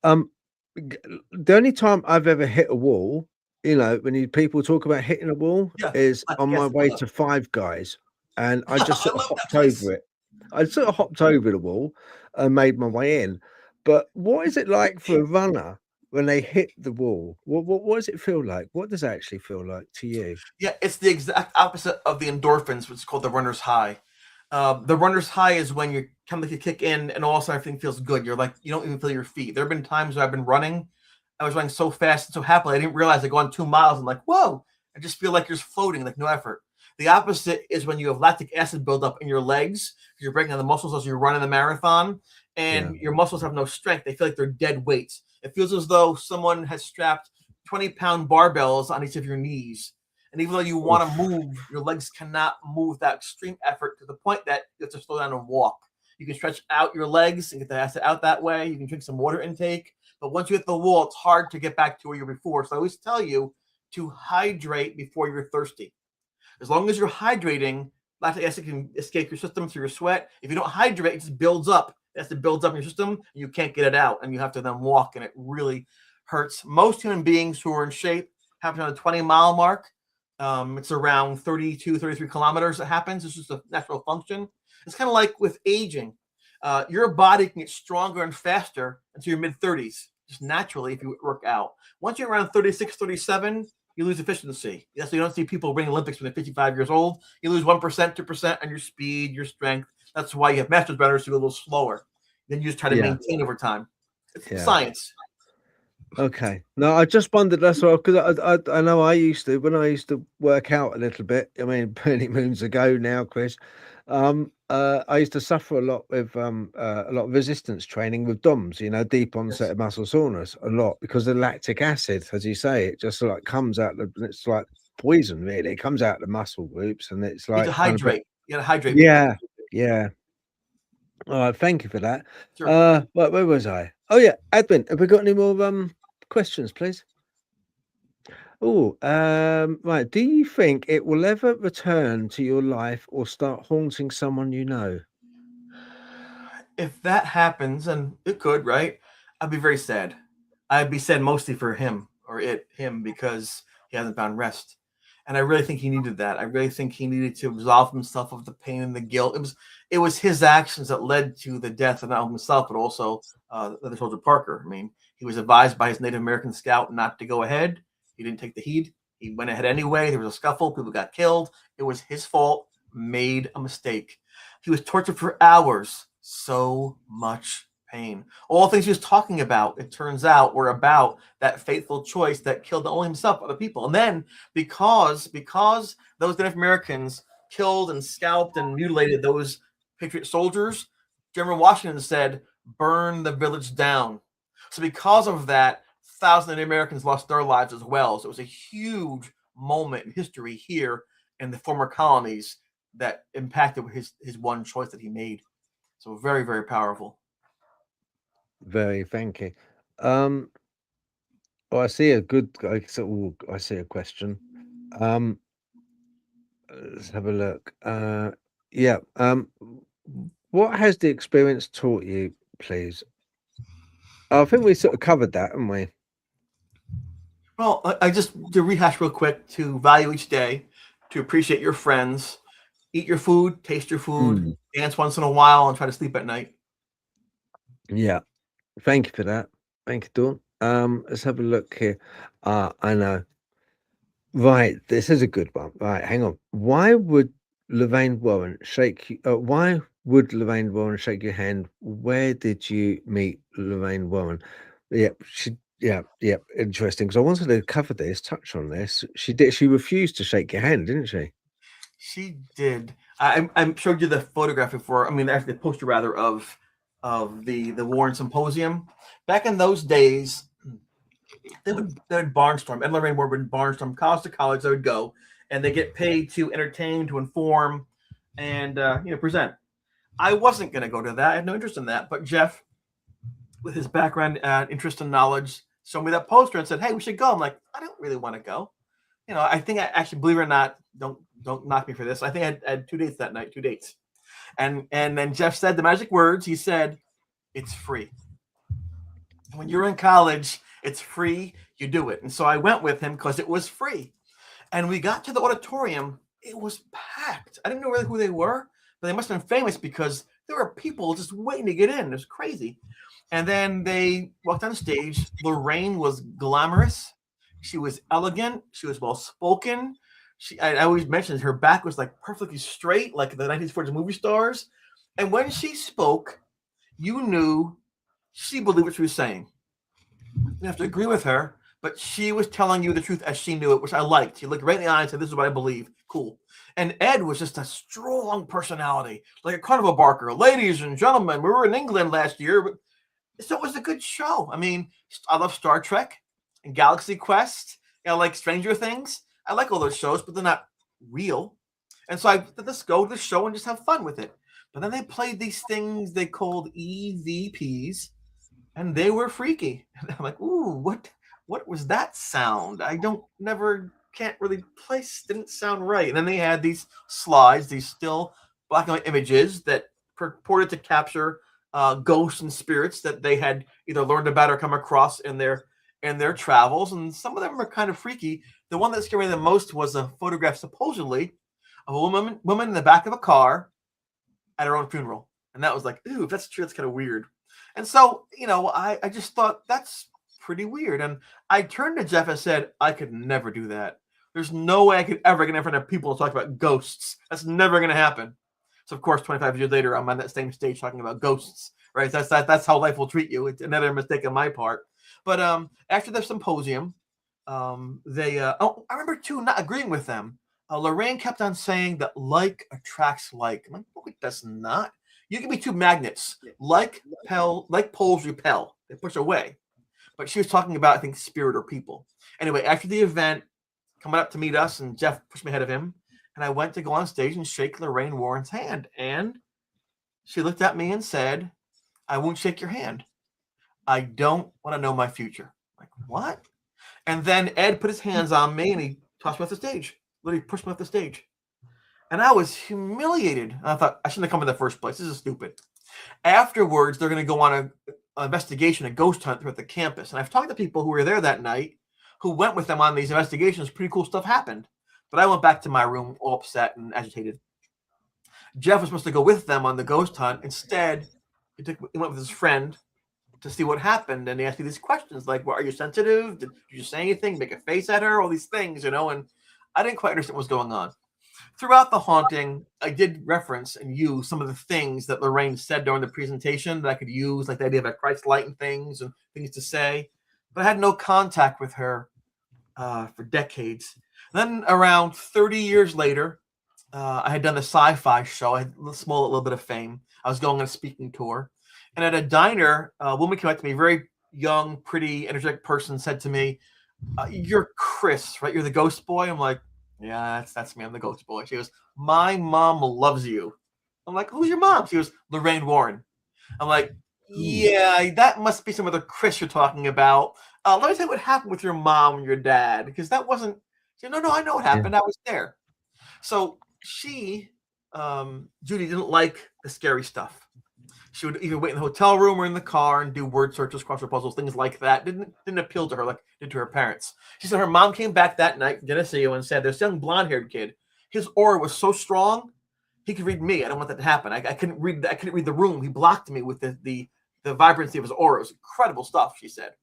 The only time I've ever hit a wall, when people talk about hitting a wall, is on my way to Five Guys, and I just sort of hopped over it. I sort of hopped over the wall and made my way in. But what is it like for a runner when they hit the wall? What does it feel like? What does it actually feel like to you? Yeah, it's the exact opposite of the endorphins, which is called the runner's high. The runner's high is when you kind of like you kick in, and all of a sudden everything feels good. You're like, you don't even feel your feet. There have been times where I've been running. I was running so fast and so happily, I didn't realize I'd gone 2 miles. I'm like, whoa, I just feel like you're floating, like no effort. The opposite is when you have lactic acid buildup in your legs. You're breaking down the muscles as you're running the marathon, and your muscles have no strength. They feel like they're dead weights. It feels as though someone has strapped 20-pound barbells on each of your knees. And even though you want to move, your legs cannot move that extreme effort to the point that you have to slow down and walk. You can stretch out your legs and get the acid out that way. You can drink some water intake. But once you hit the wall, it's hard to get back to where you were before. So I always tell you to hydrate before you're thirsty. As long as you're hydrating, lactic acid can escape your system through your sweat. If you don't hydrate, it just builds up. It has to build up in your system, and you can't get it out, and you have to then walk, and it really hurts. Most human beings who are in shape happen on the 20-mile mark. It's around 32, 33 kilometers it happens. It's just a natural function. It's kind of like with aging. Your body can get stronger and faster until your mid-30s, just naturally if you work out. Once you're around 36, 37, you lose efficiency. That's why you don't see people winning Olympics when they're 55 years old. You lose 1%, 2% on your speed, your strength. That's why you have masters runners who go a little slower. Then you just try to maintain over time. It's science. Okay. No, I just wondered, that's all, because I know when I used to work out a little bit, I mean, many moons ago now, Chris, I used to suffer a lot with a lot of resistance training with DOMS, deep onset of muscle soreness, a lot, because the lactic acid, as you say, it just like comes out, it's like poison, really. It comes out the muscle groups, and it's like you have to hydrate. You got to hydrate. Yeah. All right, thank you for that. Sure. Where was I? Oh yeah, Edwin, have we got any more questions, please? Oh, right. Do you think it will ever return to your life or start haunting someone you know? If that happens, and it could, right? I'd be very sad. I'd be sad mostly for him because he hasn't found rest. And I really think he needed that. I really think he needed to absolve himself of the pain and the guilt. It was his actions that led to the death of not only himself, but also the soldier Parker. I mean, he was advised by his Native American scout not to go ahead. He didn't take the heed. He went ahead anyway. There was a scuffle. People got killed. It was his fault. Made a mistake. He was tortured for hours. So much pain. All the things he was talking about, it turns out, were about that fateful choice that killed not only himself, but other people. And then because those Native Americans killed and scalped and mutilated those Patriot soldiers, General Washington said, burned the village down. So because of that, thousands of Americans lost their lives as well. So it was a huge moment in history here in the former colonies that impacted his one choice that he made. So very, very powerful. Very, thank you. Oh, I see a I see a question. Let's have a look. Yeah. What has the experience taught you, please? I think we sort of covered that, haven't we? Well, I just to rehash real quick: to value each day, to appreciate your friends, eat your food, taste your food, dance once in a while, and try to sleep at night. Yeah. Thank you for that. Thank you, Dawn. Let's have a look here. I know. Right, this is a good one. Right, hang on. Why would Lorraine Warren shake you? Why would Lorraine Warren shake your hand? Where did you meet Lorraine Warren? Yeah, interesting. Because I wanted to cover this, touch on this. She refused to shake your hand, didn't she? She did. I showed you the photograph before. I mean, actually, the poster rather of the Warren Symposium. Back in those days, they would barnstorm. Ed and Lorraine Warren would barnstorm college to college. They would go, and they get paid to entertain, to inform, and present. I wasn't going to go to that. I had no interest in that. But Jeff, with his background, interest and knowledge, showed me that poster and said, "Hey, we should go." I'm like, I don't really want to go. I think I actually, believe it or not, don't knock me for this. I think I had 2 dates that night, 2 dates. And then Jeff said the magic words. He said, "It's free. When you're in college, it's free. You do it." And so I went with him because it was free. And we got to the auditorium. It was packed. I didn't know really who they were, but they must have been famous because there were people just waiting to get in. It was crazy. And then they walked on stage. Lorraine was glamorous. She was elegant. She was well-spoken. I always mentioned her back was like perfectly straight, like the 1940s movie stars. And when she spoke, you knew she believed what she was saying. You didn't have to agree with her, but she was telling you the truth as she knew it, which I liked. She looked right in the eye and said, "This is what I believe." Cool. And Ed was just a strong personality, like a carnival barker. "Ladies and gentlemen, we were in England last year." So it was a good show. I mean, I love Star Trek and Galaxy Quest, like Stranger Things. I like all those shows, but they're not real. And so I said, let's go to the show and just have fun with it. But then they played these things they called EVPs, and they were freaky. And I'm like, ooh, what was that sound? Can't really place, didn't sound right. And then they had these slides, these still black and white images that purported to capture ghosts and spirits that they had either learned about or come across in their travels. And some of them are kind of freaky. The one that scared me the most was a photograph supposedly of a woman in the back of a car at her own funeral. And that was like, ooh, if that's true, that's kind of weird. And so, I just thought that's pretty weird. And I turned to Jeff and said, I could never do that. There's no way I could ever get in front of people and talk about ghosts. That's never going to happen. So, of course, 25 years later, I'm on that same stage talking about ghosts, right? That's how life will treat you. It's another mistake on my part. But after the symposium, I remember, too, not agreeing with them. Lorraine kept on saying that like attracts like. I'm like, no, it does not. You can be two magnets. Like poles repel. They push away. But she was talking about, I think, spirit or people. Anyway, after the event, coming up to meet us, and Jeff pushed me ahead of him, and I went to go on stage and shake Lorraine Warren's hand. And she looked at me and said, "I won't shake your hand. I don't want to know my future." I'm like, what? And then Ed put his hands on me and he tossed me off the stage. Literally pushed me off the stage. And I was humiliated. And I thought, I shouldn't have come in the first place. This is stupid. Afterwards, they're going to go on an investigation, a ghost hunt throughout the campus. And I've talked to people who were there that night who went with them on these investigations. Pretty cool stuff happened. But I went back to my room all upset and agitated. Jeff was supposed to go with them on the ghost hunt. Instead, he went with his friend to see what happened. And he asked me these questions like, well, are you sensitive? Did you say anything? Make a face at her? All these things, and I didn't quite understand what was going on. Throughout the haunting, I did reference and use some of the things that Lorraine said during the presentation that I could use, like the idea of a Christ light and things to say. But I had no contact with her for decades. Then around 30 years later, I had done a sci-fi show. I had a little bit of fame. I was going on a speaking tour. And at a diner, a woman came up to me, very young, pretty, energetic person, said to me, "You're Chris, right? You're the ghost boy." I'm like, "Yeah, that's me. I'm the ghost boy." She goes, "My mom loves you." I'm like, "Who's your mom?" She goes, "Lorraine Warren." I'm like, "Yeah, that must be some other Chris you're talking about. Let me tell you what happened with your mom and your dad, because that wasn't." She said, "No, I know what happened. I was there." So she, Judy, didn't like the scary stuff. She would either wait in the hotel room or in the car and do word searches, crossword puzzles, things like that. Didn't appeal to her like it did to her parents. She said her mom came back that night from Geneseo and said, "This young blonde-haired kid, his aura was so strong, he could read me. I don't want that to happen. I couldn't read. I couldn't read the room. He blocked me with the vibrancy of his aura. It was incredible stuff." She said.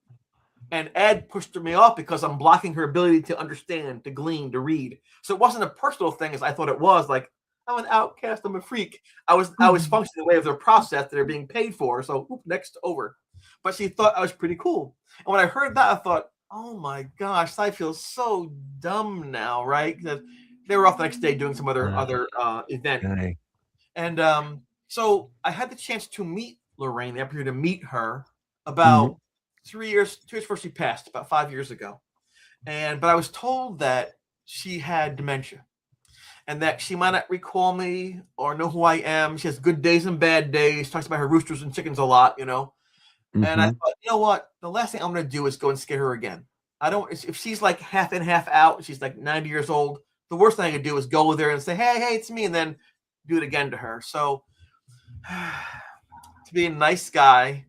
And Ed pushed me off because I'm blocking her ability to understand, to glean, to read. So it wasn't a personal thing as I thought it was. Like, I'm an outcast, I'm a freak. I was functioning the way of their process that they're being paid for. So next over. But she thought I was pretty cool. And when I heard that, I thought, oh my gosh, I feel so dumb now, right? Because they were off the next day doing some other event. Okay. And so I had the chance to meet Lorraine, the opportunity to meet her about 2 years before she passed, about 5 years ago. But I was told that she had dementia and that she might not recall me or know who I am. She has good days and bad days, talks about her roosters and chickens a lot, And I thought, you know what? The last thing I'm going to do is go and scare her again. I don't, if she's like half in, half out, she's like 90 years old, the worst thing I could do is go there and say, hey, it's me, and then do it again to her. So to be a nice guy,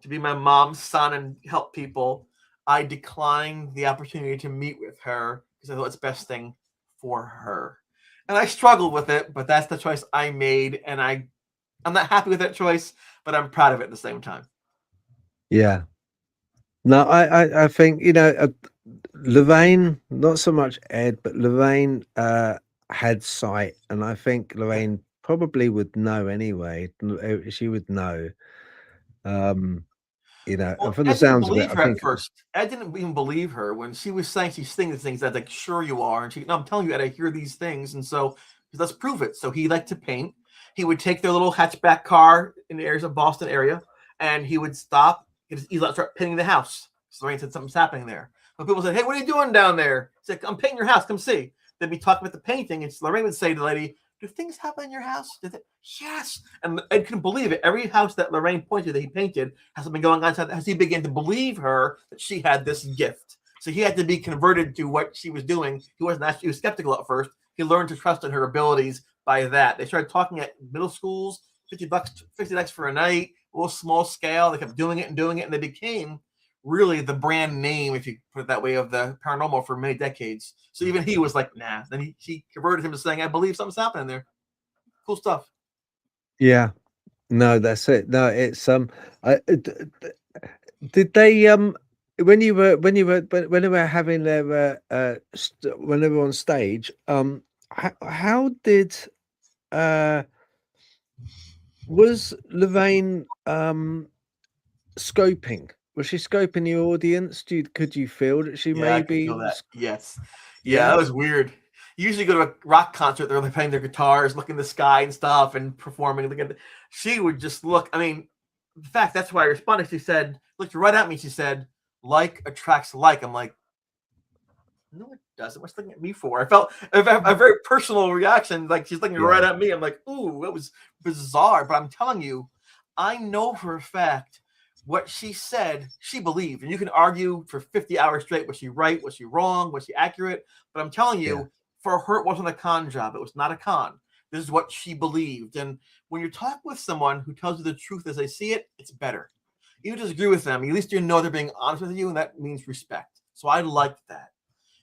to be my mom's son and help people, I declined the opportunity to meet with her because I thought it's the best thing for her. And I struggled with it, but that's the choice I made. And I'm not happy with that choice, but I'm proud of it at the same time. Yeah. No, I think, Lorraine, not so much Ed, but Lorraine had sight. And I think Lorraine probably would know anyway. She would know. And from the Ed didn't sounds of it, believe I her think at first. Ed didn't even believe her when she was saying she's seeing the things. Ed's like, sure you are. And no, I'm telling you, Ed, I hear these things. And so let's prove it. So he liked to paint. He would take their little hatchback car in the areas of Boston area, and he would stop, get his easel out, start painting the house. So Lorraine said something's happening there. So people said, hey, what are you doing down there? He's like, I'm painting your house. Come see. They'd be talking about the painting, and Lorraine would say to the lady, do things happen in your house? Yes. And Ed couldn't believe it. Every house that Lorraine pointed that he painted has something going on as he began to believe her that she had this gift. So he had to be converted to what she was doing. He was skeptical at first. He learned to trust in her abilities by that. They started talking at middle schools, $50 for a night, a little small scale. They kept doing it, and they became really the brand name, if you put it that way, of the paranormal for many decades. So even he was like, nah. Then he converted him to saying, I believe something's happening there. Cool stuff. Yeah. No, that's it. No, it's did they when they were having their when they were on stage, how did was Lorraine scoping? Was she scoping the audience? Could you feel that she maybe? I can feel that. Yes. Yeah, that was weird. You usually go to a rock concert, they're playing their guitars, looking in the sky and stuff, and performing. She would just look. I mean, in fact, that's why I responded. She said, looked right at me. She said, like attracts like. I'm like, no, it doesn't. What's looking at me for? I felt a very personal reaction. Like she's looking right at me. I'm like, ooh, it was bizarre. But I'm telling you, I know for a fact what she said, she believed. And you can argue for 50 hours straight. Was she right? Was she wrong? Was she accurate? But I'm telling you, for her, it wasn't a con job. It was not a con. This is what she believed. And when you talk with someone who tells you the truth as they see it, it's better. You disagree with them, at least you know they're being honest with you, and that means respect. So I liked that.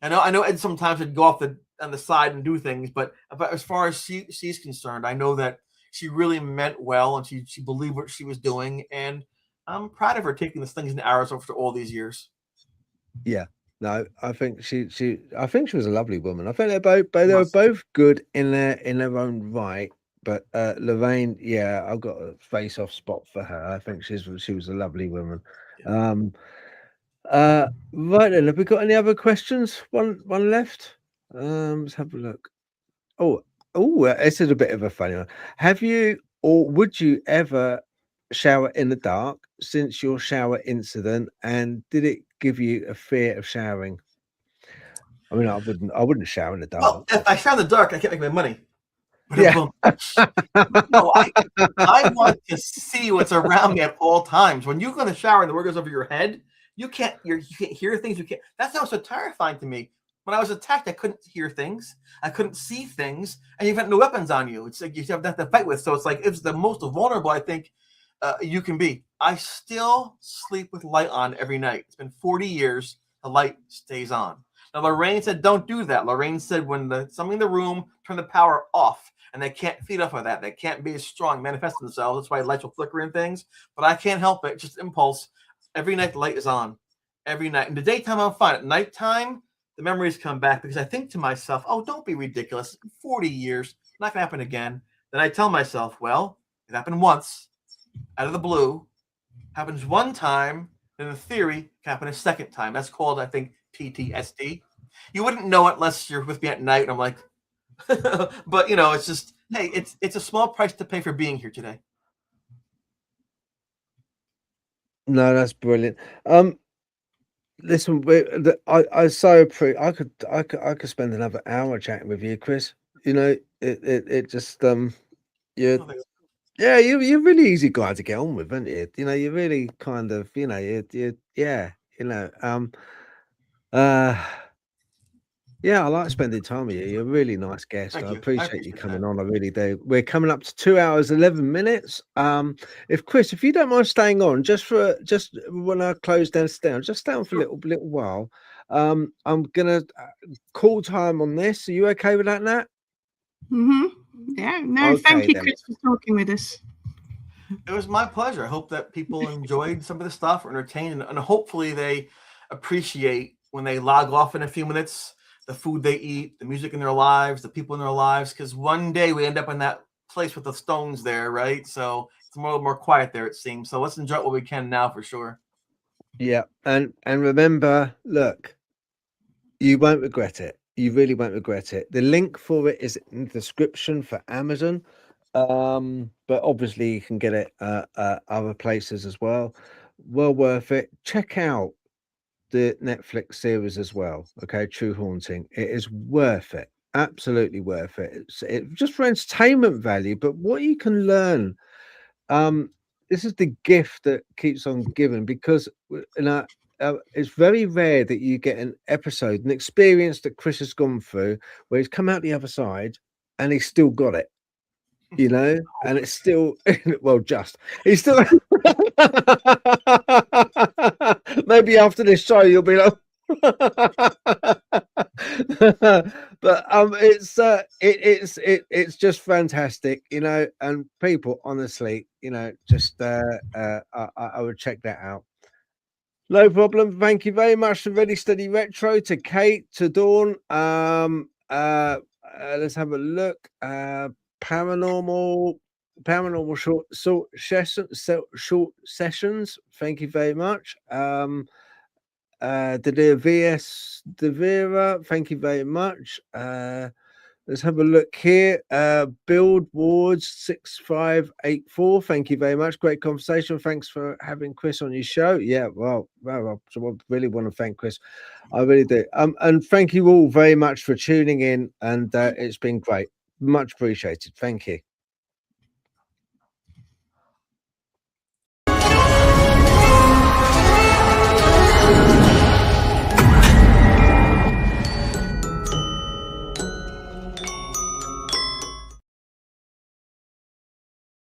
I know Ed sometimes would go off on the side and do things, but as far as she's concerned, I know that she really meant well, and she believed what she was doing, and I'm proud of her taking this things into hours after all these years. Yeah. No, I think she was a lovely woman. I think they were both good in their own right. But Lorraine, yeah, I've got a face-off spot for her. I think she was a lovely woman. Right then, have we got any other questions? One left. Let's have a look. Oh, this is a bit of a funny one. Have you or would you ever shower in the dark since your shower incident, and did it give you a fear of showering? I mean, I wouldn't shower in the dark. Well, if I shower in the dark, I can't make my money. Yeah. No, I want to see what's around me at all times. When you go in the shower and the word goes over your head, you can't hear things. You can't. That's also terrifying to me. When I was attacked, I couldn't hear things. I couldn't see things, and you've got no weapons on you. It's like you have nothing to fight with. So it's like it's the most vulnerable I think you can be. I still sleep with light on every night. It's been 40 years. The light stays on. Now, Lorraine said, don't do that. Lorraine said when somebody in the room turn the power off, and they can't feed off of that. They can't be as strong, manifest themselves. That's why lights will flicker and things. But I can't help it. Just impulse. Every night the light is on. Every night. In the daytime, I'm fine. At nighttime, the memories come back because I think to myself, oh, don't be ridiculous. 40 years. Not going to happen again. Then I tell myself, well, it happened once, out of the blue. Happens one time. Then in theory, it can happen a second time. That's called, I think, PTSD. You wouldn't know it unless you're with me at night and I'm like, but it's just, hey, it's a small price to pay for being here today. No, that's brilliant. Listen, I so appreciate. I could spend another hour chatting with you, Chris. It just you're a really easy guy to get on with, aren't you? You're really kind of yeah, I like spending time with you. You're a really nice guest. I appreciate you coming on. I really do. We're coming up to 2 hours, 11 minutes. If you don't mind staying on just when I close down, just stay on for a little while. I'm gonna call time on this. Are you okay with that, Nat? Yeah. No, okay, thank you, then. Chris, for talking with us. It was my pleasure. I hope that people enjoyed some of the stuff, or entertained, and hopefully they appreciate when they log off in a few minutes the food they eat, the music in their lives, the people in their lives, because one day we end up in that place with the stones there, right? So it's a little more quiet there, it seems. So let's enjoy what we can now for sure. Yeah, and remember, look, you won't regret it. You really won't regret it. The link for it is in the description for Amazon, but obviously you can get it other places as well. Well worth it. Check out the Netflix series as well. Okay, True Haunting. It is worth it. Absolutely worth it. It's just for entertainment value, but what you can learn. This is the gift that keeps on giving, because it's very rare that you get an experience that Chris has gone through where he's come out the other side and he's still got it. And it's still he's still maybe after this show you'll be like but it's just fantastic, and people, honestly, just I would check that out. No problem. Thank you very much to Ready Steady Retro, to Kate, to Dawn. Let's have a look. Paranormal short sessions. Thank you very much. The VS Devera, thank you very much. Let's have a look here. Build Wards 6584. Thank you very much. Great conversation. Thanks for having Chris on your show. Yeah, well, I really want to thank Chris. I really do. And thank you all very much for tuning in. And it's been great. Much appreciated. Thank you.